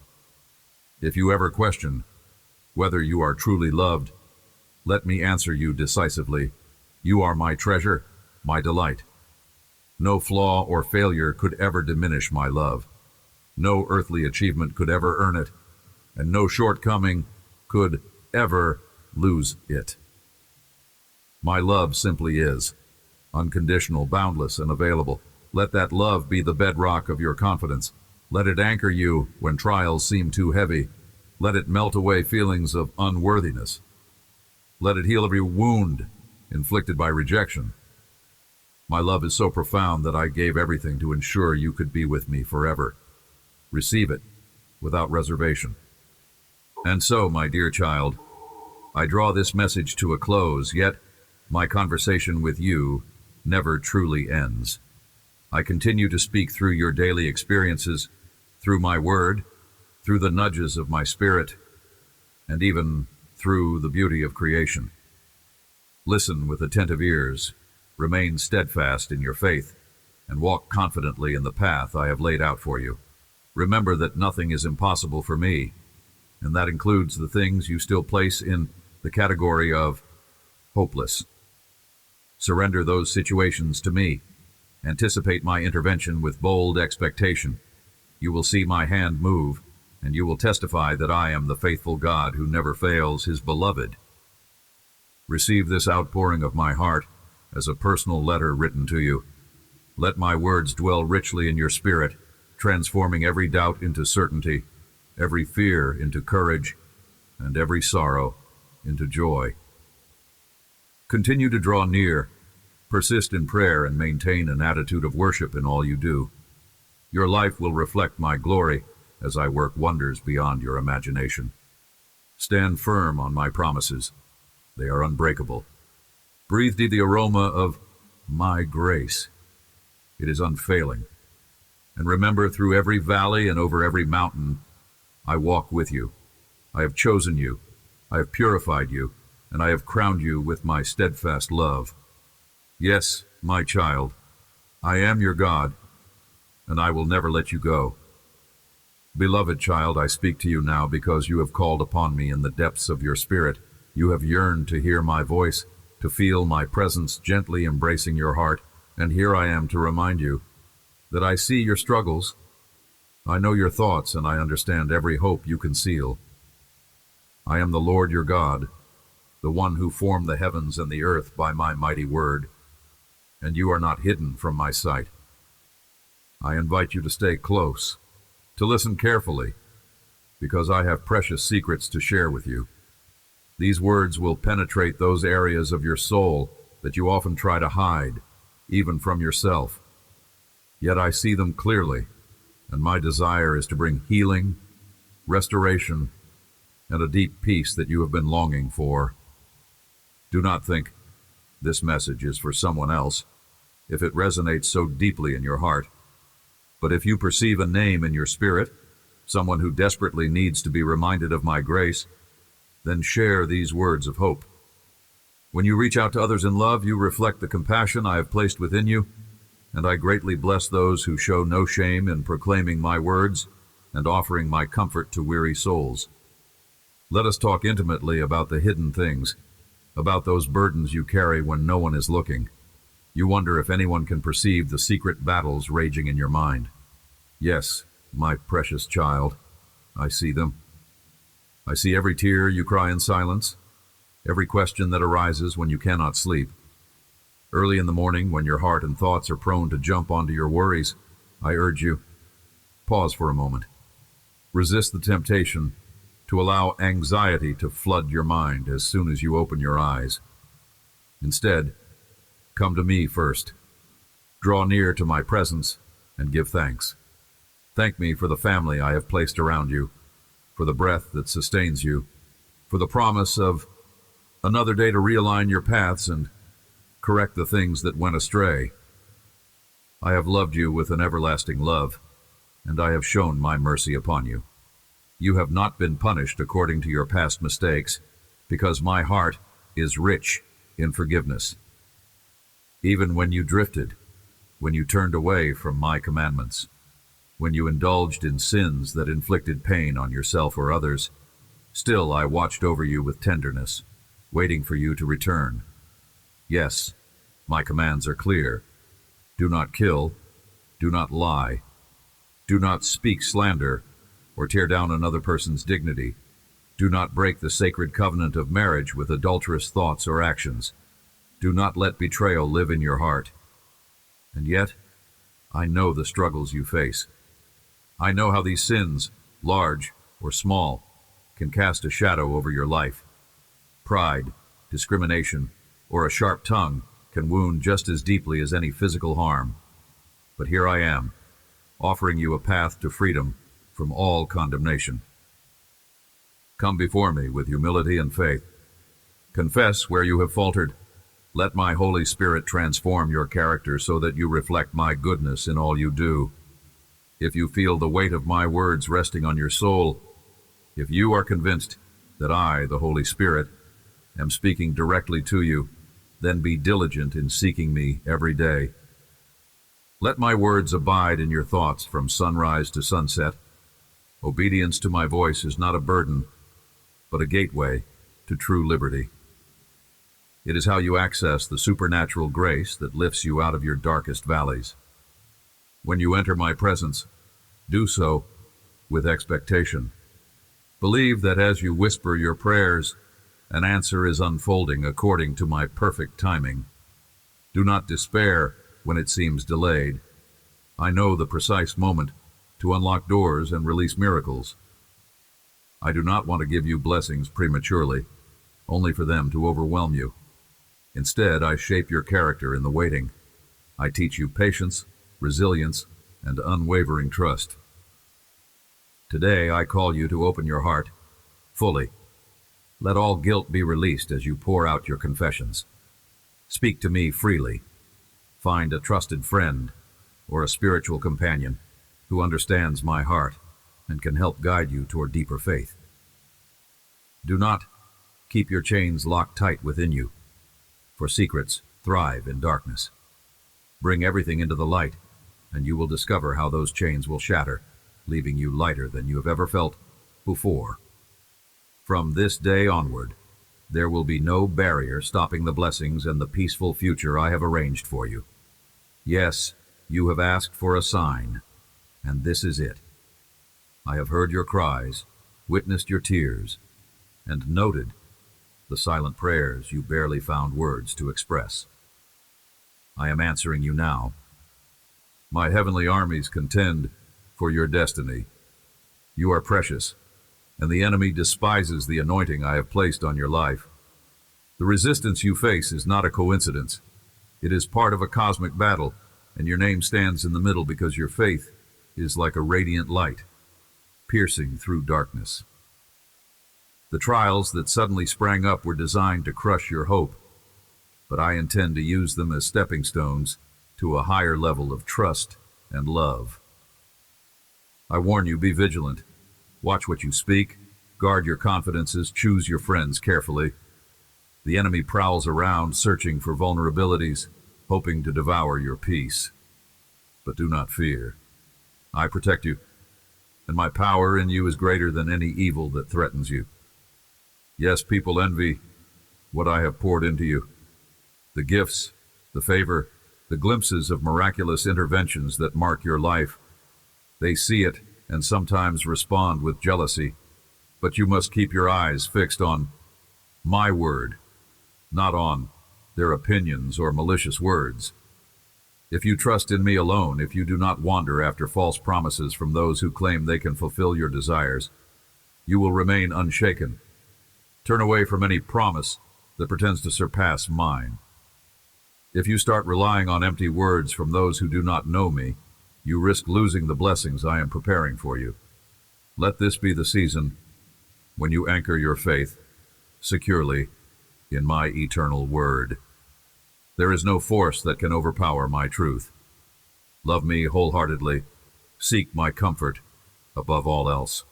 If you ever question whether you are truly loved, let me answer you decisively. You are my treasure, my delight. No flaw or failure could ever diminish my love. No earthly achievement could ever earn it, and no shortcoming could ever lose it. My love simply is unconditional, boundless, and available. Let that love be the bedrock of your confidence. Let it anchor you when trials seem too heavy. Let it melt away feelings of unworthiness. Let it heal every wound inflicted by rejection. My love is so profound that I gave everything to ensure you could be with me forever. Receive it without reservation. And so, my dear child, I draw this message to a close, yet my conversation with you never truly ends. I continue to speak through your daily experiences, through my word, through the nudges of my spirit, and even through the beauty of creation. Listen with attentive ears, remain steadfast in your faith, and walk confidently in the path I have laid out for you. Remember that nothing is impossible for me, and that includes the things you still place in the category of hopeless. Surrender those situations to me. Anticipate my intervention with bold expectation. You will see my hand move, and you will testify that I am the faithful God who never fails his beloved. Receive this outpouring of my heart as a personal letter written to you. Let my words dwell richly in your spirit, transforming every doubt into certainty, every fear into courage, and every sorrow into joy. Continue to draw near, persist in prayer, and maintain an attitude of worship in all you do. Your life will reflect my glory as I work wonders beyond your imagination. Stand firm on my promises. They are unbreakable. Breathe deep the aroma of my grace. It is unfailing. And remember, through every valley and over every mountain, I walk with you. I have chosen you. I have purified you, and I have crowned you with my steadfast love. Yes, my child, I am your God, and I will never let you go. Beloved child, I speak to you now because you have called upon me in the depths of your spirit. You have yearned to hear my voice, to feel my presence gently embracing your heart, and here I am to remind you that I see your struggles. I know your thoughts, and I understand every hope you conceal. I am the Lord your God, the one who formed the heavens and the earth by my mighty word, and you are not hidden from my sight. I invite you to stay close, to listen carefully, because I have precious secrets to share with you. These words will penetrate those areas of your soul that you often try to hide, even from yourself. Yet I see them clearly, and my desire is to bring healing, restoration, and a deep peace that you have been longing for. Do not think this message is for someone else, if it resonates so deeply in your heart. But if you perceive a name in your spirit, someone who desperately needs to be reminded of my grace, then share these words of hope. When you reach out to others in love, you reflect the compassion I have placed within you, and I greatly bless those who show no shame in proclaiming my words and offering my comfort to weary souls. Let us talk intimately about the hidden things, about those burdens you carry when no one is looking. You wonder if anyone can perceive the secret battles raging in your mind. Yes, my precious child, I see them. I see every tear you cry in silence, every question that arises when you cannot sleep. Early in the morning, when your heart and thoughts are prone to jump onto your worries, I urge you, pause for a moment. Resist the temptation to allow anxiety to flood your mind as soon as you open your eyes. Instead, come to me first. Draw near to my presence and give thanks. Thank me for the family I have placed around you, for the breath that sustains you, for the promise of another day to realign your paths and correct the things that went astray. I have loved you with an everlasting love, and I have shown my mercy upon you. You have not been punished according to your past mistakes, because my heart is rich in forgiveness. Even when you drifted, when you turned away from my commandments, when you indulged in sins that inflicted pain on yourself or others, still I watched over you with tenderness, waiting for you to return. Yes, my commands are clear. Do not kill, do not lie, do not speak slander or tear down another person's dignity. Do not break the sacred covenant of marriage with adulterous thoughts or actions. Do not let betrayal live in your heart. And yet, I know the struggles you face. I know how these sins, large or small, can cast a shadow over your life. Pride, discrimination, or a sharp tongue can wound just as deeply as any physical harm. But here I am, offering you a path to freedom from all condemnation. Come before me with humility and faith. Confess where you have faltered. Let my Holy Spirit transform your character so that you reflect my goodness in all you do. If you feel the weight of my words resting on your soul, if you are convinced that I, the Holy Spirit, am speaking directly to you, then be diligent in seeking me every day. Let my words abide in your thoughts from sunrise to sunset. Obedience to my voice is not a burden, but a gateway to true liberty. It is how you access the supernatural grace that lifts you out of your darkest valleys. When you enter my presence, do so with expectation. Believe that as you whisper your prayers, an answer is unfolding according to my perfect timing. Do not despair when it seems delayed. I know the precise moment to unlock doors and release miracles. I do not want to give you blessings prematurely, only for them to overwhelm you. Instead, I shape your character in the waiting. I teach you patience, resilience, and unwavering trust. Today, I call you to open your heart fully. Let all guilt be released as you pour out your confessions. Speak to me freely. Find a trusted friend or a spiritual companion who understands my heart and can help guide you toward deeper faith. Do not keep your chains locked tight within you, for secrets thrive in darkness. Bring everything into the light, and you will discover how those chains will shatter, leaving you lighter than you have ever felt before. From this day onward, there will be no barrier stopping the blessings and the peaceful future I have arranged for you. Yes, you have asked for a sign, and this is it. I have heard your cries, witnessed your tears, and noted the silent prayers you barely found words to express. I am answering you now. My heavenly armies contend for your destiny. You are precious, and the enemy despises the anointing I have placed on your life. The resistance you face is not a coincidence. It is part of a cosmic battle, and your name stands in the middle because your faith is like a radiant light, piercing through darkness. The trials that suddenly sprang up were designed to crush your hope, but I intend to use them as stepping stones to a higher level of trust and love. I warn you, be vigilant. Watch what you speak, guard your confidences, choose your friends carefully. The enemy prowls around, searching for vulnerabilities, hoping to devour your peace. But do not fear. I protect you, and my power in you is greater than any evil that threatens you. Yes, people envy what I have poured into you. The gifts, the favor, the glimpses of miraculous interventions that mark your life. They see it and sometimes respond with jealousy, but you must keep your eyes fixed on my word, not on their opinions or malicious words. If you trust in me alone, if you do not wander after false promises from those who claim they can fulfill your desires, you will remain unshaken. Turn away from any promise that pretends to surpass mine. If you start relying on empty words from those who do not know me, you risk losing the blessings I am preparing for you. Let this be the season when you anchor your faith securely in my eternal word. There is no force that can overpower my truth. Love me wholeheartedly. Seek my comfort above all else.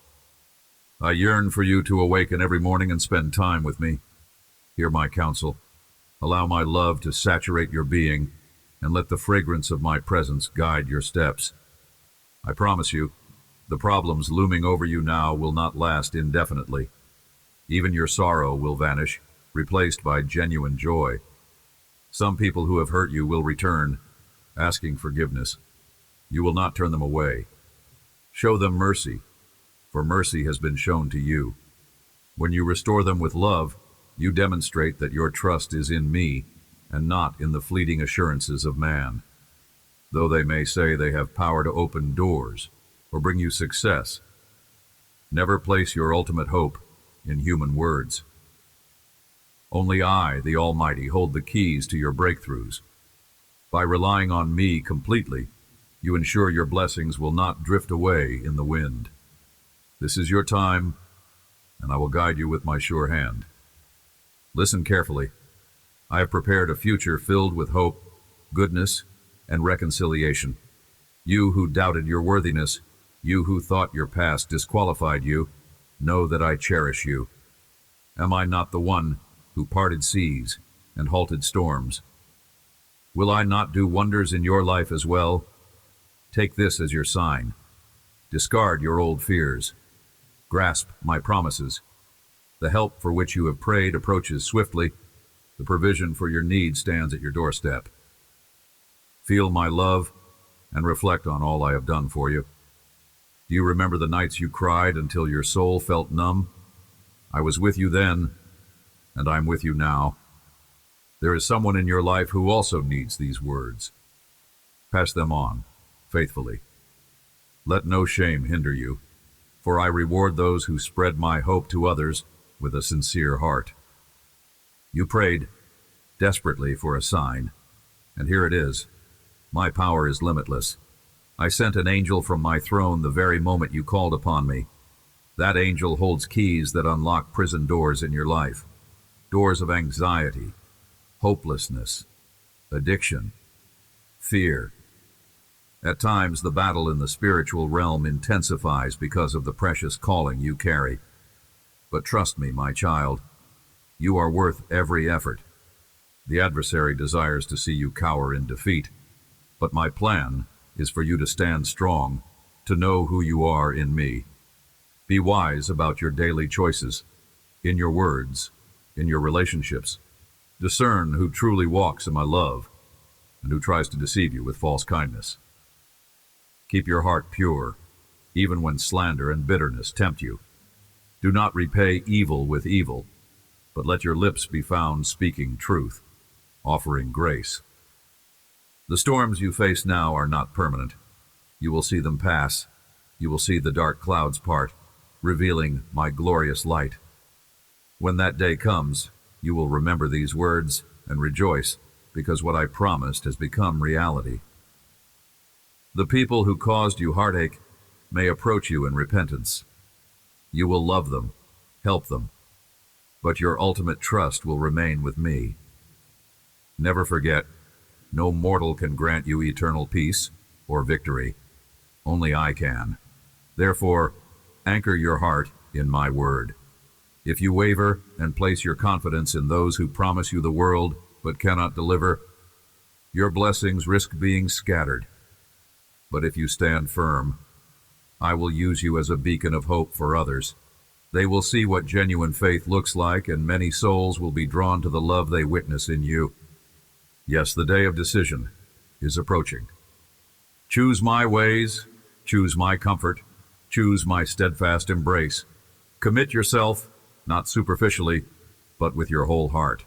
I yearn for you to awaken every morning and spend time with me. Hear my counsel. Allow my love to saturate your being, and let the fragrance of my presence guide your steps. I promise you, the problems looming over you now will not last indefinitely. Even your sorrow will vanish, replaced by genuine joy. Some people who have hurt you will return, asking forgiveness. You will not turn them away. Show them mercy, for mercy has been shown to you. When you restore them with love, you demonstrate that your trust is in me and not in the fleeting assurances of man. Though they may say they have power to open doors or bring you success, never place your ultimate hope in human words. Only I, the Almighty, hold the keys to your breakthroughs. By relying on me completely, you ensure your blessings will not drift away in the wind. This is your time, and I will guide you with my sure hand. Listen carefully. I have prepared a future filled with hope, goodness, and reconciliation. You who doubted your worthiness, you who thought your past disqualified you, know that I cherish you. Am I not the one who parted seas and halted storms? Will I not do wonders in your life as well? Take this as your sign. Discard your old fears. Grasp my promises. The help for which you have prayed approaches swiftly. The provision for your need stands at your doorstep. Feel my love and reflect on all I have done for you. Do you remember the nights you cried until your soul felt numb? I was with you then, and I'm with you now. There is someone in your life who also needs these words. Pass them on, faithfully. Let no shame hinder you, for I reward those who spread my hope to others with a sincere heart. You prayed desperately for a sign, and here it is. My power is limitless. I sent an angel from my throne the very moment you called upon me. That angel holds keys that unlock prison doors in your life, doors of anxiety, hopelessness, addiction, fear. At times, the battle in the spiritual realm intensifies because of the precious calling you carry. But trust me, my child, you are worth every effort. The adversary desires to see you cower in defeat, but my plan is for you to stand strong, to know who you are in me. Be wise about your daily choices, in your words, in your relationships. Discern who truly walks in my love and who tries to deceive you with false kindness. Keep your heart pure, even when slander and bitterness tempt you. Do not repay evil with evil, but let your lips be found speaking truth, offering grace. The storms you face now are not permanent. You will see them pass. You will see the dark clouds part, revealing my glorious light. When that day comes, you will remember these words and rejoice, because what I promised has become reality. The people who caused you heartache may approach you in repentance. You will love them, help them, but your ultimate trust will remain with me. Never forget, no mortal can grant you eternal peace or victory. Only I can. Therefore, anchor your heart in my word. If you waver and place your confidence in those who promise you the world but cannot deliver, your blessings risk being scattered. But if you stand firm, I will use you as a beacon of hope for others. They will see what genuine faith looks like, and many souls will be drawn to the love they witness in you. Yes, the day of decision is approaching. Choose my ways, choose my comfort, choose my steadfast embrace. Commit yourself, not superficially, but with your whole heart.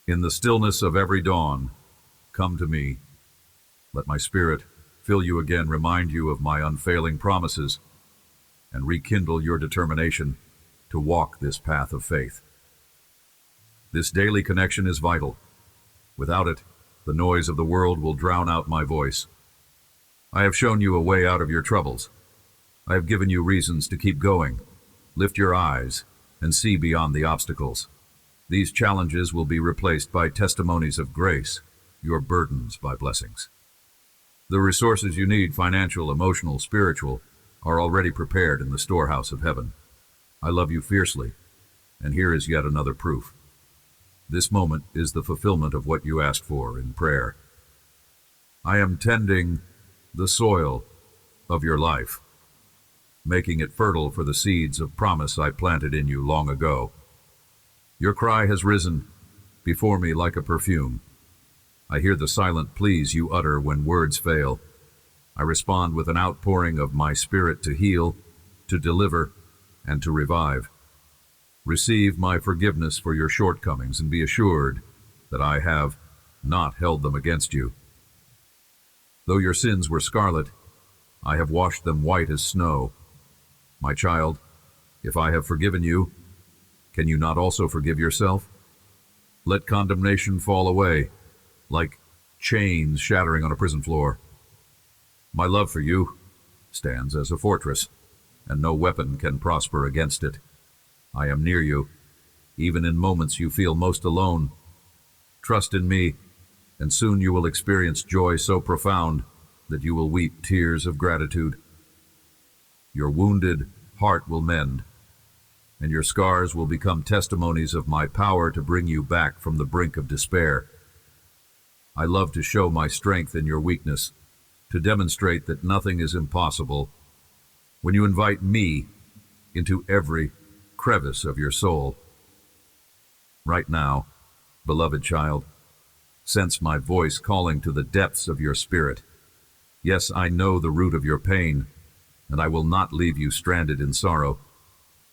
In the stillness of every dawn, come to me. Let my spirit fill you again, remind you of my unfailing promises, and rekindle your determination to walk this path of faith. This daily connection is vital. Without it, the noise of the world will drown out my voice. I have shown you a way out of your troubles. I have given you reasons to keep going. Lift your eyes and see beyond the obstacles. These challenges will be replaced by testimonies of grace, your burdens by blessings. The resources you need, financial, emotional, spiritual, are already prepared in the storehouse of heaven. I love you fiercely, and here is yet another proof. This moment is the fulfillment of what you asked for in prayer. I am tending the soil of your life, making it fertile for the seeds of promise I planted in you long ago. Your cry has risen before me like a perfume. I hear the silent pleas you utter when words fail. I respond with an outpouring of my spirit to heal, to deliver, and to revive. Receive my forgiveness for your shortcomings and be assured that I have not held them against you. Though your sins were scarlet, I have washed them white as snow. My child, If I have forgiven you, can you not also forgive yourself? Let condemnation fall away, like chains shattering on a prison floor. My love for you stands as a fortress, and no weapon can prosper against it. I am near you, even in moments you feel most alone. Trust in me, and soon you will experience joy so profound that you will weep tears of gratitude. Your wounded heart will mend, and your scars will become testimonies of my power to bring you back from the brink of despair. I love to show my strength in your weakness, to demonstrate that nothing is impossible. When you invite me into every crevice of your soul. Right now, beloved child, sense my voice calling to the depths of your spirit. Yes, I know the root of your pain, and I will not leave you stranded in sorrow.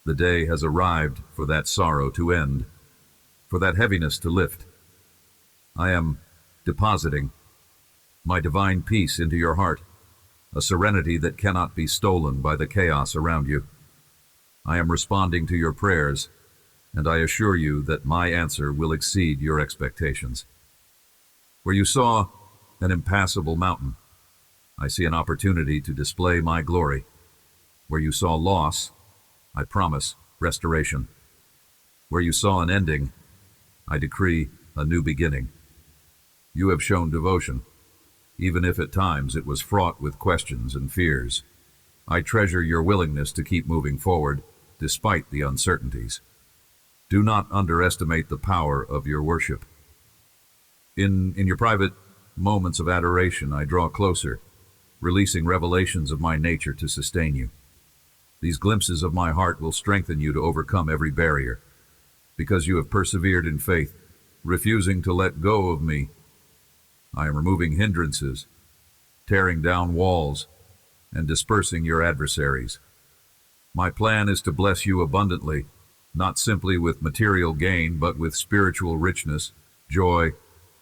The day has arrived for that sorrow to end, for that heaviness to lift. I am depositing my divine peace into your heart, a serenity that cannot be stolen by the chaos around you. I am responding to your prayers, and I assure you that my answer will exceed your expectations. Where you saw an impassable mountain, I see an opportunity to display my glory. Where you saw loss, I promise restoration. Where you saw an ending, I decree a new beginning. You have shown devotion, even if at times it was fraught with questions and fears. I treasure your willingness to keep moving forward, despite the uncertainties. Do not underestimate the power of your worship. In your private moments of adoration, I draw closer, releasing revelations of my nature to sustain you. These glimpses of my heart will strengthen you to overcome every barrier, because you have persevered in faith, refusing to let go of me. I am removing hindrances, tearing down walls, and dispersing your adversaries. My plan is to bless you abundantly, not simply with material gain, but with spiritual richness, joy,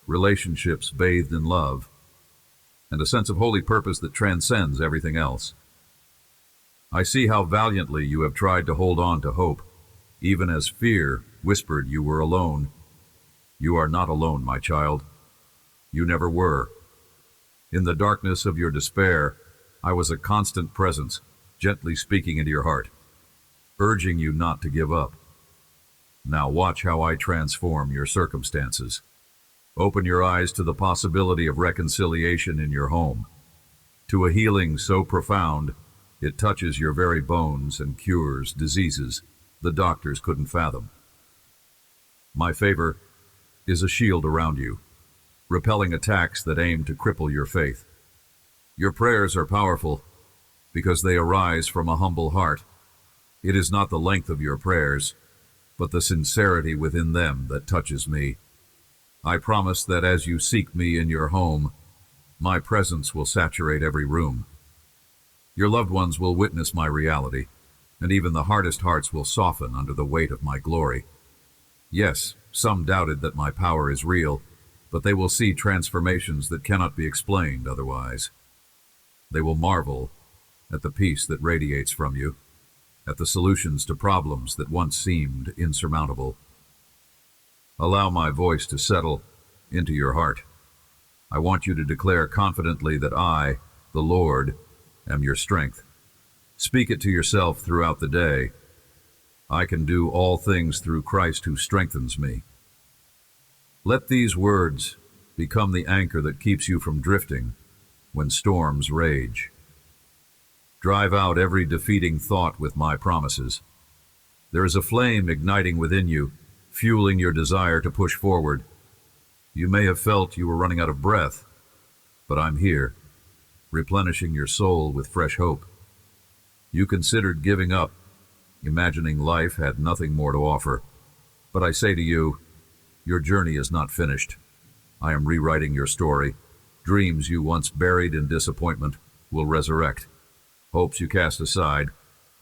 relationships bathed in love, and a sense of holy purpose that transcends everything else. I see how valiantly you have tried to hold on to hope, even as fear whispered you were alone. You are not alone, my child. You never were. In the darkness of your despair, I was a constant presence, gently speaking into your heart, urging you not to give up. Now watch how I transform your circumstances. Open your eyes to the possibility of reconciliation in your home, to a healing so profound it touches your very bones and cures diseases the doctors couldn't fathom. My favor is a shield around you, repelling attacks that aim to cripple your faith. Your prayers are powerful because they arise from a humble heart. It is not the length of your prayers, but the sincerity within them that touches me. I promise that as you seek me in your home, my presence will saturate every room. Your loved ones will witness my reality, and even the hardest hearts will soften under the weight of my glory. Yes, some doubted that my power is real, but they will see transformations that cannot be explained otherwise. They will marvel at the peace that radiates from you, at the solutions to problems that once seemed insurmountable. Allow my voice to settle into your heart. I want you to declare confidently that I, the Lord, am your strength. Speak it to yourself throughout the day. I can do all things through Christ who strengthens me. Let these words become the anchor that keeps you from drifting when storms rage. Drive out every defeating thought with my promises. There is a flame igniting within you, fueling your desire to push forward. You may have felt you were running out of breath, but I'm here, replenishing your soul with fresh hope. You considered giving up, imagining life had nothing more to offer. But I say to you, your journey is not finished. I am rewriting your story. Dreams you once buried in disappointment will resurrect. Hopes you cast aside,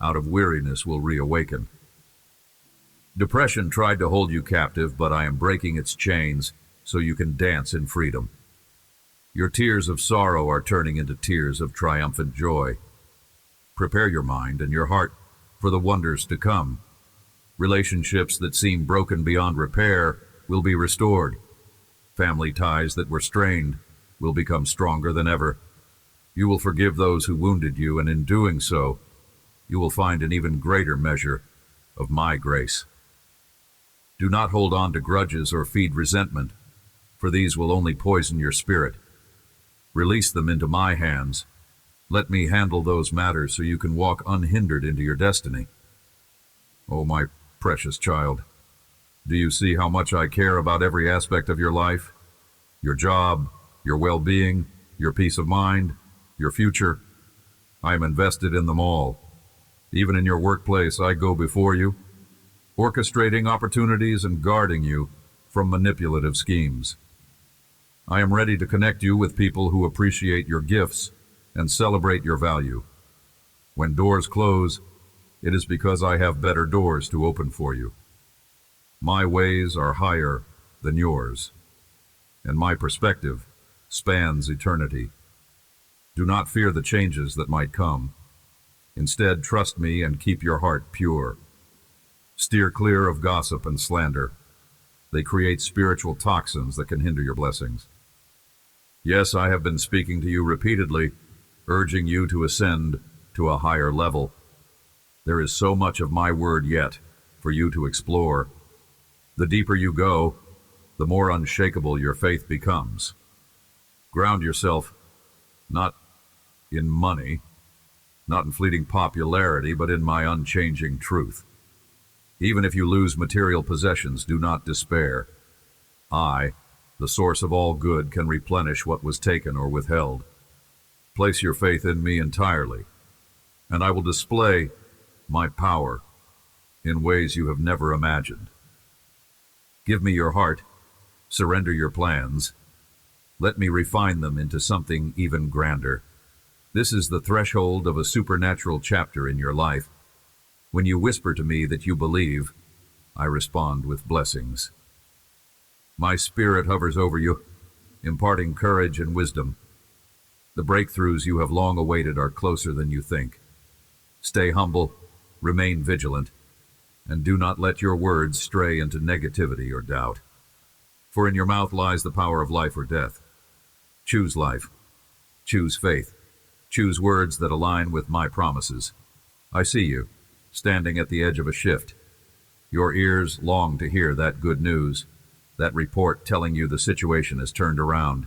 out of weariness will reawaken. Depression tried to hold you captive, but I am breaking its chains so you can dance in freedom. Your tears of sorrow are turning into tears of triumphant joy. Prepare your mind and your heart for the wonders to come. Relationships that seem broken beyond repair will be restored. Family ties that were strained will become stronger than ever. You will forgive those who wounded you, and in doing so, you will find an even greater measure of my grace. Do not hold on to grudges or feed resentment, for these will only poison your spirit. Release them into my hands. Let me handle those matters so you can walk unhindered into your destiny. Oh, my precious child, do you see how much I care about every aspect of your life? Your job, your well-being, your peace of mind, your future. I am invested in them all. Even in your workplace, I go before you, orchestrating opportunities and guarding you from manipulative schemes. I am ready to connect you with people who appreciate your gifts and celebrate your value. When doors close, it is because I have better doors to open for you. My ways are higher than yours, and my perspective spans eternity. Do not fear the changes that might come. Instead, trust me and keep your heart pure. Steer clear of gossip and slander. They create spiritual toxins that can hinder your blessings. Yes, I have been speaking to you repeatedly, urging you to ascend to a higher level. There is so much of my word yet for you to explore. The deeper you go, the more unshakable your faith becomes. Ground yourself not in money, not in fleeting popularity, but in my unchanging truth. Even if you lose material possessions, do not despair. I, the source of all good, can replenish what was taken or withheld. Place your faith in me entirely, and I will display my power in ways you have never imagined. Give me your heart, surrender your plans. Let me refine them into something even grander. This is the threshold of a supernatural chapter in your life. When you whisper to me that you believe, I respond with blessings. My spirit hovers over you, imparting courage and wisdom. The breakthroughs you have long awaited are closer than you think. Stay humble, remain vigilant, and do not let your words stray into negativity or doubt. For in your mouth lies the power of life or death. Choose life. Choose faith. Choose words that align with my promises. I see you, standing at the edge of a shift. Your ears long to hear that good news, that report telling you the situation has turned around.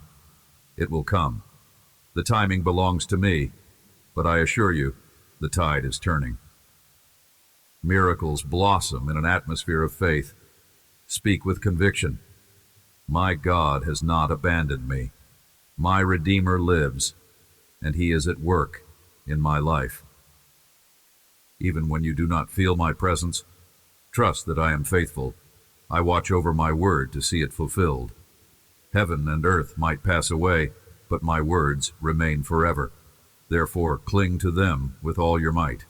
It will come. The timing belongs to me, but I assure you, the tide is turning. Miracles blossom in an atmosphere of faith. Speak with conviction. My God has not abandoned me. My Redeemer lives, and he is at work in my life. Even when you do not feel my presence, trust that I am faithful. I watch over my word to see it fulfilled. Heaven and earth might pass away, but my words remain forever. Therefore, cling to them with all your might.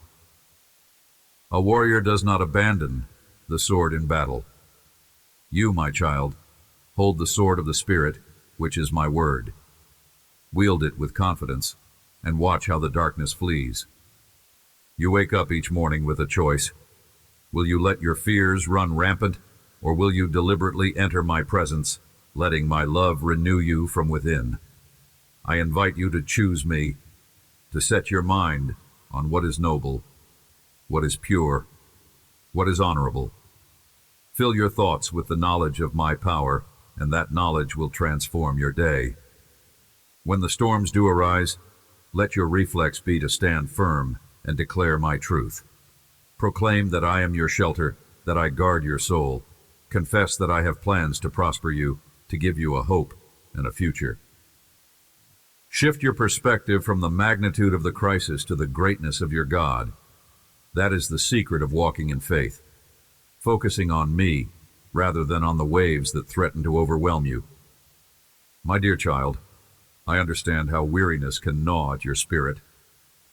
A warrior does not abandon the sword in battle. You, my child, hold the sword of the Spirit, which is my word. Wield it with confidence, and watch how the darkness flees. You wake up each morning with a choice. Will you let your fears run rampant, or will you deliberately enter my presence, letting my love renew you from within? I invite you to choose me, to set your mind on what is noble, what is pure, what is honorable. Fill your thoughts with the knowledge of my power, and that knowledge will transform your day. When the storms do arise, let your reflex be to stand firm and declare my truth. Proclaim that I am your shelter, that I guard your soul. Confess that I have plans to prosper you, to give you a hope and a future. Shift your perspective from the magnitude of the crisis to the greatness of your God. That is the secret of walking in faith, focusing on me rather than on the waves that threaten to overwhelm you. My dear child, I understand how weariness can gnaw at your spirit.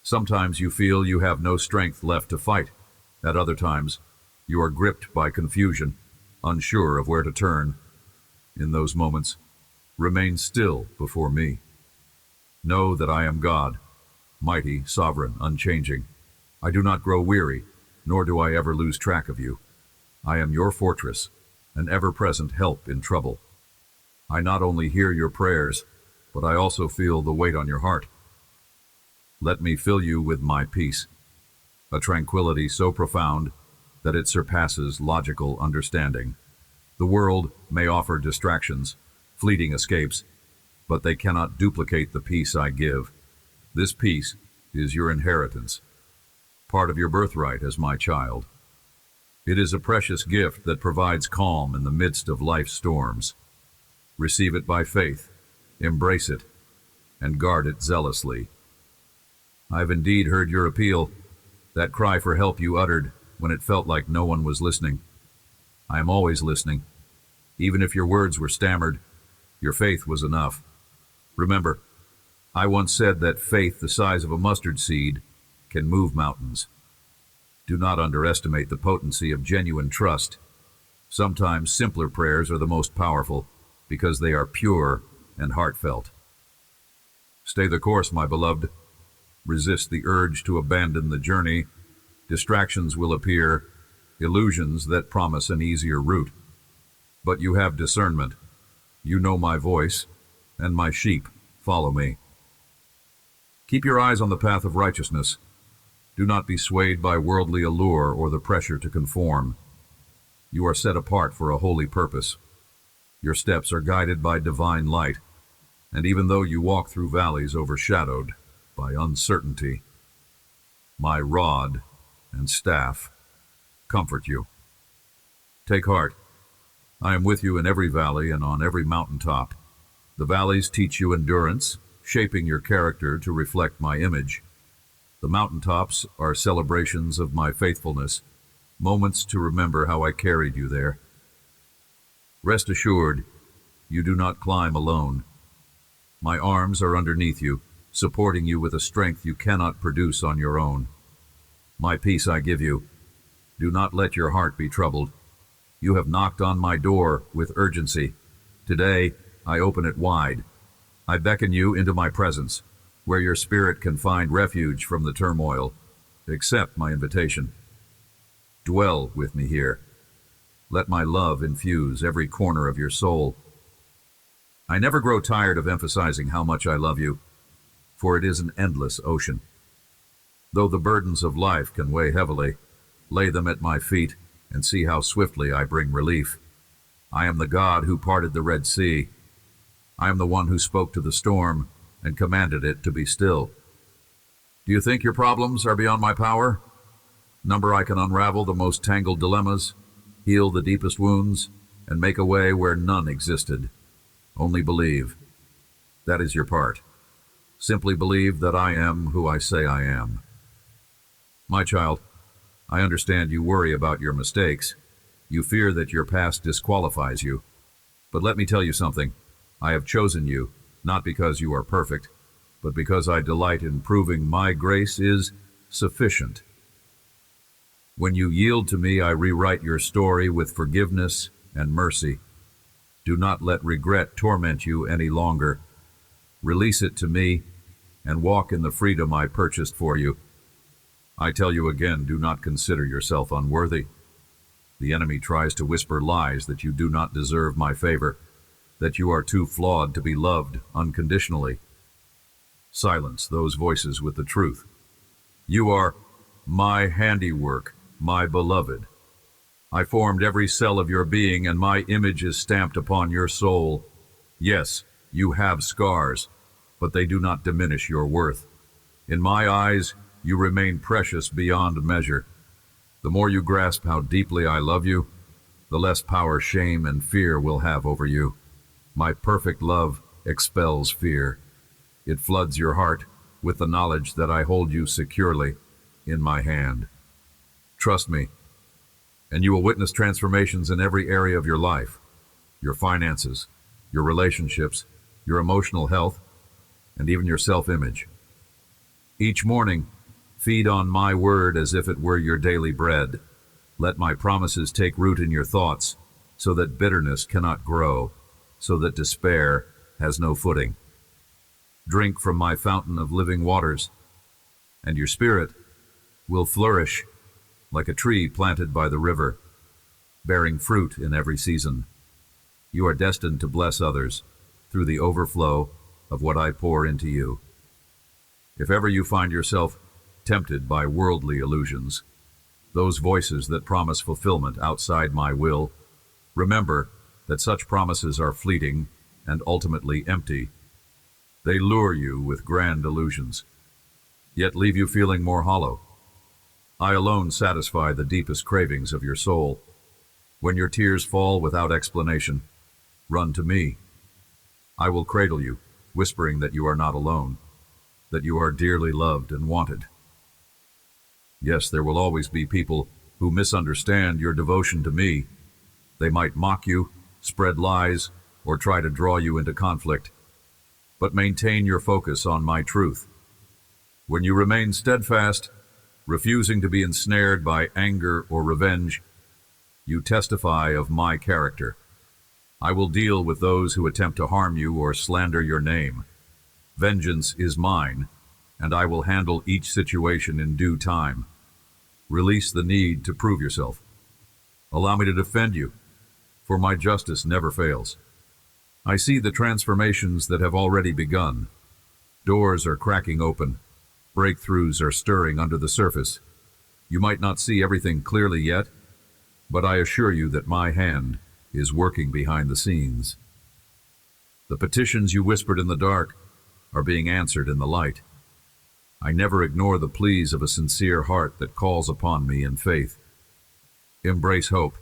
Sometimes you feel you have no strength left to fight. At other times, you are gripped by confusion, unsure of where to turn. In those moments, remain still before me. Know that I am God, mighty, sovereign, unchanging. I do not grow weary, nor do I ever lose track of you. I am your fortress, an ever-present help in trouble. I not only hear your prayers, but I also feel the weight on your heart. Let me fill you with my peace, a tranquility so profound that it surpasses logical understanding. The world may offer distractions, fleeting escapes, but they cannot duplicate the peace I give. This peace is your inheritance, part of your birthright as my child. It is a precious gift that provides calm in the midst of life's storms. Receive it by faith, embrace it, and guard it zealously. I've indeed heard your appeal, that cry for help you uttered when it felt like no one was listening. I am always listening. Even if your words were stammered, your faith was enough. Remember, I once said that faith the size of a mustard seed can move mountains. Do not underestimate the potency of genuine trust. Sometimes simpler prayers are the most powerful because they are pure and heartfelt. Stay the course, my beloved. Resist the urge to abandon the journey. Distractions will appear, illusions that promise an easier route. But you have discernment. You know my voice, and my sheep follow me. Keep your eyes on the path of righteousness. Do not be swayed by worldly allure or the pressure to conform. You are set apart for a holy purpose. Your steps are guided by divine light, and even though you walk through valleys overshadowed by uncertainty, my rod and staff comfort you. Take heart. I am with you in every valley and on every mountaintop. The valleys teach you endurance, shaping your character to reflect my image. The mountaintops are celebrations of my faithfulness, moments to remember how I carried you there. Rest assured, you do not climb alone. My arms are underneath you, supporting you with a strength you cannot produce on your own. My peace I give you. Do not let your heart be troubled. You have knocked on my door with urgency. Today, I open it wide. I beckon you into my presence, where your spirit can find refuge from the turmoil. Accept my invitation. Dwell with me here. Let my love infuse every corner of your soul. I never grow tired of emphasizing how much I love you, for it is an endless ocean. Though the burdens of life can weigh heavily, lay them at my feet and see how swiftly I bring relief. I am the God who parted the Red Sea. I am the one who spoke to the storm and commanded it to be still. Do you think your problems are beyond my power? Number I can unravel the most tangled dilemmas, heal the deepest wounds, and make a way where none existed. Only believe. That is your part. Simply believe that I am who I say I am. My child, I understand you worry about your mistakes. You fear that your past disqualifies you. But let me tell you something. I have chosen you, not because you are perfect, but because I delight in proving my grace is sufficient. When you yield to me, I rewrite your story with forgiveness and mercy. Do not let regret torment you any longer. Release it to me and walk in the freedom I purchased for you. I tell you again, do not consider yourself unworthy. The enemy tries to whisper lies that you do not deserve my favor, that you are too flawed to be loved unconditionally. Silence those voices with the truth. You are my handiwork, my beloved. I formed every cell of your being, and my image is stamped upon your soul. Yes, you have scars, but they do not diminish your worth. In my eyes, you remain precious beyond measure. The more you grasp how deeply I love you, the less power shame and fear will have over you. My perfect love expels fear. It floods your heart with the knowledge that I hold you securely in my hand. Trust me, and you will witness transformations in every area of your life, your finances, your relationships, your emotional health, and even your self-image. Each morning, feed on my word as if it were your daily bread. Let my promises take root in your thoughts, so that bitterness cannot grow, so that despair has no footing. Drink from my fountain of living waters, and your spirit will flourish. like a tree planted by the river, bearing fruit in every season. You are destined to bless others through the overflow of what I pour into you. If ever you find yourself tempted by worldly illusions, those voices that promise fulfillment outside my will, remember that such promises are fleeting and ultimately empty. They lure you with grand illusions, yet leave you feeling more hollow. I alone satisfy the deepest cravings of your soul. When your tears fall without explanation, run to me. I will cradle you, whispering that you are not alone, that you are dearly loved and wanted. Yes, there will always be people who misunderstand your devotion to me. They might mock you, spread lies, or try to draw you into conflict. But maintain your focus on my truth. When you remain steadfast, refusing to be ensnared by anger or revenge, you testify of my character. I will deal with those who attempt to harm you or slander your name. Vengeance is mine, and I will handle each situation in due time. Release the need to prove yourself. Allow me to defend you, for my justice never fails. I see the transformations that have already begun. Doors are cracking open. Breakthroughs are stirring under the surface. You might not see everything clearly yet, but I assure you that my hand is working behind the scenes. The petitions you whispered in the dark are being answered in the light. I never ignore the pleas of a sincere heart that calls upon me in faith. Embrace hope.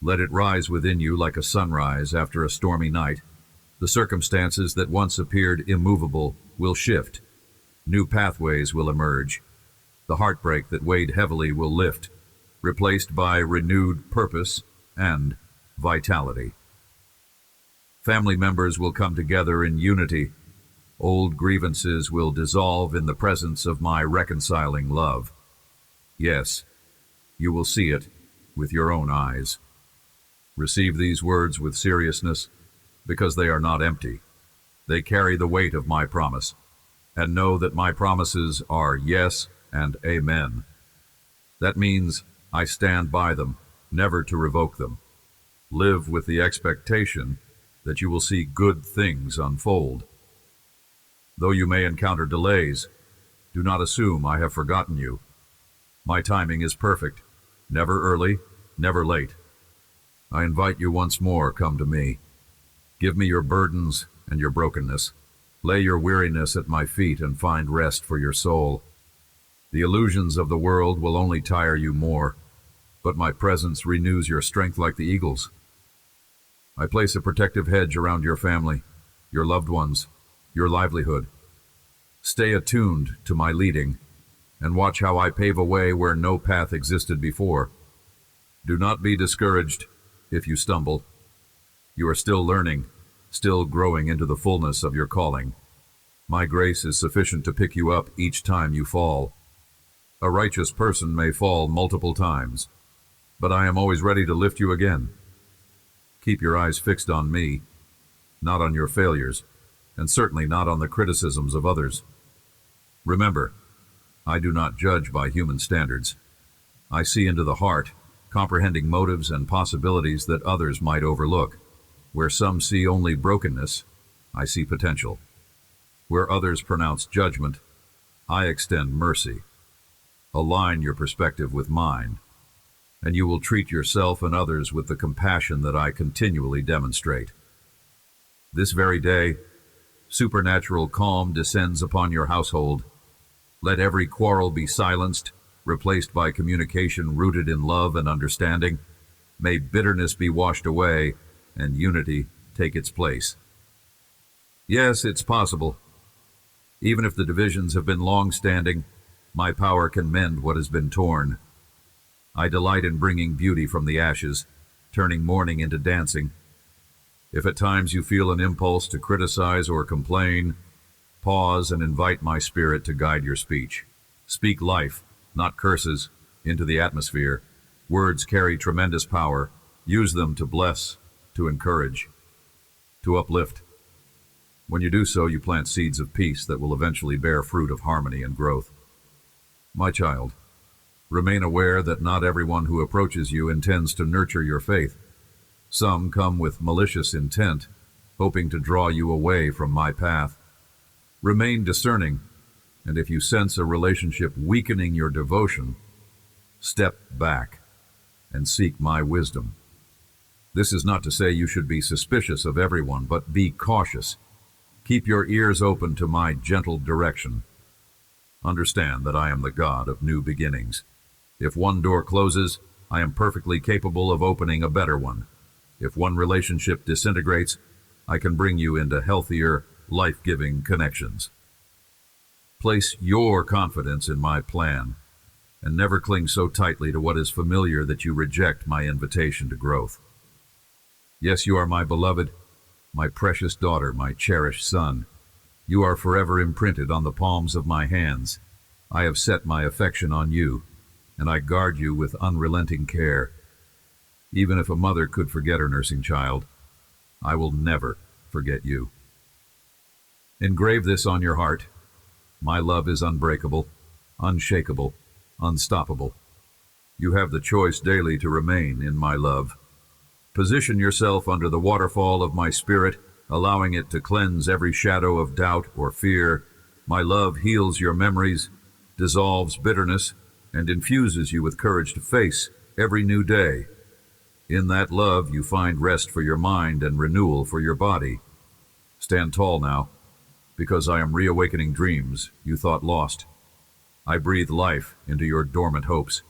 Let it rise within you like a sunrise after a stormy night. The circumstances that once appeared immovable will shift. New pathways will emerge. The heartbreak that weighed heavily will lift, replaced by renewed purpose and vitality. Family members will come together in unity. Old grievances will dissolve in the presence of my reconciling love. Yes, you will see it with your own eyes. Receive these words with seriousness, because they are not empty. They carry the weight of my promise, and know that my promises are yes and amen. That means I stand by them, never to revoke them. Live with the expectation that you will see good things unfold. Though you may encounter delays, do not assume I have forgotten you. My timing is perfect, never early, never late. I invite you once more, come to me. Give me your burdens and your brokenness. Lay your weariness at my feet and find rest for your soul. The illusions of the world will only tire you more, but my presence renews your strength like the eagle's. I place a protective hedge around your family, your loved ones, your livelihood. Stay attuned to my leading, and watch how I pave a way where no path existed before. Do not be discouraged if you stumble. You are still learning, still growing into the fullness of your calling. My grace is sufficient to pick you up each time you fall. A righteous person may fall multiple times, but I am always ready to lift you again. Keep your eyes fixed on me, not on your failures, and certainly not on the criticisms of others. Remember, I do not judge by human standards. I see into the heart, comprehending motives and possibilities that others might overlook. Where some see only brokenness, I see potential. Where others pronounce judgment, I extend mercy. Align your perspective with mine, and you will treat yourself and others with the compassion that I continually demonstrate. This very day, supernatural calm descends upon your household. Let every quarrel be silenced, replaced by communication rooted in love and understanding. May bitterness be washed away and unity take its place. Yes, it's possible. Even if the divisions have been long-standing, my power can mend what has been torn. I delight in bringing beauty from the ashes, turning mourning into dancing. If at times you feel an impulse to criticize or complain, pause and invite my spirit to guide your speech. Speak life, not curses, into the atmosphere. Words carry tremendous power. Use them to bless, to encourage, to uplift. When you do so, you plant seeds of peace that will eventually bear fruit of harmony and growth. My child, Remain aware that not everyone who approaches you intends to nurture your faith. Some come with malicious intent, hoping to draw you away from my path. Remain discerning, and if you sense a relationship weakening your devotion, step back and seek my wisdom. This is not to say you should be suspicious of everyone, but be cautious. Keep your ears open to my gentle direction. Understand that I am the God of new beginnings. If one door closes, I am perfectly capable of opening a better one. If one relationship disintegrates, I can bring you into healthier, life-giving connections. Place your confidence in my plan, and never cling so tightly to what is familiar that you reject my invitation to growth. Yes, you are my beloved, my precious daughter, my cherished son. You are forever imprinted on the palms of my hands. I have set my affection on you, and I guard you with unrelenting care. Even if a mother could forget her nursing child, I will never forget you. Engrave this on your heart. My love is unbreakable, unshakable, unstoppable. You have the choice daily to remain in my love. Position yourself under the waterfall of my spirit, allowing it to cleanse every shadow of doubt or fear. My love heals your memories, dissolves bitterness, and infuses you with courage to face every new day. In that love, you find rest for your mind and renewal for your body. Stand tall now, because I am reawakening dreams you thought lost. I breathe life into your dormant hopes.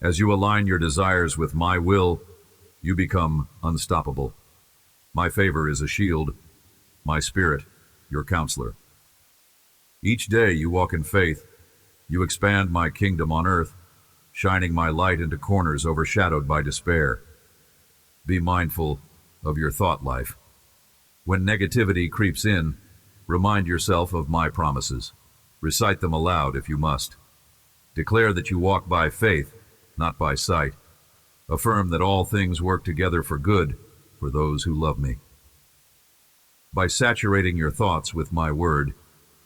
As you align your desires with my will, you become unstoppable. My favor is a shield, my spirit, your counselor. Each day you walk in faith, you expand my kingdom on earth, shining my light into corners overshadowed by despair. Be mindful of your thought life. When negativity creeps in, remind yourself of my promises. Recite them aloud if you must. Declare that you walk by faith, not by sight. Affirm that all things work together for good for those who love me. By saturating your thoughts with my word,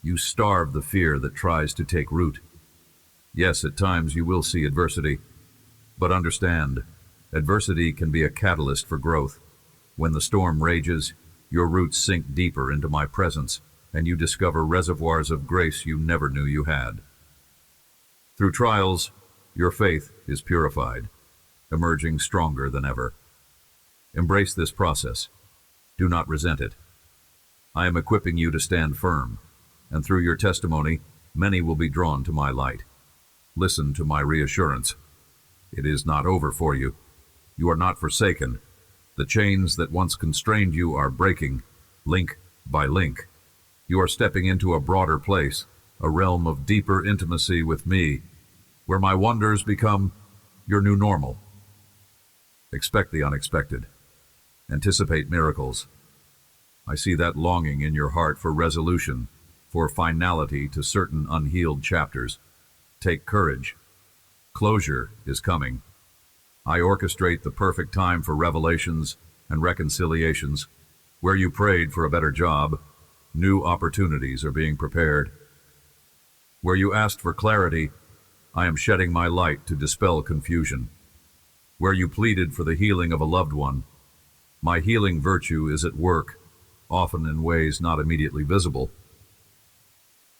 you starve the fear that tries to take root. Yes, at times you will see adversity, but understand, adversity can be a catalyst for growth. When the storm rages, your roots sink deeper into my presence, and you discover reservoirs of grace you never knew you had. Through trials, your faith is purified, emerging stronger than ever. Embrace this process. Do not resent it. I am equipping you to stand firm, and through your testimony, many will be drawn to my light. Listen to my reassurance. It is not over for you. You are not forsaken. The chains that once constrained you are breaking, link by link. You are stepping into a broader place, a realm of deeper intimacy with me, where my wonders become your new normal. Expect the unexpected. Anticipate miracles. I see that longing in your heart for resolution, for finality to certain unhealed chapters. Take courage. Closure is coming. I orchestrate the perfect time for revelations and reconciliations. Where you prayed for a better job, new opportunities are being prepared. Where you asked for clarity, I am shedding my light to dispel confusion. Where you pleaded for the healing of a loved one, my healing virtue is at work, often in ways not immediately visible.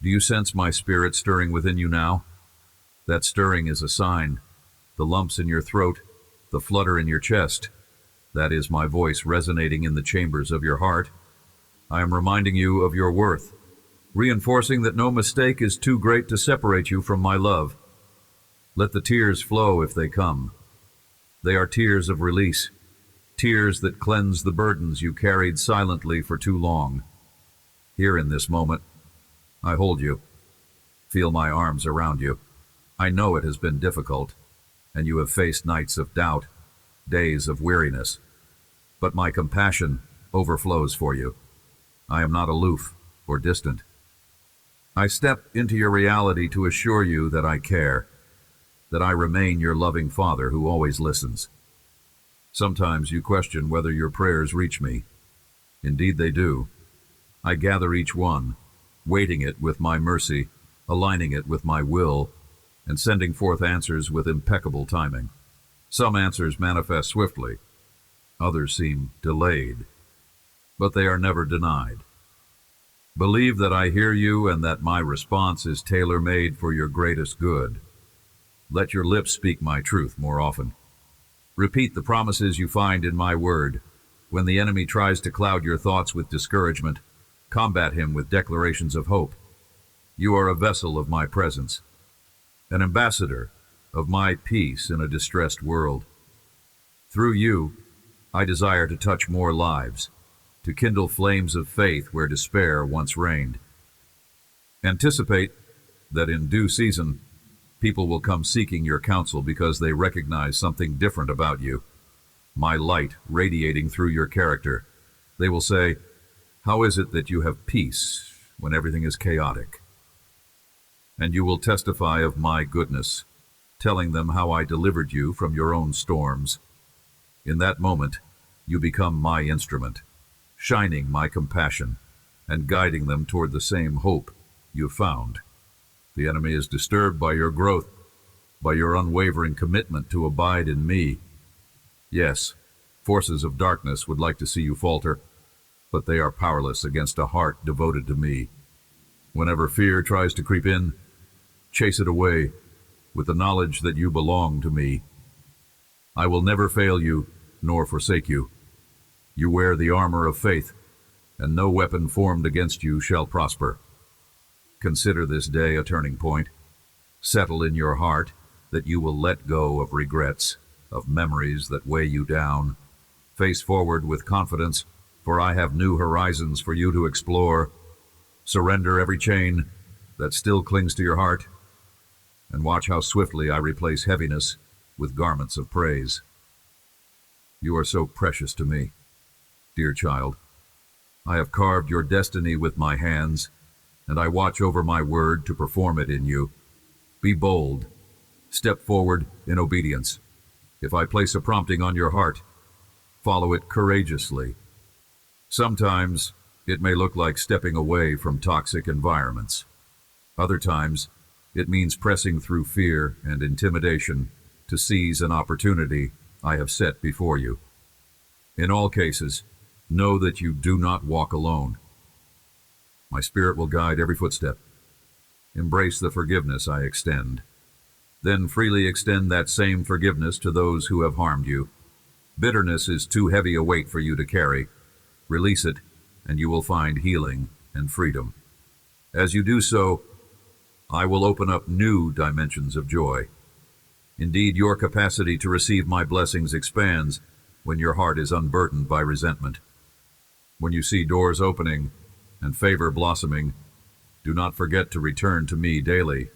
Do you sense my spirit stirring within you now? That stirring is a sign. The lumps in your throat, the flutter in your chest, that is my voice resonating in the chambers of your heart. I am reminding you of your worth, reinforcing that no mistake is too great to separate you from my love. Let the tears flow if they come. They are tears of release, tears that cleanse the burdens you carried silently for too long. Here in this moment, I hold you, feel my arms around you. I know it has been difficult, and you have faced nights of doubt, days of weariness, but my compassion overflows for you. I am not aloof or distant. I step into your reality to assure you that I care, that I remain your loving Father who always listens. Sometimes you question whether your prayers reach me. Indeed they do. I gather each one, weighting it with my mercy, aligning it with my will, and sending forth answers with impeccable timing. Some answers manifest swiftly, others seem delayed, but they are never denied. Believe that I hear you and that my response is tailor-made for your greatest good. Let your lips speak my truth more often. Repeat the promises you find in my word. When the enemy tries to cloud your thoughts with discouragement, combat him with declarations of hope. You are a vessel of my presence, an ambassador of my peace in a distressed world. Through you, I desire to touch more lives, to kindle flames of faith where despair once reigned. Anticipate that in due season, people will come seeking your counsel because they recognize something different about you, my light radiating through your character. They will say, "How is it that you have peace when everything is chaotic?" And you will testify of my goodness, telling them how I delivered you from your own storms. In that moment, you become my instrument, shining my compassion and guiding them toward the same hope you found. The enemy is disturbed by your growth, by your unwavering commitment to abide in me. Yes, forces of darkness would like to see you falter, but they are powerless against a heart devoted to me. Whenever fear tries to creep in, chase it away with the knowledge that you belong to me. I will never fail you nor forsake you. You wear the armor of faith, and no weapon formed against you shall prosper. Consider this day a turning point. Settle in your heart that you will let go of regrets, of memories that weigh you down. Face forward with confidence, for I have new horizons for you to explore. Surrender every chain that still clings to your heart, and watch how swiftly I replace heaviness with garments of praise. You are so precious to me, dear child. I have carved your destiny with my hands, and I watch over my word to perform it in you. Be bold. Step forward in obedience. If I place a prompting on your heart, follow it courageously. Sometimes it may look like stepping away from toxic environments. Other times, it means pressing through fear and intimidation to seize an opportunity I have set before you. In all cases, know that you do not walk alone. My spirit will guide every footstep. Embrace the forgiveness I extend. Then freely extend that same forgiveness to those who have harmed you. Bitterness is too heavy a weight for you to carry. Release it, and you will find healing and freedom. As you do so, I will open up new dimensions of joy. Indeed, your capacity to receive my blessings expands when your heart is unburdened by resentment. When you see doors opening and favor blossoming, do not forget to return to me daily.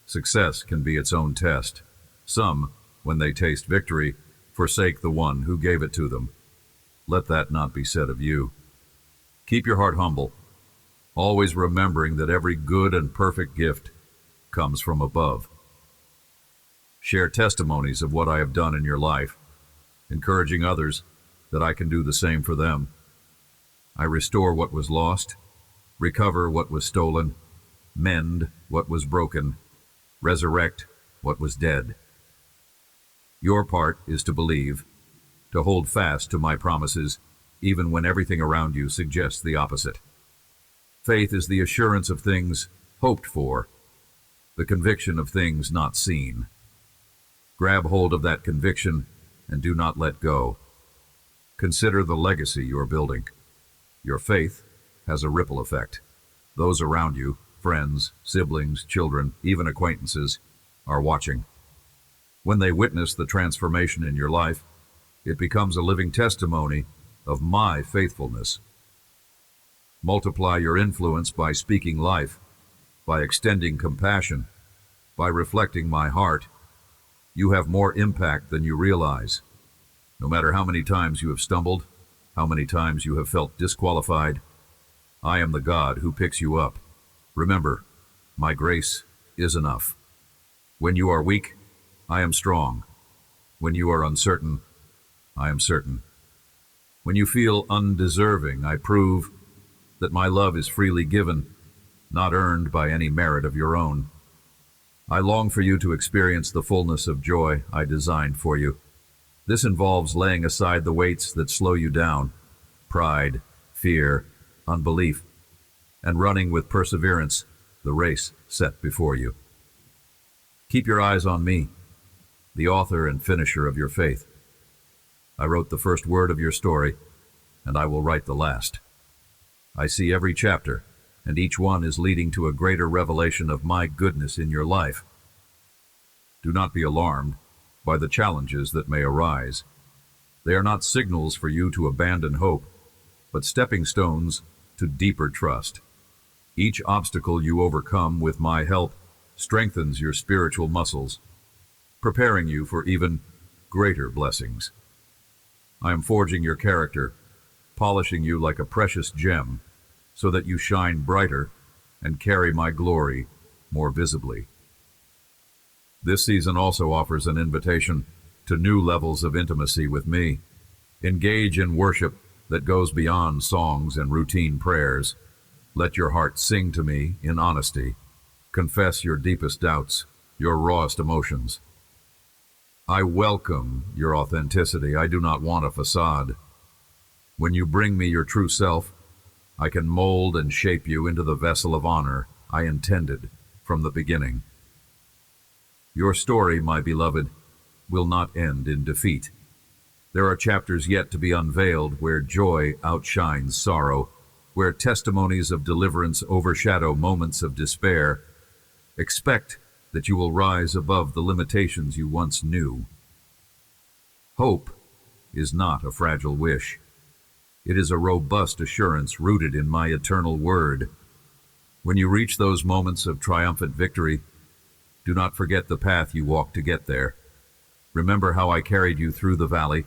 Success can be its own test. Some, when they taste victory, forsake the one who gave it to them. Let that not be said of you. Keep your heart humble, always remembering that every good and perfect gift comes from above. Share testimonies of what I have done in your life, encouraging others that I can do the same for them. I restore what was lost, recover what was stolen, mend what was broken, resurrect what was dead. Your part is to believe, to hold fast to my promises, even when everything around you suggests the opposite. Faith is the assurance of things hoped for, the conviction of things not seen. Grab hold of that conviction and do not let go. Consider the legacy you are building. Your faith has a ripple effect. Those around you, friends, siblings, children, even acquaintances, are watching. When they witness the transformation in your life, it becomes a living testimony of my faithfulness. Multiply your influence by speaking life, by extending compassion, by reflecting my heart. You have more impact than you realize. No matter how many times you have stumbled, how many times you have felt disqualified, I am the God who picks you up. Remember, my grace is enough. When you are weak, I am strong. When you are uncertain, I am certain. When you feel undeserving, I prove that my love is freely given, not earned by any merit of your own. I long for you to experience the fullness of joy I designed for you. This involves laying aside the weights that slow you down, pride, fear, unbelief, and running with perseverance the race set before you. Keep your eyes on me, the author and finisher of your faith. I wrote the first word of your story, and I will write the last. I see every chapter, and each one is leading to a greater revelation of my goodness in your life. Do not be alarmed by the challenges that may arise. They are not signals for you to abandon hope, but stepping stones to deeper trust. Each obstacle you overcome with my help strengthens your spiritual muscles, preparing you for even greater blessings. I am forging your character, polishing you like a precious gem, so that you shine brighter and carry my glory more visibly. This season also offers an invitation to new levels of intimacy with me. Engage in worship that goes beyond songs and routine prayers. Let your heart sing to me in honesty. Confess your deepest doubts, your rawest emotions. I welcome your authenticity. I do not want a facade. When you bring me your true self, I can mold and shape you into the vessel of honor I intended from the beginning. Your story, my beloved, will not end in defeat. There are chapters yet to be unveiled where joy outshines sorrow, where testimonies of deliverance overshadow moments of despair. Expect that you will rise above the limitations you once knew. Hope is not a fragile wish. It is a robust assurance rooted in my eternal word. When you reach those moments of triumphant victory, do not forget the path you walked to get there. Remember how I carried you through the valley,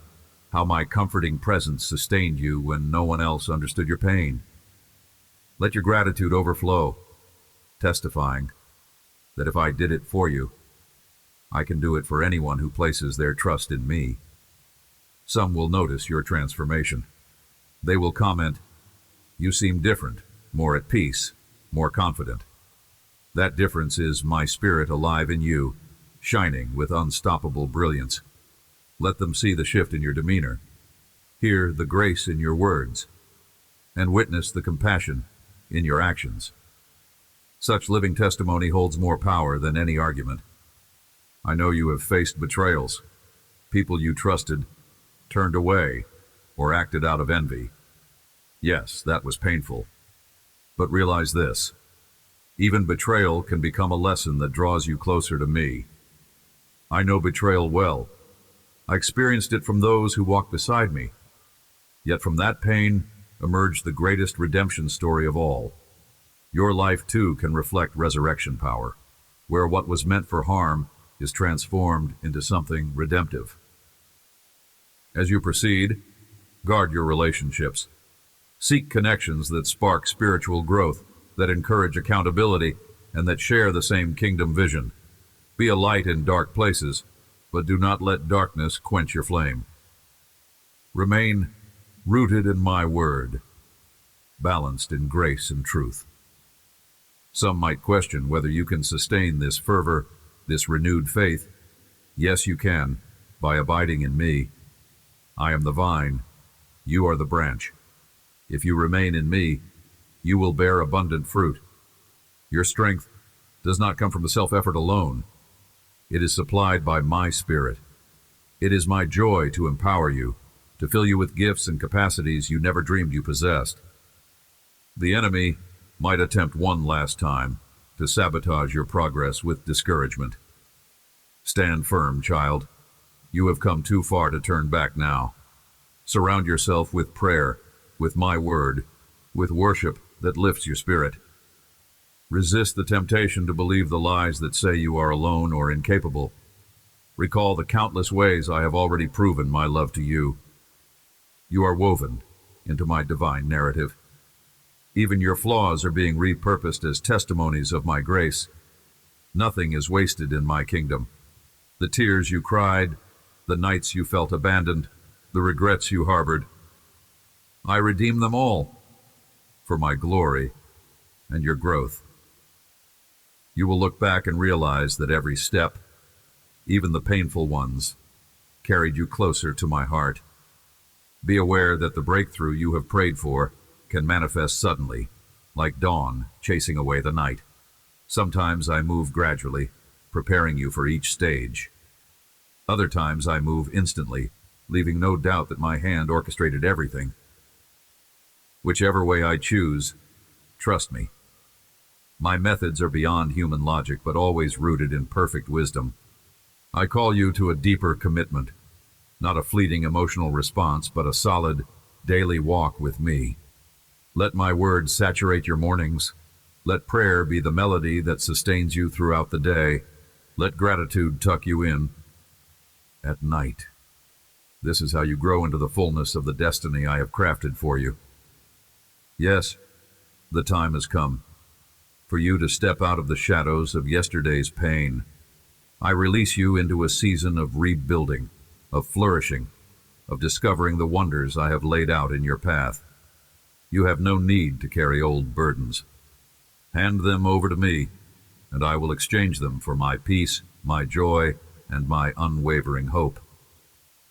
how my comforting presence sustained you when no one else understood your pain. Let your gratitude overflow, testifying that if I did it for you, I can do it for anyone who places their trust in me. Some will notice your transformation. They will comment, "You seem different, more at peace, more confident." That difference is my spirit alive in you, shining with unstoppable brilliance. Let them see the shift in your demeanor, hear the grace in your words, and witness the compassion in your actions. Such living testimony holds more power than any argument. I know you have faced betrayals. People you trusted turned away or acted out of envy. Yes, that was painful. But realize this: even betrayal can become a lesson that draws you closer to me. I know betrayal well. I experienced it from those who walked beside me. Yet from that pain emerged the greatest redemption story of all. Your life, too, can reflect resurrection power, where what was meant for harm is transformed into something redemptive. As you proceed, guard your relationships. Seek connections that spark spiritual growth, that encourage accountability, and that share the same kingdom vision. Be a light in dark places, but do not let darkness quench your flame. Remain rooted in my word, balanced in grace and truth. Some might question whether you can sustain this fervor, this renewed faith. Yes, you can, by abiding in me. I am the vine, you are the branch. If you remain in me, you will bear abundant fruit. Your strength does not come from self-effort alone. It is supplied by my Spirit. It is my joy to empower you, to fill you with gifts and capacities you never dreamed you possessed. The enemy might attempt one last time to sabotage your progress with discouragement. Stand firm, child. You have come too far to turn back now. Surround yourself with prayer, with my word, with worship that lifts your spirit. Resist the temptation to believe the lies that say you are alone or incapable. Recall the countless ways I have already proven my love to you. You are woven into my divine narrative. Even your flaws are being repurposed as testimonies of my grace. Nothing is wasted in my kingdom. The tears you cried, the nights you felt abandoned, the regrets you harbored, I redeem them all for my glory and your growth. You will look back and realize that every step, even the painful ones, carried you closer to my heart. Be aware that the breakthrough you have prayed for can manifest suddenly, like dawn chasing away the night. Sometimes I move gradually, preparing you for each stage. Other times I move instantly, leaving no doubt that my hand orchestrated everything. Whichever way I choose, trust me. My methods are beyond human logic, but always rooted in perfect wisdom. I call you to a deeper commitment, not a fleeting emotional response, but a solid, daily walk with me. Let my words saturate your mornings. Let prayer be the melody that sustains you throughout the day. Let gratitude tuck you in at night. This is how you grow into the fullness of the destiny I have crafted for you. Yes, the time has come for you to step out of the shadows of yesterday's pain. I release you into a season of rebuilding, of flourishing, of discovering the wonders I have laid out in your path. You have no need to carry old burdens. Hand them over to me, and I will exchange them for my peace, my joy, and my unwavering hope.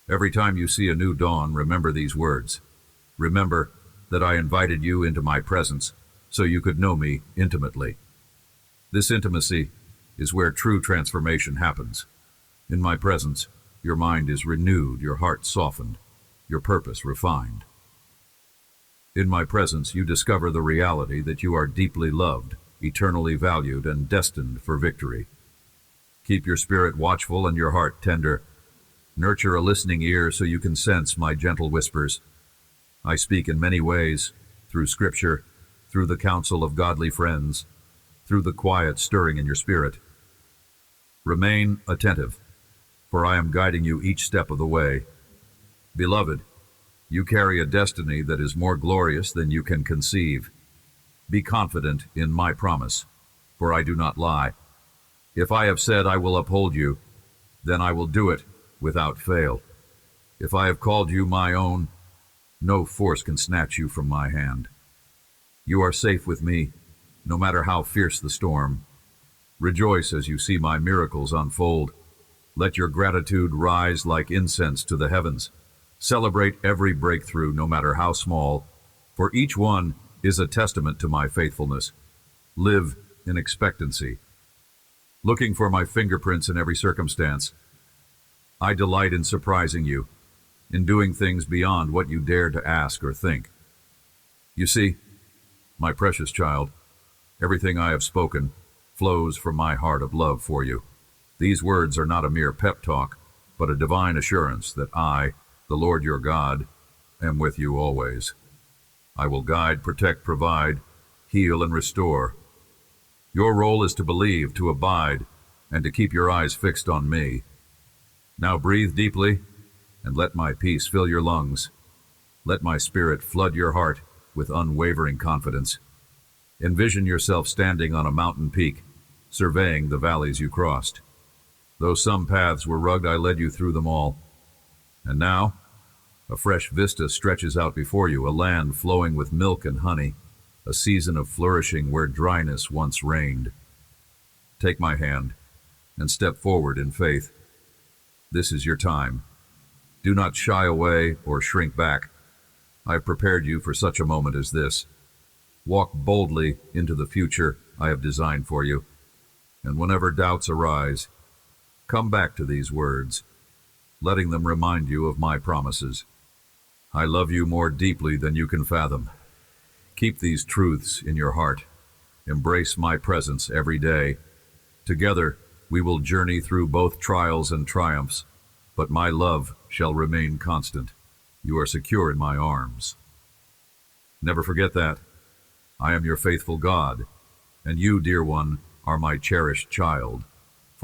Every time you see a new dawn, remember these words. Remember that I invited you into my presence so you could know me intimately. This intimacy is where true transformation happens. In my presence, your mind is renewed, your heart softened, your purpose refined. In my presence, you discover the reality that you are deeply loved, eternally valued, and destined for victory. Keep your spirit watchful and your heart tender. Nurture a listening ear so you can sense my gentle whispers. I speak in many ways, through scripture, through the counsel of godly friends, through the quiet stirring in your spirit. Remain attentive, for I am guiding you each step of the way. Beloved, you carry a destiny that is more glorious than you can conceive. Be confident in my promise, for I do not lie. If I have said I will uphold you, then I will do it without fail. If I have called you my own, no force can snatch you from my hand. You are safe with me, no matter how fierce the storm. Rejoice as you see my miracles unfold. Let your gratitude rise like incense to the heavens. Celebrate every breakthrough, no matter how small, for each one is a testament to my faithfulness. Live in expectancy, looking for my fingerprints in every circumstance. I delight in surprising you, in doing things beyond what you dare to ask or think. You see, my precious child, everything I have spoken flows from my heart of love for you. These words are not a mere pep talk, but a divine assurance that I, the Lord your God, am with you always. I will guide, protect, provide, heal, and restore. Your role is to believe, to abide, and to keep your eyes fixed on me. Now breathe deeply, and let my peace fill your lungs. Let my spirit flood your heart with unwavering confidence. Envision yourself standing on a mountain peak, surveying the valleys you crossed. Though some paths were rugged, I led you through them all. And now, a fresh vista stretches out before you, a land flowing with milk and honey, a season of flourishing where dryness once reigned. Take my hand and step forward in faith. This is your time. Do not shy away or shrink back. I have prepared you for such a moment as this. Walk boldly into the future I have designed for you, and whenever doubts arise, come back to these words, letting them remind you of my promises. I love you more deeply than you can fathom. Keep these truths in your heart. Embrace my presence every day. Together, we will journey through both trials and triumphs, but my love shall remain constant. You are secure in my arms. Never forget that. I am your faithful God, and you, dear one, are my cherished child.